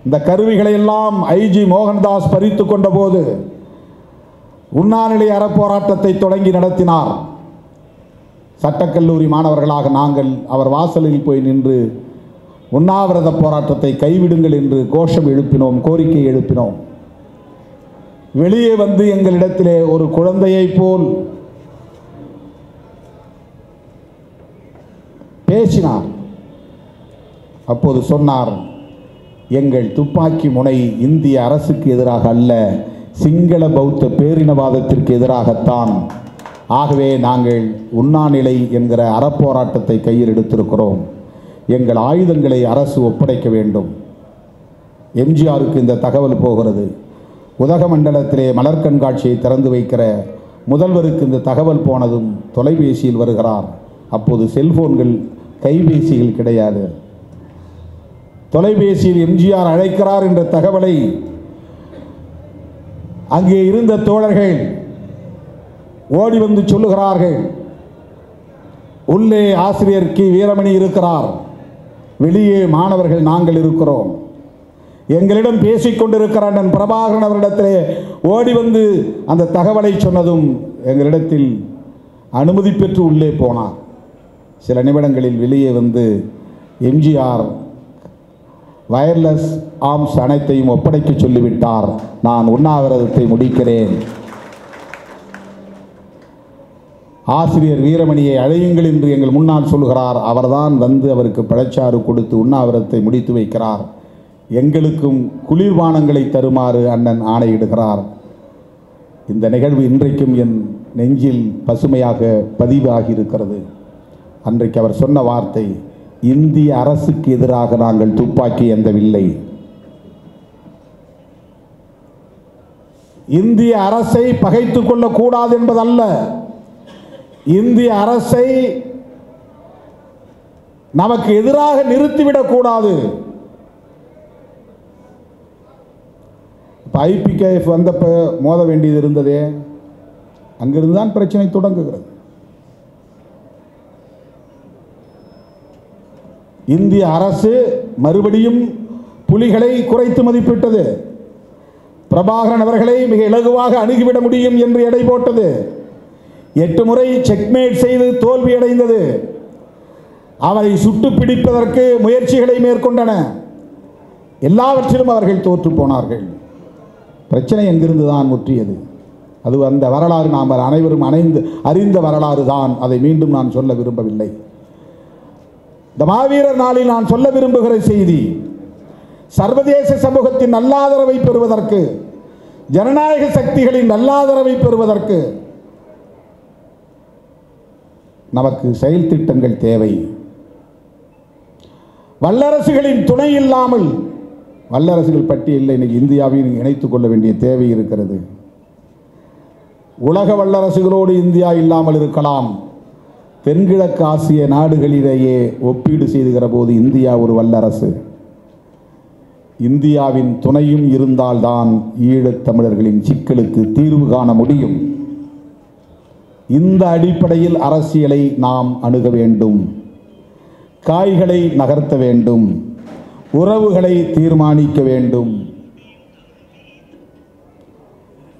இந்த கருவிகளை எல்லாம் ஐஜி மோகன்தாஸ் பறித்து கொண்ட போது உண்ணாநிலை அறப்போராட்டத்தை தொடங்கி நடத்தினார். சட்டக்கல்லூரி மாணவர்களாக நாங்கள் அவர் வாசலில் போய் நின்று உண்ணாவிரத போராட்டத்தை கைவிடுங்கள் என்று கோஷம் எழுப்பினோம், கோரிக்கை எழுப்பினோம். வெளியே வந்து எங்களிடத்திலே ஒரு குழந்தையைப் போல் பேசினார். அப்போது சொன்னார், எங்கள் துப்பாக்கி முனை இந்திய அரசுக்கு எதிராக அல்ல, சிங்கள பௌத்த பேரினவாதத்திற்கு எதிராகத்தான். ஆகவே நாங்கள் உண்ணாநிலை என்கிற அறப்போராட்டத்தை கையில் எடுத்திருக்கிறோம். எங்கள் ஆயுதங்களை அரசு ஒப்படைக்க வேண்டும். எம்ஜிஆருக்கு இந்த தகவல் போகிறது. உதகமண்டலத்திலே மலர் கண்காட்சியை திறந்து வைக்கிற முதல்வருக்கு இந்த தகவல் போனதும் தொலைபேசியில் வருகிறார். அப்போது செல்போன்கள், கைபேசிகள் கிடையாது. தொலைபேசியில் எம்ஜிஆர் அழைக்கிறார் என்ற தகவலை அங்கே இருந்த தோழர்கள் ஓடி வந்து சொல்லுகிறார்கள். உள்ளே ஆசிரியர் கி வீரமணி இருக்கிறார், வெளியே மாணவர்கள் நாங்கள் இருக்கிறோம். எங்களிடம் பேசிக்கொண்டிருக்கிற அண்ணன் பிரபாகரன் அவரிடத்திலே ஓடி வந்து அந்த தகவலை சொன்னதும் எங்களிடத்தில் அனுமதி பெற்று உள்ளே போனார். சில நிமிடங்களில் வெளியே வந்து எம்ஜிஆர் வயர்லெஸ் ஆர்ம்ஸ் அனைத்தையும் ஒப்படைக்க சொல்லிவிட்டார். நான் உண்ணாவிரதத்தை முடிக்கிறேன். ஆசிரியர் வீரமணியை அழையுங்கள் என்று எங்கள் முன்னால் சொல்கிறார். அவர்தான் வந்து அவருக்கு பழச்சாறு கொடுத்து உண்ணாவிரதத்தை முடித்து வைக்கிறார். எங்களுக்கும் குளிர்பானங்களை தருமாறு அண்ணன் ஆணையிடுகிறார். இந்த நிகழ்வு இன்றைக்கும் என் நெஞ்சில் பசுமையாக பதிவாகி இருக்கிறது. அன்றைக்கு அவர் சொன்ன வார்த்தை, இந்திய அரசுக்கு எதிராக நாங்கள் துப்பாக்கி ஏந்தவில்லை. இந்திய அரசை பகைத்துக் கொள்ளக்கூடாது என்பதல்ல, இந்திய அரசை நமக்கு எதிராக நிறுத்திவிடக்கூடாது. ஐபிகேஎஃப் வந்தப்ப மோத வேண்டியது இருந்ததே, அங்கிருந்து தான் பிரச்சனை தொடங்குகிறது. இந்திய அரசு மறுபடியும் புலிகளை குறைத்து மதிப்பிட்டது. பிரபாகரன் அவர்களை மிக இலகுவாக அணுகிவிட முடியும் என்று எடை போட்டது. 8 முறை செக்மேட் செய்து தோல்வியடைந்தது. அவரை சுட்டு பிடிப்பதற்கு முயற்சிகளை மேற்கொண்டன. எல்லாவற்றிலும் அவர்கள் தோற்று போனார்கள். பிரச்சனை எங்கிருந்து தான் முற்றியது? அது அந்த வரலாறு நாம் அனைவரும் அறிந்த வரலாறு தான். அதை மீண்டும் நான் சொல்ல விரும்பவில்லை. இந்த மாவீரர் நாளில் நான் சொல்ல விரும்புகிற செய்தி, சர்வதேச சமூகத்தின் நல்லாதரவை பெறுவதற்கு, ஜனநாயக சக்திகளின் நல்லாதரவை பெறுவதற்கு நமக்கு செயல் திட்டங்கள் தேவை. வல்லரசுகளின் துணை இல்லாமல், வல்லரசுகள் பட்டியலில் இன்னைக்கு இந்தியாவையும் இணைத்துக் கொள்ள வேண்டிய தேவை இருக்கிறது. உலக வல்லரசுகளோடு இந்தியா இல்லாமல் இருக்கலாம். தென்கிழக்கு ஆசிய நாடுகளிலேயே ஒப்பீடு செய்துகிற போது இந்தியா ஒரு வல்லரசு. இந்தியாவின் துணையும் இருந்தால்தான் ஈழத் தமிழர்களின் சிக்கலுக்கு தீர்வு காண முடியும். இந்த அடிப்படையில் அரசியலை நாம் அணுக வேண்டும். காய்களை நகர்த்த வேண்டும். உறவுகளை தீர்மானிக்க வேண்டும்.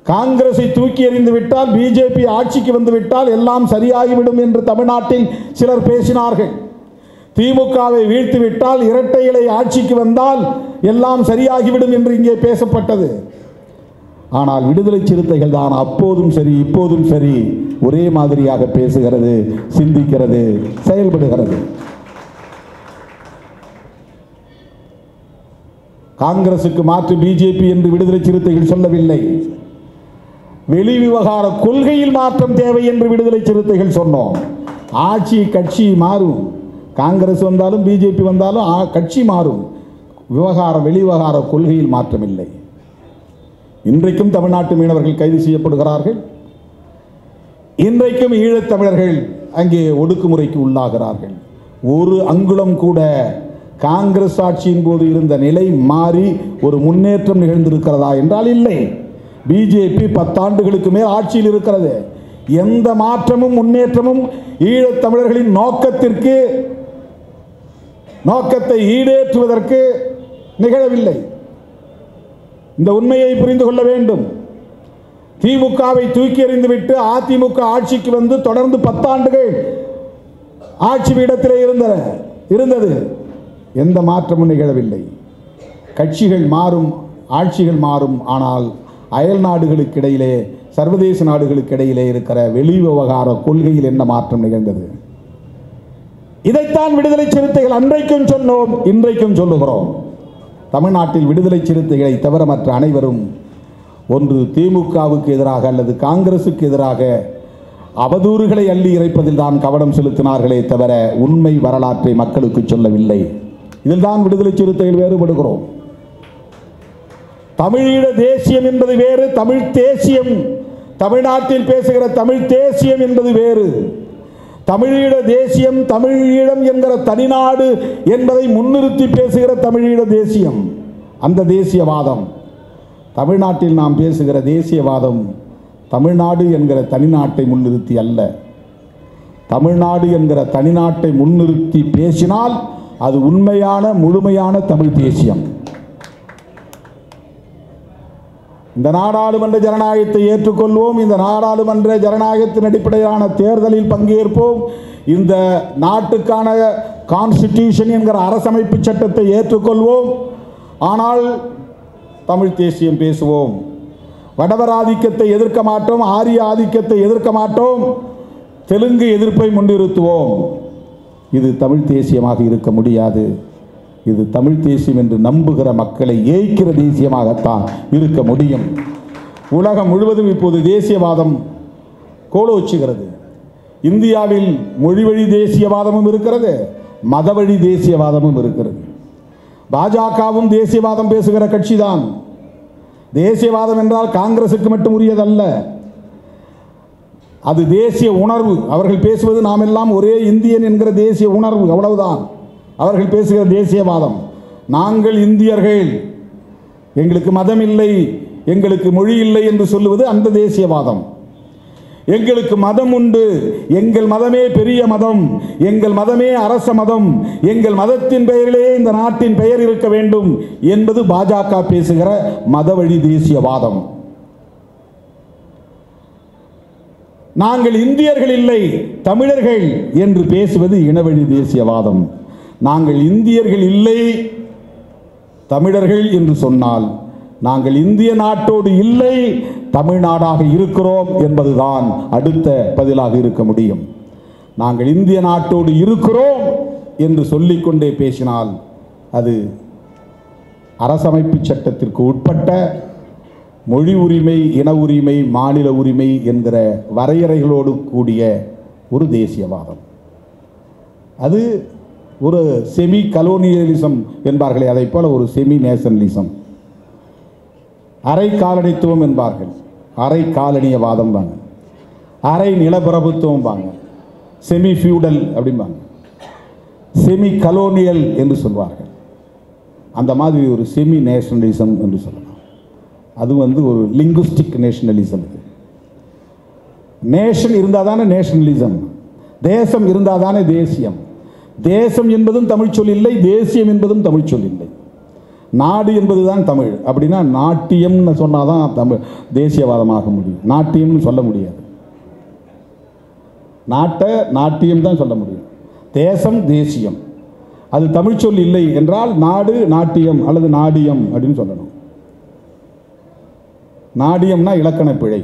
காங்கிரஸை தூக்கி எறிந்து விட்டால், பிஜேபி ஆட்சிக்கு வந்து விட்டால் எல்லாம் சரியாகிவிடும் என்று தமிழ்நாட்டில் சிலர் பேசினார்கள். திமுகவை வீழ்த்தி விட்டால், இரட்டை இலை ஆட்சிக்கு வந்தால் எல்லாம் சரியாகிவிடும் என்று இங்கே பேசப்பட்டது. ஆனால் விடுதலை சிறுத்தைகள் தான் அப்போதும் சரி இப்போதும் சரி ஒரே மாதிரியாக பேசுகிறது, சிந்திக்கிறது, செயல்படுகிறது. காங்கிரசுக்கு மாற்று பிஜேபி என்று விடுதலை சிறுத்தைகள் சொல்லவில்லை. வெளி விவகார கொள்கையில் மாற்றம் தேவை என்று விடுதலை சிறுத்தைகள் சொன்னோம். ஆட்சி கட்சி மாறும், காங்கிரஸ் வந்தாலும் பிஜேபி வந்தாலும் கட்சி மாறும், வெளி விவகார கொள்கையில் மாற்றம் இல்லை. இன்றைக்கும் தமிழ்நாட்டு மீனவர்கள் கைது செய்யப்படுகிறார்கள். இன்றைக்கும் ஈழத்தமிழர்கள் அங்கே ஒடுக்குமுறைக்கு உள்ளாகிறார்கள். ஒரு அங்குலம் கூட காங்கிரஸ் ஆட்சியின் போது இருந்த நிலை மாறி ஒரு முன்னேற்றம் நிகழ்ந்திருக்கிறதா என்றால் இல்லை. பிஜேபி 10 ஆண்டுகளுக்கு மேல் ஆட்சியில் இருக்கிறது. எந்த மாற்றமும் முன்னேற்றமும் ஈழத் தமிழர்களின் நோக்கத்தை ஈடேற்றுவதற்கு நிகழவில்லை. இந்த உண்மையை புரிந்து கொள்ள வேண்டும். திமுகவை தூக்கி எறிந்துவிட்டு அதிமுக ஆட்சிக்கு வந்து தொடர்ந்து 10 ஆண்டுகள் ஆட்சி பீடத்திலே இருந்தது. எந்த மாற்றமும் நிகழவில்லை. கட்சிகள் மாறும், ஆட்சிகள் மாறும். ஆனால் அயல் நாடுகளுக்கு இடையிலே, சர்வதேச நாடுகளுக்கு இடையிலே இருக்கிற வெளி விவகார கொள்கையில் என்ன மாற்றம் நிகழ்ந்தது? இதைத்தான் விடுதலை சிறுத்தைகள் அன்றைக்கும் சொன்னோம், இன்றைக்கும் சொல்லுகிறோம். தமிழ்நாட்டில் விடுதலை சிறுத்தைகளை தவிர மற்ற அனைவரும் ஒன்று திமுகவுக்கு எதிராக அல்லது காங்கிரசுக்கு எதிராக அவதூறுகளை அள்ளி இறைப்பதில் தான் கவனம் செலுத்தினார்களே தவிர உண்மை வரலாற்றை மக்களுக்கு சொல்லவில்லை. இதில் தான் விடுதலை சிறுத்தைகள் வேறுபடுகிறோம். தமிழீழ தேசியம் என்பது வேறு, தமிழ் தேசியம், தமிழ்நாட்டில் பேசுகிற தமிழ் தேசியம் என்பது வேறு. தமிழீழ தேசியம், தமிழீழம் என்கிற தனிநாடு என்பதை முன்னிறுத்தி பேசுகிற தமிழீழ தேசியம், அந்த தேசியவாதம். தமிழ்நாட்டில் நாம் பேசுகிற தேசியவாதம் தமிழ்நாடு என்கிற தனிநாட்டை முன்னிறுத்தி அல்ல. தமிழ்நாடு என்கிற தனிநாட்டை முன்னிறுத்தி பேசினால் அது உண்மையான முழுமையான தமிழ் தேசியம். இந்த நாடாளுமன்ற ஜனநாயகத்தை ஏற்றுக்கொள்வோம். இந்த நாடாளுமன்ற ஜனநாயகத்தின் அடிப்படையிலான தேர்தலில் பங்கேற்போம். இந்த நாட்டுக்கான கான்ஸ்டிடியூஷன் என்கிற அரசமைப்பு சட்டத்தை ஏற்றுக்கொள்வோம். ஆனால் தமிழ் தேசியம் பேசுவோம். வடவர் ஆதிக்கத்தை எதிர்க்க மாட்டோம், ஆரிய ஆதிக்கத்தை எதிர்க்க மாட்டோம், தெலுங்கு எதிர்ப்பை முன்னிறுத்துவோம். இது தமிழ் தேசியமாக இருக்க முடியாது. இது தமிழ் தேசியம் என்று நம்புகிற மக்களை ஏய்க்கிற தேசியமாகத்தான் இருக்க முடியும். உலகம் முழுவதும் இப்போது தேசியவாதம் கோலோச்சுகிறது. இந்தியாவில் மொழிவழி தேசியவாதமும் இருக்கிறது, மதவழி தேசியவாதமும் இருக்கிறது. பாஜகவும் தேசியவாதம் பேசுகிற கட்சிதான். தேசியவாதம் என்றால் காங்கிரசுக்கு மட்டும் உரியதல்ல, அது தேசிய உணர்வு. அவர்கள் பேசுவது நாம் எல்லாம் ஒரே இந்தியன் என்கிற தேசிய உணர்வு, அவ்வளவுதான் அவர்கள் பேசுகிற தேசியவாதம். நாங்கள் இந்தியர்கள், எங்களுக்கு மதம் இல்லை, எங்களுக்கு மொழி இல்லை என்று சொல்லுவது அந்த தேசியவாதம். எங்களுக்கு மதம் உண்டு, எங்கள் மதமே பெரிய மதம், எங்கள் மதமே அரச மதம், எங்கள் மதத்தின் பெயரிலே இந்த நாட்டின் பெயர் இருக்க வேண்டும் என்பது பாஜக பேசுகிற மதவழி தேசியவாதம். நாங்கள் இந்தியர்கள் இல்லை, தமிழர்கள் என்று பேசுவது இனவழி தேசியவாதம். நாங்கள் இந்தியர்கள் இல்லை, தமிழர்கள் என்று சொன்னால் நாங்கள் இந்திய நாட்டோடு இல்லை, தமிழ்நாடாக இருக்கிறோம் என்பதுதான் அடுத்த பதிலாக இருக்க முடியும். நாங்கள் இந்திய நாட்டோடு இருக்கிறோம் என்று சொல்லிக்கொண்டே பேசினால் அது அரசமைப்பு சட்டத்திற்கு உட்பட்ட மொழி உரிமை, இன உரிமை, மாநில உரிமை என்கிற வரையறைகளோடு கூடிய ஒரு தேசியவாதம். அது ஒரு செமி கலோனியலிசம் என்பார்களே, அதை போல ஒரு செமி நேஷனலிசம், அரை காலனித்துவம் என்பார்கள், அரை காலனியவாதம் வாங்க, அரை நிலப்பிரபுத்துவம் வாங்க, செமி ஃபியூடல் அப்படிம்பாங்க, செமி கலோனியல் என்று சொல்வார்கள். அந்த மாதிரி ஒரு செமி நேஷனலிசம் என்று சொல்லலாம். அது ஒரு லிங்குஸ்டிக் நேஷனலிசம். நேஷன் இருந்தால் தானே நேஷனலிசம், தேசம் இருந்தால் தானே தேசியம். தேசம் என்பதும் தமிழ் சொல் இல்லை, தேசியம் என்பதும் தமிழ் சொல் இல்லை. நாடு என்பதுதான் தமிழ். அப்படின்னா நாட்டியம்னு சொன்னாதான் தமிழ் தேசியவாதமாக முடியும். நாட்டியம்னு சொல்ல முடியாது. நாட்டை நாட்டியம் தான் சொல்ல முடியும். தேசம் தேசியம் அது தமிழ் சொல் இல்லை என்றால் நாடு நாட்டியம் அல்லது நாடியம் அப்படின்னு சொல்லணும். நாடியம்னா இலக்கண பிழை,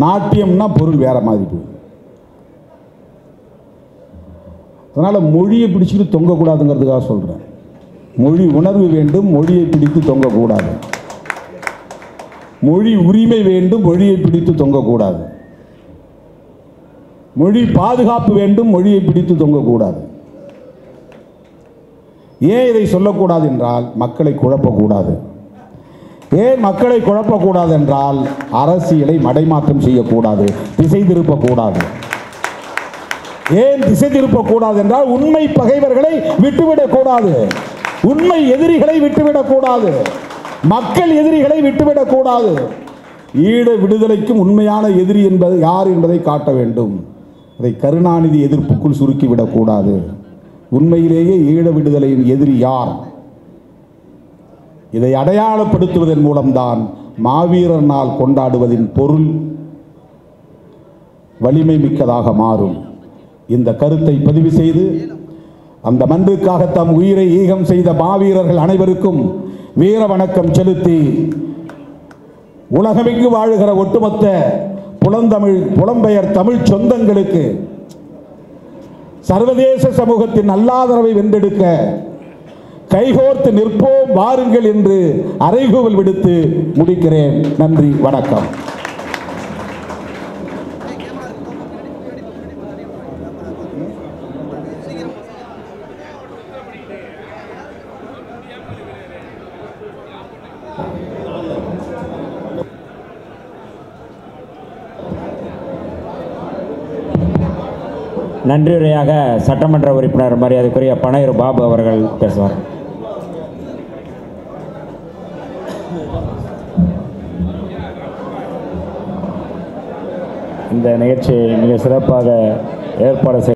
நாட்டியம்னா பொருள் வேற மாதிரி போகுது. அதனால் மொழியை பிடிச்சிட்டு தொங்கக்கூடாதுங்கிறதுக்காக சொல்கிறேன். மொழி உணர்வு வேண்டும், மொழியை பிடித்து தொங்கக்கூடாது. மொழி உரிமை வேண்டும், மொழியை பிடித்து தொங்கக்கூடாது. மொழி பாதுகாப்பு வேண்டும், மொழியை பிடித்து தொங்கக்கூடாது. ஏன் இதை சொல்லக்கூடாது என்றால் மக்களை குழப்பக்கூடாது. ஏன் மக்களை குழப்பக்கூடாது என்றால் அரசியலை மடைமாற்றம் செய்யக்கூடாது, திசை திருப்பக்கூடாது. ஏன் திசை திருப்பக்கூடாது என்றால் உண்மை பகைவர்களை விட்டுவிடக்கூடாது, உண்மை எதிரிகளை விட்டுவிடக்கூடாது, மக்கள் எதிரிகளை விட்டுவிடக்கூடாது. ஈழ விடுதலைக்கும் உண்மையான எதிரி என்பது யார் என்பதை காட்ட வேண்டும். அதை கருணாநிதி எதிர்ப்புக்குள் சுருக்கிவிடக்கூடாது. உண்மையிலேயே ஈழ விடுதலையின் எதிரி யார்? இதை அடையாளப்படுத்துவதன் மூலம்தான் மாவீரர் நாள் கொண்டாடுவதின் பொருள் வலிமை மிக்கதாக மாறும். இந்த கருத்தை பதிவு செய்து அந்த மன்றுக்காக தம் உயிரை ஈகம் செய்த மாவீரர்கள் அனைவருக்கும் வீர வணக்கம் செலுத்தி உலகமெங்கு வாழுகிற ஒட்டுமொத்த புலம்பெயர் தமிழ் சொந்தங்களுக்கு சர்வதேச சமூகத்தின் நல்லாதரவை வென்றெடுக்க கைகோர்த்து நிற்போம் வாருங்கள் என்று அறைகூவல் விடுத்து முடிக்கிறேன். நன்றி, வணக்கம். நன்றியுரையாக சட்டமன்ற உறுப்பினர் மரியாதைக்குரிய பனையூர் பாபு அவர்கள் பேசுவார். இந்த நிகழ்ச்சியை மிக சிறப்பாக ஏற்பாடு